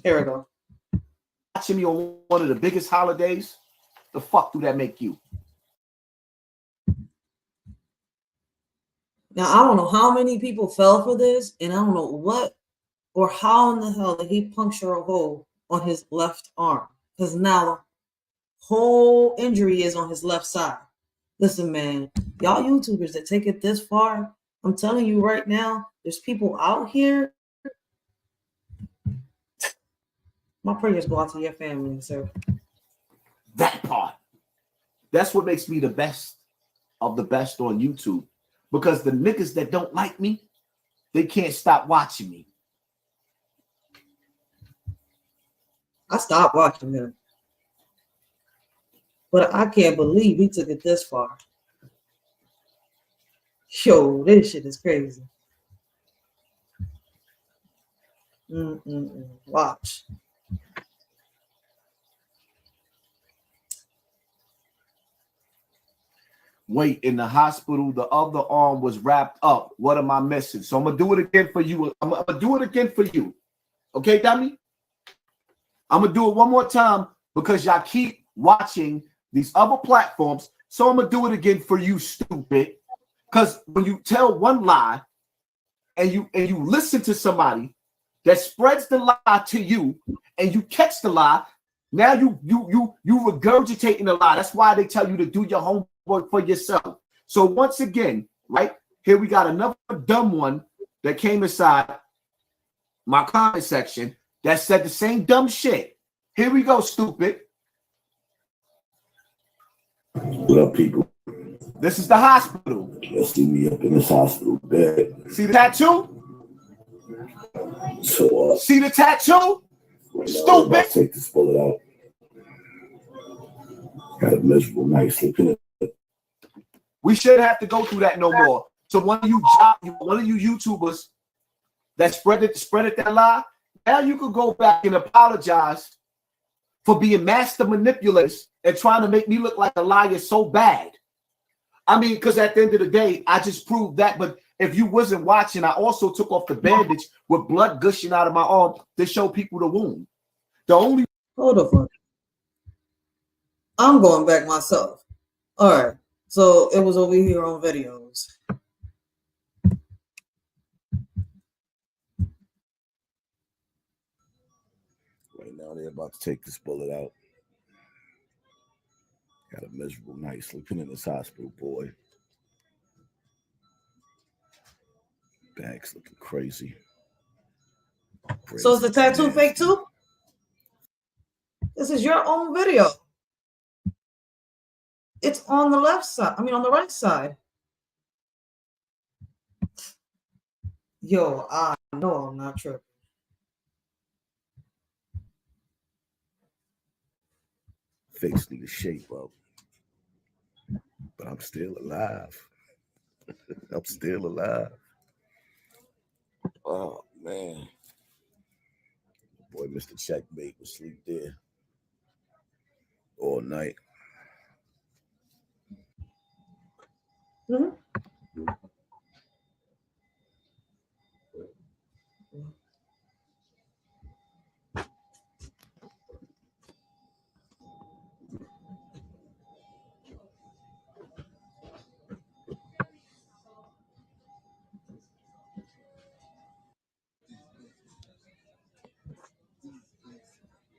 M: Here we go.
N: Watching me on one of the biggest holidays, the fuck do that make you?
M: Now, I don't know how many people fell for this, and I don't know what or how in the hell did he puncture a hole on his left arm? Because now the whole injury is on his left side. Listen, man, y'all YouTubers that take it this far, I'm telling you right now, there's people out here. My prayers go out to your family, sir.
N: That part. That's what makes me the best of the best on YouTube. Because the niggas that don't like me, they can't stop watching me.
M: I stopped watching him. But I can't believe he took it this far. Yo, this shit is crazy. Watch.
N: Wait, in the hospital, the other arm was wrapped up. What am I missing? So I'm going to do it again for you. I'm going to do it again for you. Okay, dummy? I'm going to do it one more time because y'all keep watching these other platforms. So I'm going to do it again for you, stupid. Because when you tell one lie and you listen to somebody that spreads the lie to you and you catch the lie, now you regurgitating the lie. That's why they tell you to do your homework for yourself. So once again, right here, we got another dumb one that came inside my comment section that said the same dumb shit. Here we go, stupid.
P: What up, people?
N: This is the hospital.
P: Y'all see me up in this hospital bed.
N: See the tattoo?
P: So,
N: see the tattoo?
P: Right
N: Stupid.
P: Now, take this bullet out. Had a miserable night sleeping.
N: We shouldn't have to go through that no more. So one of you YouTubers that spread it that lie, now you could go back and apologize for being master manipulators and trying to make me look like a liar so bad. I mean, because at the end of the day, I just proved that. But if you wasn't watching, I also took off the bandage with blood gushing out of my arm to show people the wound. The only
M: hold on. I'm going back myself. All right. So it was over here on videos.
P: Right now, they're about to take this bullet out. Had a miserable night sleeping in this hospital, boy. Back's looking crazy.
M: So is the tattoo fake too? This is your own video. It's on the left side. I mean, on the right side. Yo, I know I'm not tripping.
P: Face need to shape up. But I'm still alive. I'm still alive. Oh, man. Boy, Mr. Checkmate was asleep there all night.
M: Mm-hmm.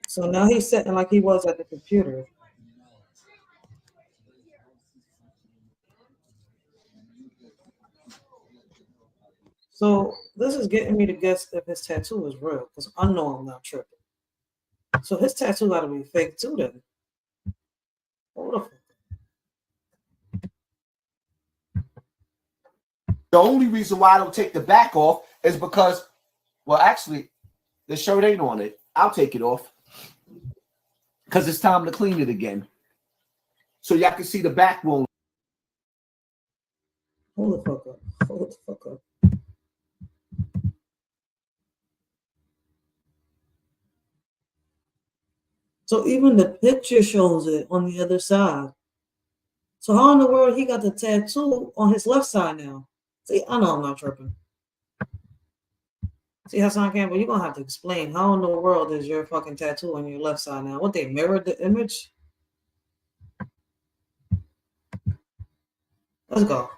M: So now he's sitting like he was at the computer. So this is getting me to guess if his tattoo is real, because I know I'm not tripping. So his tattoo got to be fake too then. Hold the fuck.
Q: The only reason why I don't take the back off is because, well, actually, the shirt ain't on it. I'll take it off because it's time to clean it again. So y'all can see the back wound.
M: Hold the fuck up. Hold the fuck up. So even the picture shows it on the other side. So how in the world he got the tattoo on his left side now? See, I know I'm not tripping. See, Hassan Campbell, you're gonna have to explain how in the world is your fucking tattoo on your left side now? What, they mirrored the image? Let's go.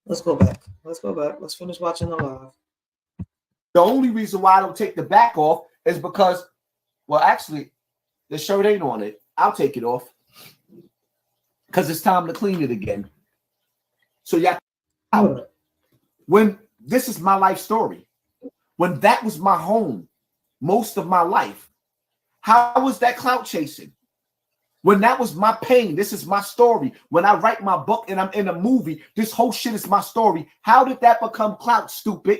M: Let's go back. Let's go back. Let's finish watching the live.
Q: The only reason why I don't take the back off is because, well, actually, the shirt ain't on it. I'll take it off because it's time to clean it again. So y'all, when this is my life story, when that was my home most of my life, how was that clout chasing? When that was my pain, this is my story. When I write my book and I'm in a movie, this whole shit is my story. How did that become clout, stupid?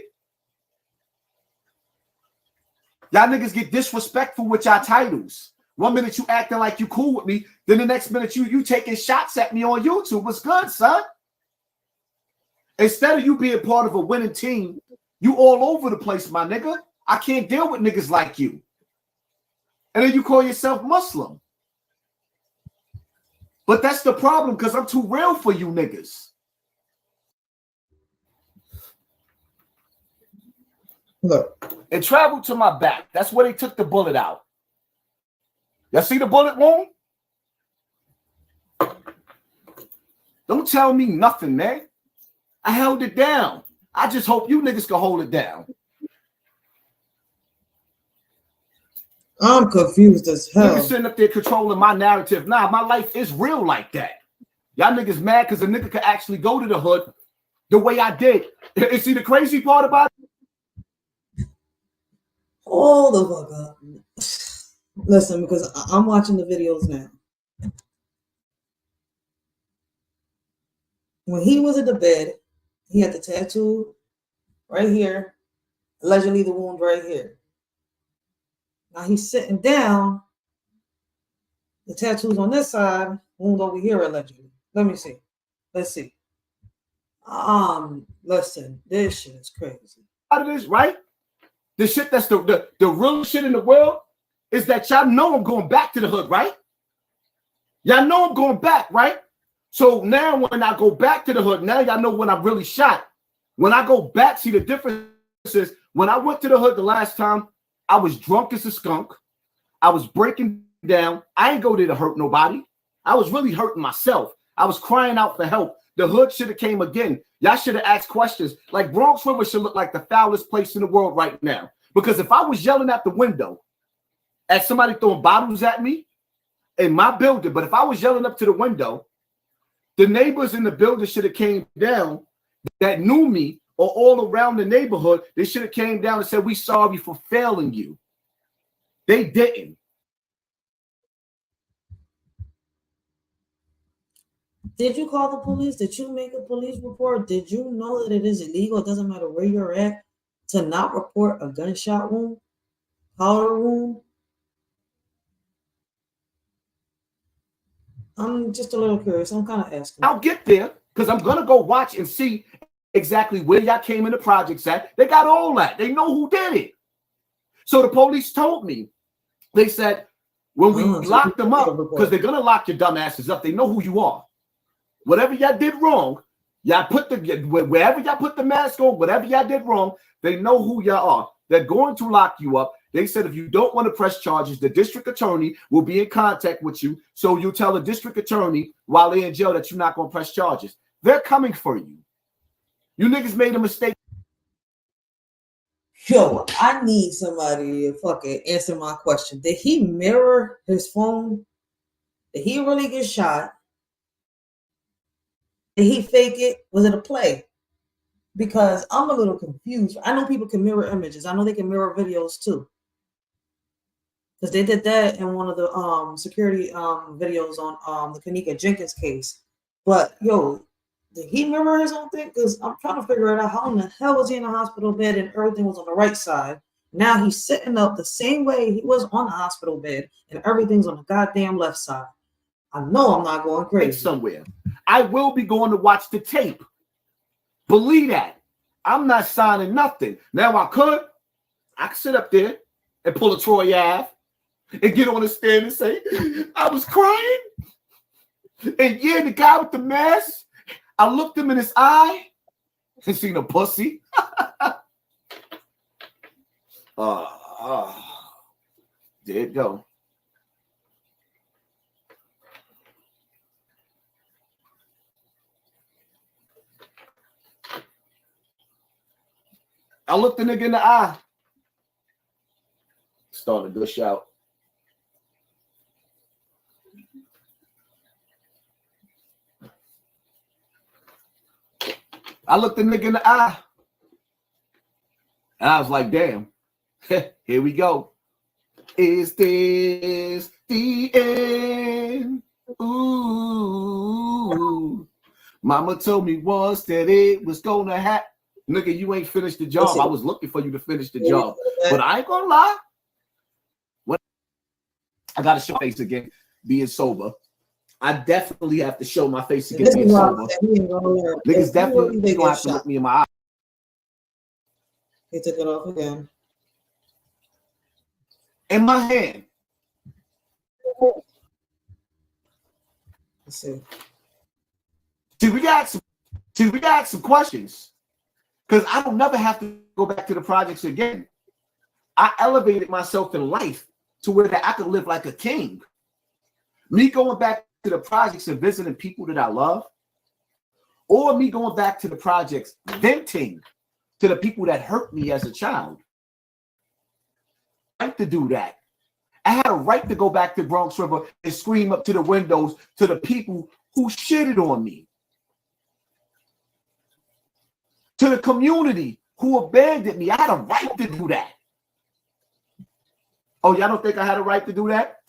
Q: Y'all niggas get disrespectful with y'all titles. 1 minute you acting like you cool with me, then the next minute you taking shots at me on YouTube. What's good, son? Instead of you being part of a winning team, you all over the place, my nigga. I can't deal with niggas like you. And then you call yourself Muslim. But that's the problem, because I'm too real for you niggas.
M: Look.
Q: It traveled to my back. That's where they took the bullet out. Y'all see the bullet wound? Don't tell me nothing, man. I held it down. I just hope you niggas can hold it down.
M: I'm confused as hell.
Q: Niggas sitting up there controlling my narrative. Nah, my life is real like that. Y'all niggas mad because a nigga could actually go to the hood the way I did. And see the crazy part about it?
M: Hold the fuck up. Listen, because I'm watching the videos now. When he was in the bed, he had the tattoo right here, allegedly the wound right here. Now he's sitting down, the tattoo's on this side, wound over here allegedly. Let me see. Let's see. Listen, this shit is crazy.
Q: Out of this, right? The shit that's the real shit in the world is that y'all know I'm going back to the hood, right? Y'all know I'm going back, right? So now when I go back to the hood, now y'all know when I'm really shot. When I go back, see the difference is when I went to the hood the last time, I was drunk as a skunk. I was breaking down. I ain't go there to hurt nobody. I was really hurting myself. I was crying out for help. The hood should have came again. Y'all should have asked questions. Like Bronx River should look like the foulest place in the world right now. Because if I was yelling at the window at somebody throwing bottles at me in my building, but if I was yelling up to the window, the neighbors in the building should have came down that knew me or all around the neighborhood. They should have came down and said, "We sorry for failing you." They didn't.
M: Did you call the police? Did you make a police report? Did you know that it is illegal? It doesn't matter where you're at to not report a gunshot wound, powder wound. I'm just a little curious. I'm kind of asking.
Q: I'll get there because I'm gonna go watch and see exactly where y'all came in the projects at. They got all that. They know who did it. So the police told me, they said, when we locked them up, because they're gonna lock your dumb asses up. They know who you are. Whatever y'all did wrong, y'all put wherever y'all put the mask on, whatever y'all did wrong, they know who y'all are. They're going to lock you up. They said if you don't want to press charges, the district attorney will be in contact with you. So you tell the district attorney while they're in jail that you're not going to press charges. They're coming for you. You niggas made a mistake.
M: Yo, I need somebody to fucking answer my question. Did he mirror his phone? Did he really get shot? Did he fake it? Was it a play? Because I'm a little confused. I know people can mirror images. I know they can mirror videos too. Because they did that in one of the security videos on the Kanika Jenkins case. But yo, did he mirror his own thing? Because I'm trying to figure it out. How in the hell was he in the hospital bed and everything was on the right side? Now he's sitting up the same way he was on the hospital bed and everything's on the goddamn left side. I know I'm not going crazy.
Q: Somewhere. I will be going to watch the tape. Believe that. I'm not signing nothing. Now I could sit up there and pull a Troy Ave and get on the stand and say, I was crying. And yeah, the guy with the mask, I looked him in his eye and seen a pussy. There it go. I looked the nigga in the eye. Starting to gush out. I looked the nigga in the eye. And I was like, damn, here we go. Is this the end? Ooh. Mama told me once that it was gonna happen. Nigga, you ain't finished the job. I was looking for you to finish the job. But I ain't gonna lie. When I gotta show face again, being sober. I definitely have to show my face again being sober. Niggas definitely gonna have to look me in my eye.
M: He took it off again.
Q: In my hand.
M: Let's see.
Q: See, we got some questions. Because I don't never have to go back to the projects again. I elevated myself in life to where that I could live like a king. Me going back to the projects and visiting people that I love, or me going back to the projects venting to the people that hurt me as a child. I had to do that. I had a right to go back to Bronx River and scream up to the windows to the people who shitted on me. To the community who abandoned me. I had a right to do that. Oh, y'all don't think I had a right to do that?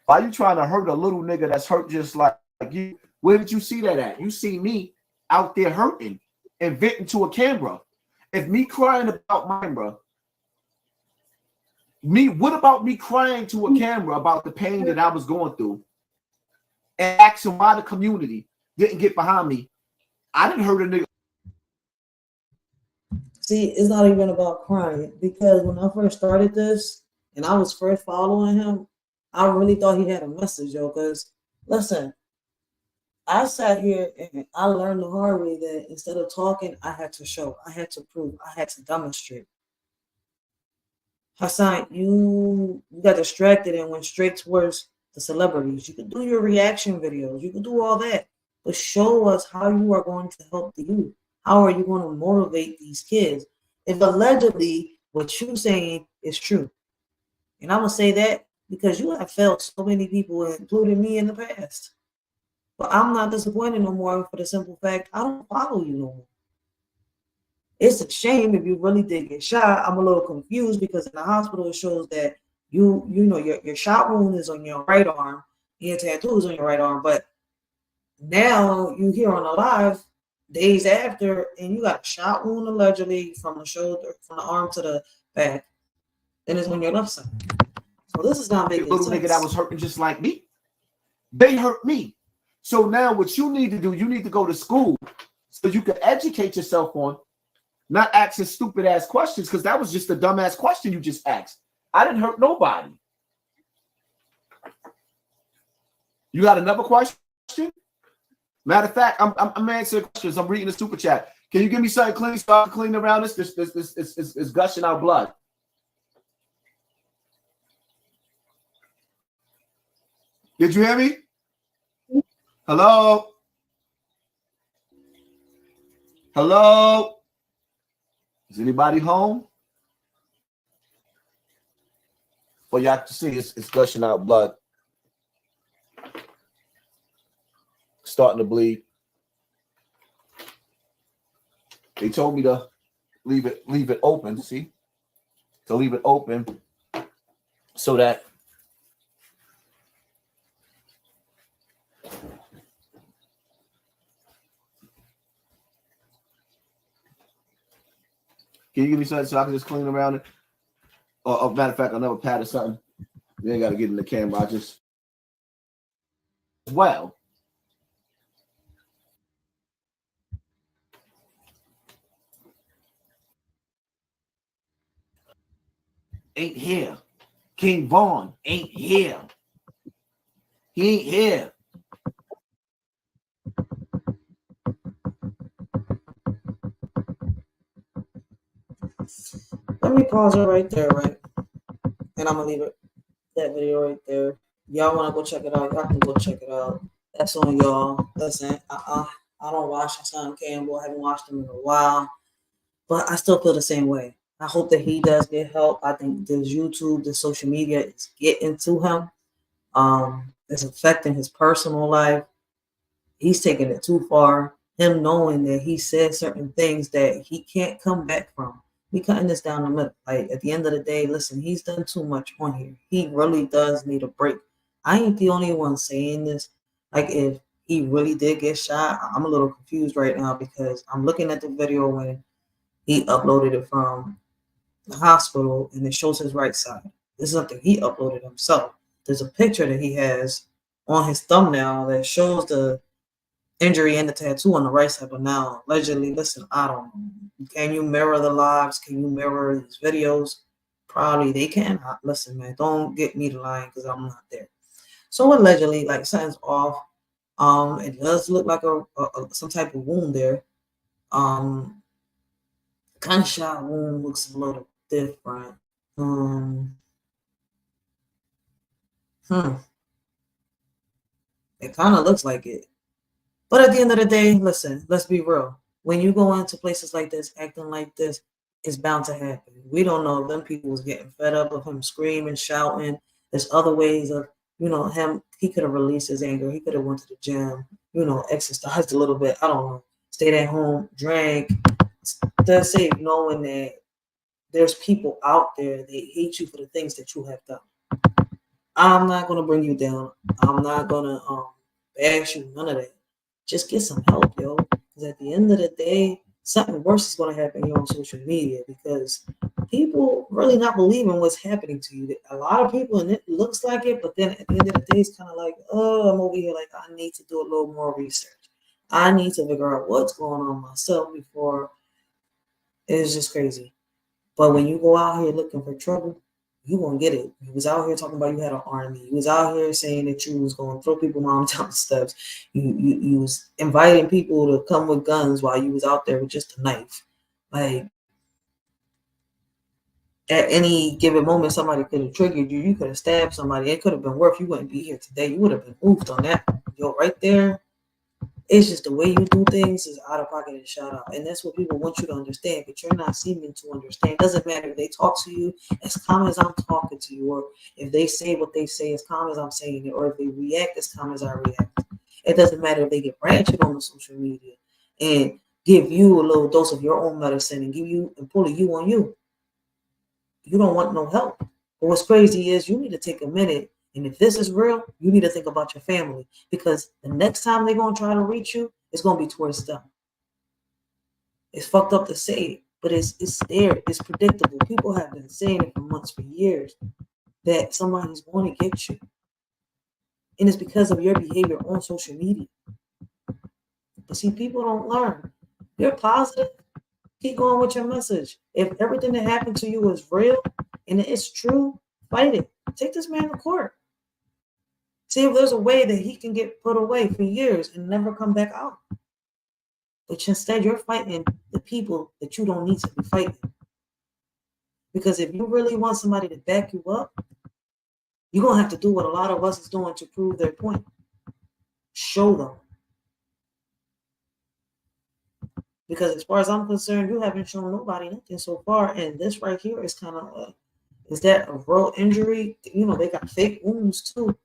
Q: Why are you trying to hurt a little nigga that's hurt just like you? Where did you see that at? You see me out there hurting and venting to a camera. If me crying about mine, bro, what about me crying to a camera about the pain that I was going through and asking why the community didn't get behind me? I didn't hurt a nigga.
M: See, it's not even about crying, because when I first started this and I was first following him, I really thought he had a message, yo. Because listen, I sat here and I learned the hard way that instead of talking, I had to show, I had to prove, I had to demonstrate. Hassan, you got distracted and went straight towards the celebrities. You could do your reaction videos, you could do all that, but show us how you are going to help the youth. How are you going to motivate these kids if allegedly what you're saying is true? And I'm going to say that because you have failed so many people, including me, in the past. But I'm not disappointed no more for the simple fact I don't follow you no more. It's a shame if you really did get shot. I'm a little confused because in the hospital it shows that You know your shot wound is on your right arm, your tattoo is on your right arm, but now you hear on the live days after, and you got a shot wound allegedly from the shoulder, from the arm to the back, and it's on your left side. So this is not making
Q: little
M: sense.
Q: nigga that was hurting just like me. They hurt me. So now what you need to do, you need to go to school so you can educate yourself on not asking stupid ass questions, because that was just a dumbass question you just asked. I didn't hurt nobody. You got another question? Matter of fact, I'm answering questions. I'm reading the super chat. Can you give me something clean so I can clean around this? This is gushing out blood. Did you hear me? Hello? Hello? Is anybody home? Well, you have to see it's gushing out blood. Starting to bleed. They told me to leave it open, see? To leave it open so that can you give me something so I can just clean around it? Or matter of fact, another pad or something. You ain't got to get in the camera. I just well. Ain't here. King Vaughn ain't here. He ain't here.
M: Let me pause it right there, right? And I'm gonna leave it that video right there. Y'all wanna go check it out? Y'all can go check it out. That's on y'all. Listen, I don't watch Hassan Campbell. I haven't watched him in a while, but I still feel the same way. I hope that he does get help. I think this YouTube, the social media is getting to him. It's affecting his personal life. He's taking it too far. Him knowing that he said certain things that he can't come back from. We cutting this down the middle. Like at the end of the day, listen, he's done too much on here. He really does need a break. I ain't the only one saying this. Like if he really did get shot, I'm a little confused right now because I'm looking at the video when he uploaded it from the hospital and it shows his right side. This is something he uploaded himself. There's a picture that he has on his thumbnail that shows the injury and the tattoo on the right side. But now, allegedly, listen, I don't know. Can you mirror the lives? Can you mirror these videos? Probably they can. Listen, man, don't get me to lying because I'm not there. So allegedly, like something's off. It does look like a some type of wound there. Gunshot wound looks a little different. It kind of looks like it. But at the end of the day, listen, let's be real. When you go into places like this, acting like this, it's bound to happen. We don't know if them people was getting fed up of him screaming, shouting. There's other ways of, him. He could have released his anger. He could have went to the gym, exercised a little bit. I don't know. Stayed at home, drank. Stay safe, knowing that there's people out there that hate you for the things that you have done. I'm not gonna bring you down. I'm not gonna bash you. None of that. Just get some help, yo. Because at the end of the day, something worse is gonna happen here on social media because people really not believing what's happening to you. A lot of people, and it looks like it, but then at the end of the day, it's kind of like, oh, I'm over here like I need to do a little more research. I need to figure out what's going on myself before it's just crazy. But when you go out here looking for trouble, you won't get it. You was out here talking about you had an army. You was out here saying that you was going to throw people mom down the steps. You was inviting people to come with guns while you was out there with just a knife. Like at any given moment, somebody could have triggered you. You could have stabbed somebody. It could have been worse. You wouldn't be here today. You would have been oofed on that. Yo, right there. It's just the way you do things is out of pocket and shout out. And that's what people want you to understand, but you're not seeming to understand. It doesn't matter if they talk to you as calm as I'm talking to you, or if they say what they say as calm as I'm saying it, or if they react as calm as I react. It doesn't matter if they get ratchet on the social media and give you a little dose of your own medicine and give you and pull a you on you. You don't want no help. But what's crazy is you need to take a minute. And if this is real, you need to think about your family, because the next time they're going to try to reach you, it's going to be towards them. It's fucked up to say it, but it's there. It's predictable. People have been saying it for months, for years, that somebody's going to get you. And it's because of your behavior on social media. But see, people don't learn. You're positive. Keep going with your message. If everything that happened to you is real and it's true, fight it. Take this man to court. See if there's a way that he can get put away for years and never come back out. But instead, you're fighting the people that you don't need to be fighting. Because if you really want somebody to back you up, you're going to have to do what a lot of us is doing to prove their point. Show them. Because as far as I'm concerned, you haven't shown nobody nothing so far. And this right here is kind of, is that a real injury? You know, they got fake wounds too.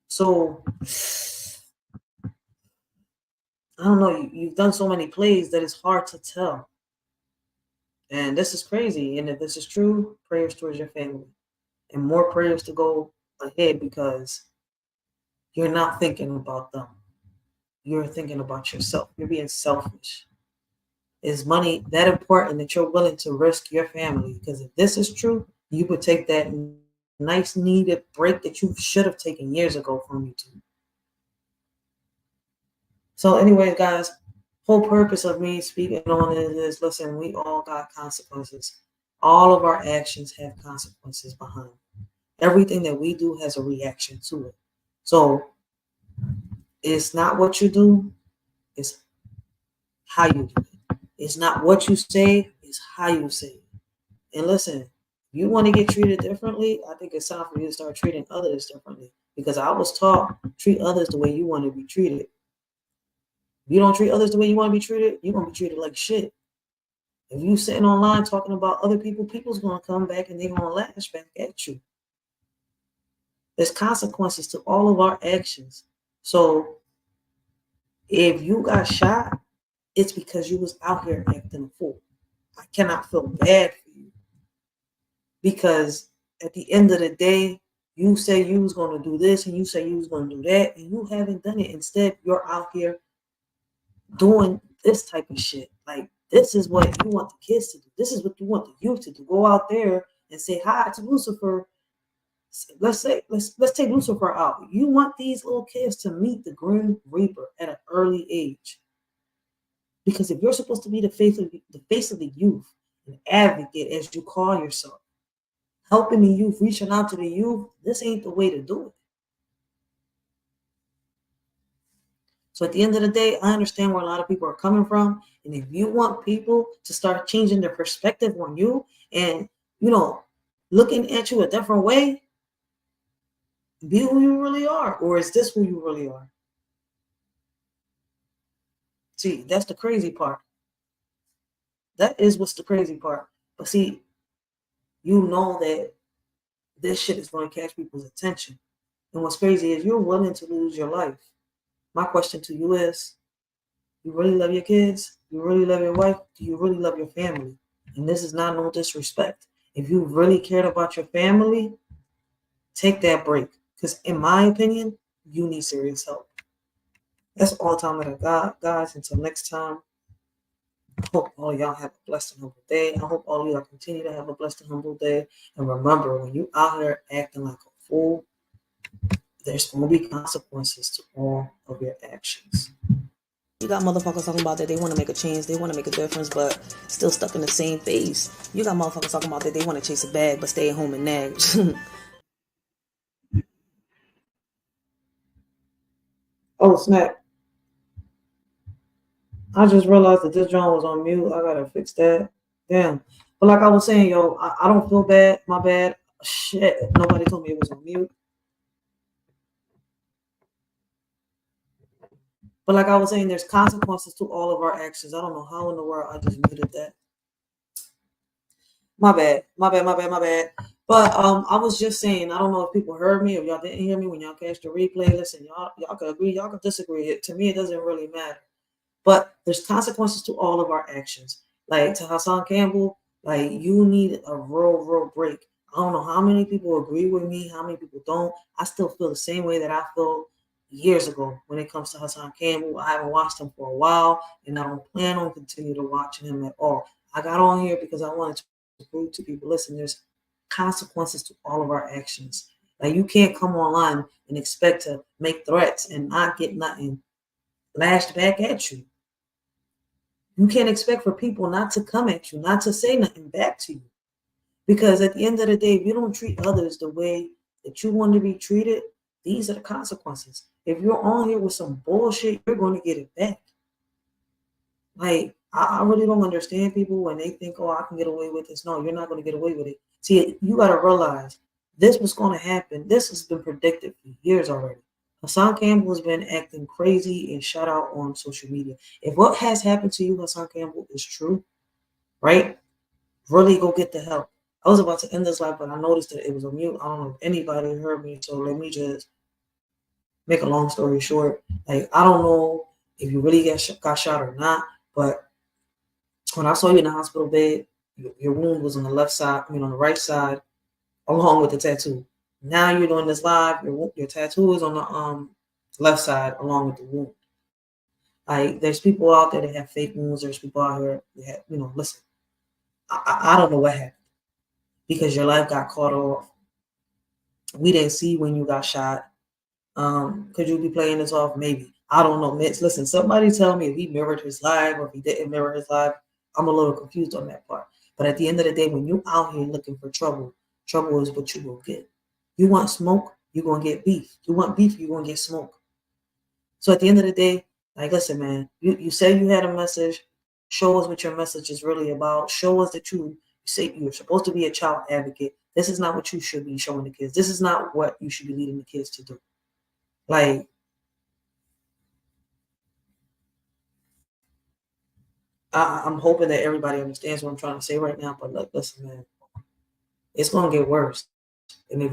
M: So, I don't know. You've done so many plays that it's hard to tell. And this is crazy. And if this is true, prayers towards your family. And more prayers to go ahead, because you're not thinking about them. You're thinking about yourself. You're being selfish. Is money that important that you're willing to risk your family? Because if this is true, you would take that nice needed break that you should have taken years ago from YouTube. So anyways, guys, whole purpose of me speaking on it is, listen, we all got consequences. All of our actions have consequences behind them. Everything that we do has a reaction to it. So it's not what you do, it's how you do it. It's not what you say, it's how you say it. And listen, if you want to get treated differently, I think it's time for you to start treating others differently. Because I was taught, treat others the way you want to be treated. If you don't treat others the way you want to be treated, you're going to be treated like shit. If you sitting online talking about other people, people's going to come back and they're going to lash back at you. There's consequences to all of our actions. So if you got shot, it's because you was out here acting a fool. I cannot feel bad for you. Because at the end of the day, you say you was going to do this and you say you was going to do that, and you haven't done it. Instead, you're out here doing this type of shit. Like, this is what you want the kids to do. This is what you want the youth to do. Go out there and say hi to Lucifer. Let's take Lucifer out. You want these little kids to meet the Grim Reaper at an early age. Because if you're supposed to be the face of the youth, an advocate, as you call yourself, helping the youth, reaching out to the youth, this ain't the way to do it. So at the end of the day, I understand where a lot of people are coming from. And if you want people to start changing their perspective on you and, you know, looking at you a different way, be who you really are. Or is this who you really are? See, that's the crazy part. That is what's the crazy part. But see, you know that this shit is going to catch people's attention. And what's crazy is you're willing to lose your life. My question to you is, you really love your kids? You really love your wife? Do you really love your family? And this is not no disrespect. If you really cared about your family, take that break. Because in my opinion, you need serious help. That's all the time that I got, guys. Until next time, I hope all y'all have a blessed and humble day. I hope all of y'all continue to have a blessed and humble day. And remember, when you out here acting like a fool, there's going to be consequences to all of your actions. You got motherfuckers talking about that they want to make a change, they want to make a difference, but still stuck in the same phase. You got motherfuckers talking about that they want to chase a bag, but stay at home and nag. Oh, snap. I just realized that this joint was on mute. I gotta fix that. Damn. But like I was saying, yo, I don't feel bad. My bad. Shit. Nobody told me it was on mute. But like I was saying, there's consequences to all of our actions. I don't know how in the world I just muted that. My bad. But I was just saying, I don't know if people heard me or y'all didn't hear me when y'all catch the replay. Listen, y'all could agree, y'all could disagree. To me, it doesn't really matter. But there's consequences to all of our actions. Like to Hassan Campbell, like you need a real break. I don't know how many people agree with me, how many people don't. I still feel the same way that I felt years ago when it comes to Hassan Campbell. I haven't watched him for a while, and I don't plan on continue to watching him at all. I got on here because I wanted to prove to people, listen, there's consequences to all of our actions. Like, you can't come online and expect to make threats and not get nothing lashed back at you. You can't expect for people not to come at you, not to say nothing back to you. Because at the end of the day, if you don't treat others the way that you want to be treated, these are the consequences. If you're on here with some bullshit, you're going to get it back. Like, I really don't understand people when they think, oh, I can get away with this. No, you're not going to get away with it. See, you got to realize this was going to happen. This has been predicted for years already. Hassan Campbell has been acting crazy and shut out on social media. If what has happened to you, Hassan Campbell, is true, right? Really go get the help. I was about to end this live, but I noticed that it was on mute. I don't know if anybody heard me, so let me just make a long story short. Like, I don't know if you really got shot or not, but when I saw you in the hospital bed, your wound was on the left side, on the right side, along with the tattoo. Now you're doing this live, your tattoo is on the left side, along with the wound. Like, there's people out there that have fake wounds. There's people out here that have, listen, I don't know what happened, because your life got cut off. We didn't see when you got shot. Could you be playing this off? Maybe. I don't know, Mitch. Listen, somebody tell me if he mirrored his life or if he didn't mirror his life. I'm a little confused on that part. But at the end of the day, when you out here looking for trouble, trouble is what you will get. You want smoke, you're going to get beef. You want beef, you're going to get smoke. So at the end of the day, like, listen, man, you say you had a message. Show us what your message is really about. Show us that you say you're supposed to be a child advocate. This is not what you should be showing the kids. This is not what you should be leading the kids to do. Like, I'm hoping that everybody understands what I'm trying to say right now. But look, listen, man, it's gonna get worse. And if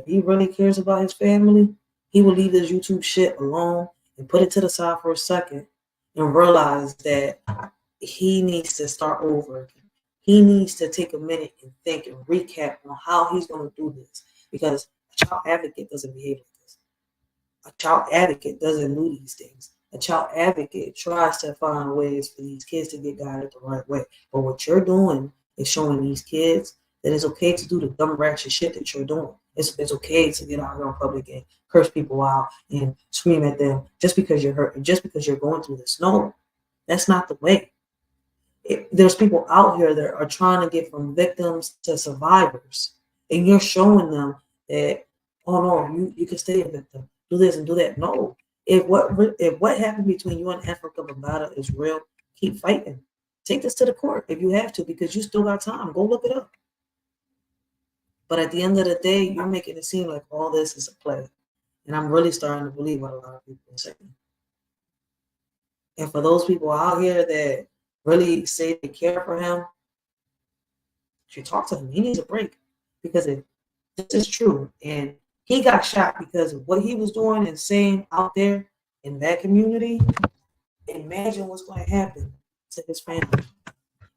M: he really cares about his family, he will leave this YouTube shit alone and put it to the side for a second and realize that he needs to start over again. He needs to take a minute and think and recap on how he's going to do this, because a child advocate doesn't behave like this. A child advocate doesn't do these things. A child advocate tries to find ways for these kids to get guided the right way. But what you're doing is showing these kids that it's okay to do the dumb ratchet shit that you're doing. It's okay to get out here in public and curse people out and scream at them just because you're hurt and just because you're going through this. No, that's not the way. There's people out here that are trying to get from victims to survivors, and you're showing them that, oh no, you can stay a victim, do this and do that. No, if what happened between you and Africa Bambaataa is real, keep fighting. Take this to the court if you have to, because you still got time. Go look it up. But at the end of the day, you're making it seem like all this is a play, and I'm really starting to believe what a lot of people are saying. And for those people out here that really say they care for him, you talk to him. He needs a break, because if this is true and he got shot because of what he was doing and saying out there in that community, imagine what's going to happen to his family.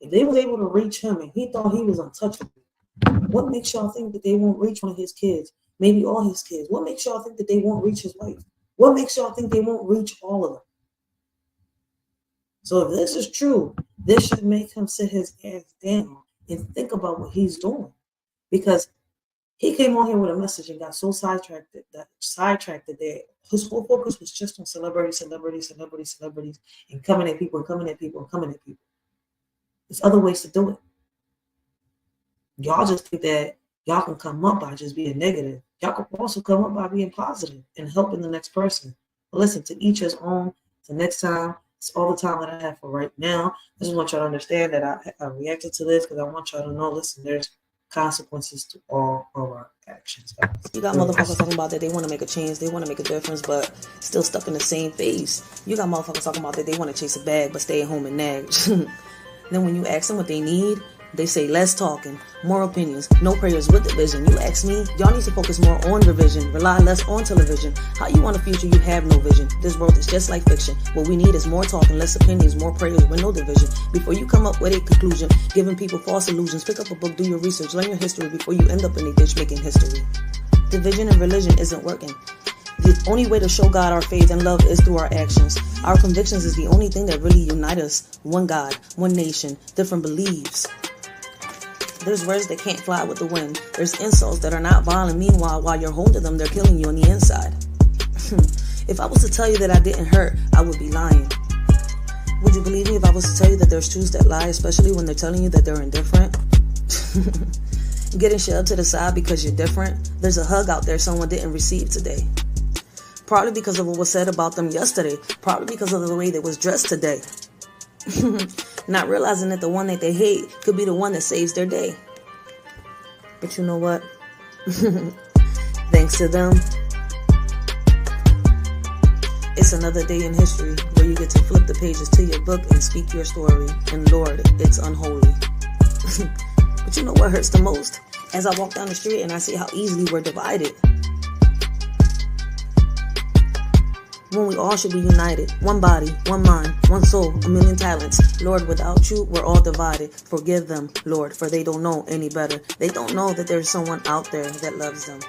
M: If they was able to reach him and he thought he was untouchable, what makes y'all think that they won't reach one of his kids? Maybe all his kids. What makes y'all think that they won't reach his wife? What makes y'all think they won't reach all of them? So if this is true, this should make him sit his ass down and think about what he's doing, because he came on here with a message and got so sidetracked that his whole focus was just on celebrities, and coming at people. There's other ways to do it. Y'all just think that y'all can come up by just being negative. Y'all can also come up by being positive and helping the next person. But listen, to each his own. Till next time, it's all the time that I have for right now. I just want y'all to understand that I reacted to this because I want y'all to know, listen, there's consequences to all of our actions. You got motherfuckers talking about that they want to make a change, they want to make a difference, but still stuck in the same phase. You got motherfuckers talking about that they want to chase a bag, but stay at home and nag. Then when you ask them what they need, They say less talking, more opinions, no prayers with division. You ask me, y'all need to focus more on revision, rely less on television. How you want a future you have no vision? This world is just like fiction. What we need is more talking, less opinions, more prayers with no division. Before you come up with a conclusion, giving people false illusions, pick up a book, do your research, learn your history before you end up in a ditch making history. Division and religion isn't working. The only way to show God our faith and love is through our actions. Our convictions is the only thing that really unite us. One God, one nation, different beliefs. There's words that can't fly with the wind. There's insults that are not violent. Meanwhile, while you're home to them, they're killing you on the inside. If I was to tell you that I didn't hurt, I would be lying. Would you believe me if I was to tell you that there's truths that lie, especially when they're telling you that they're indifferent? Getting shoved to the side because you're different. There's a hug out there someone didn't receive today. Probably because of what was said about them yesterday. Probably because of the way they was dressed today. Not realizing that the one that they hate could be the one that saves their day. But you know what? Thanks to them, it's another day in history where you get to flip the pages to your book and speak your story. And Lord, it's unholy. But you know what hurts the most? As I walk down the street and I see how easily we're divided. When we all should be united. One body, one mind, one soul, a million talents. Lord, without you, we're all divided. Forgive them, Lord, for they don't know any better. They don't know that there's someone out there that loves them.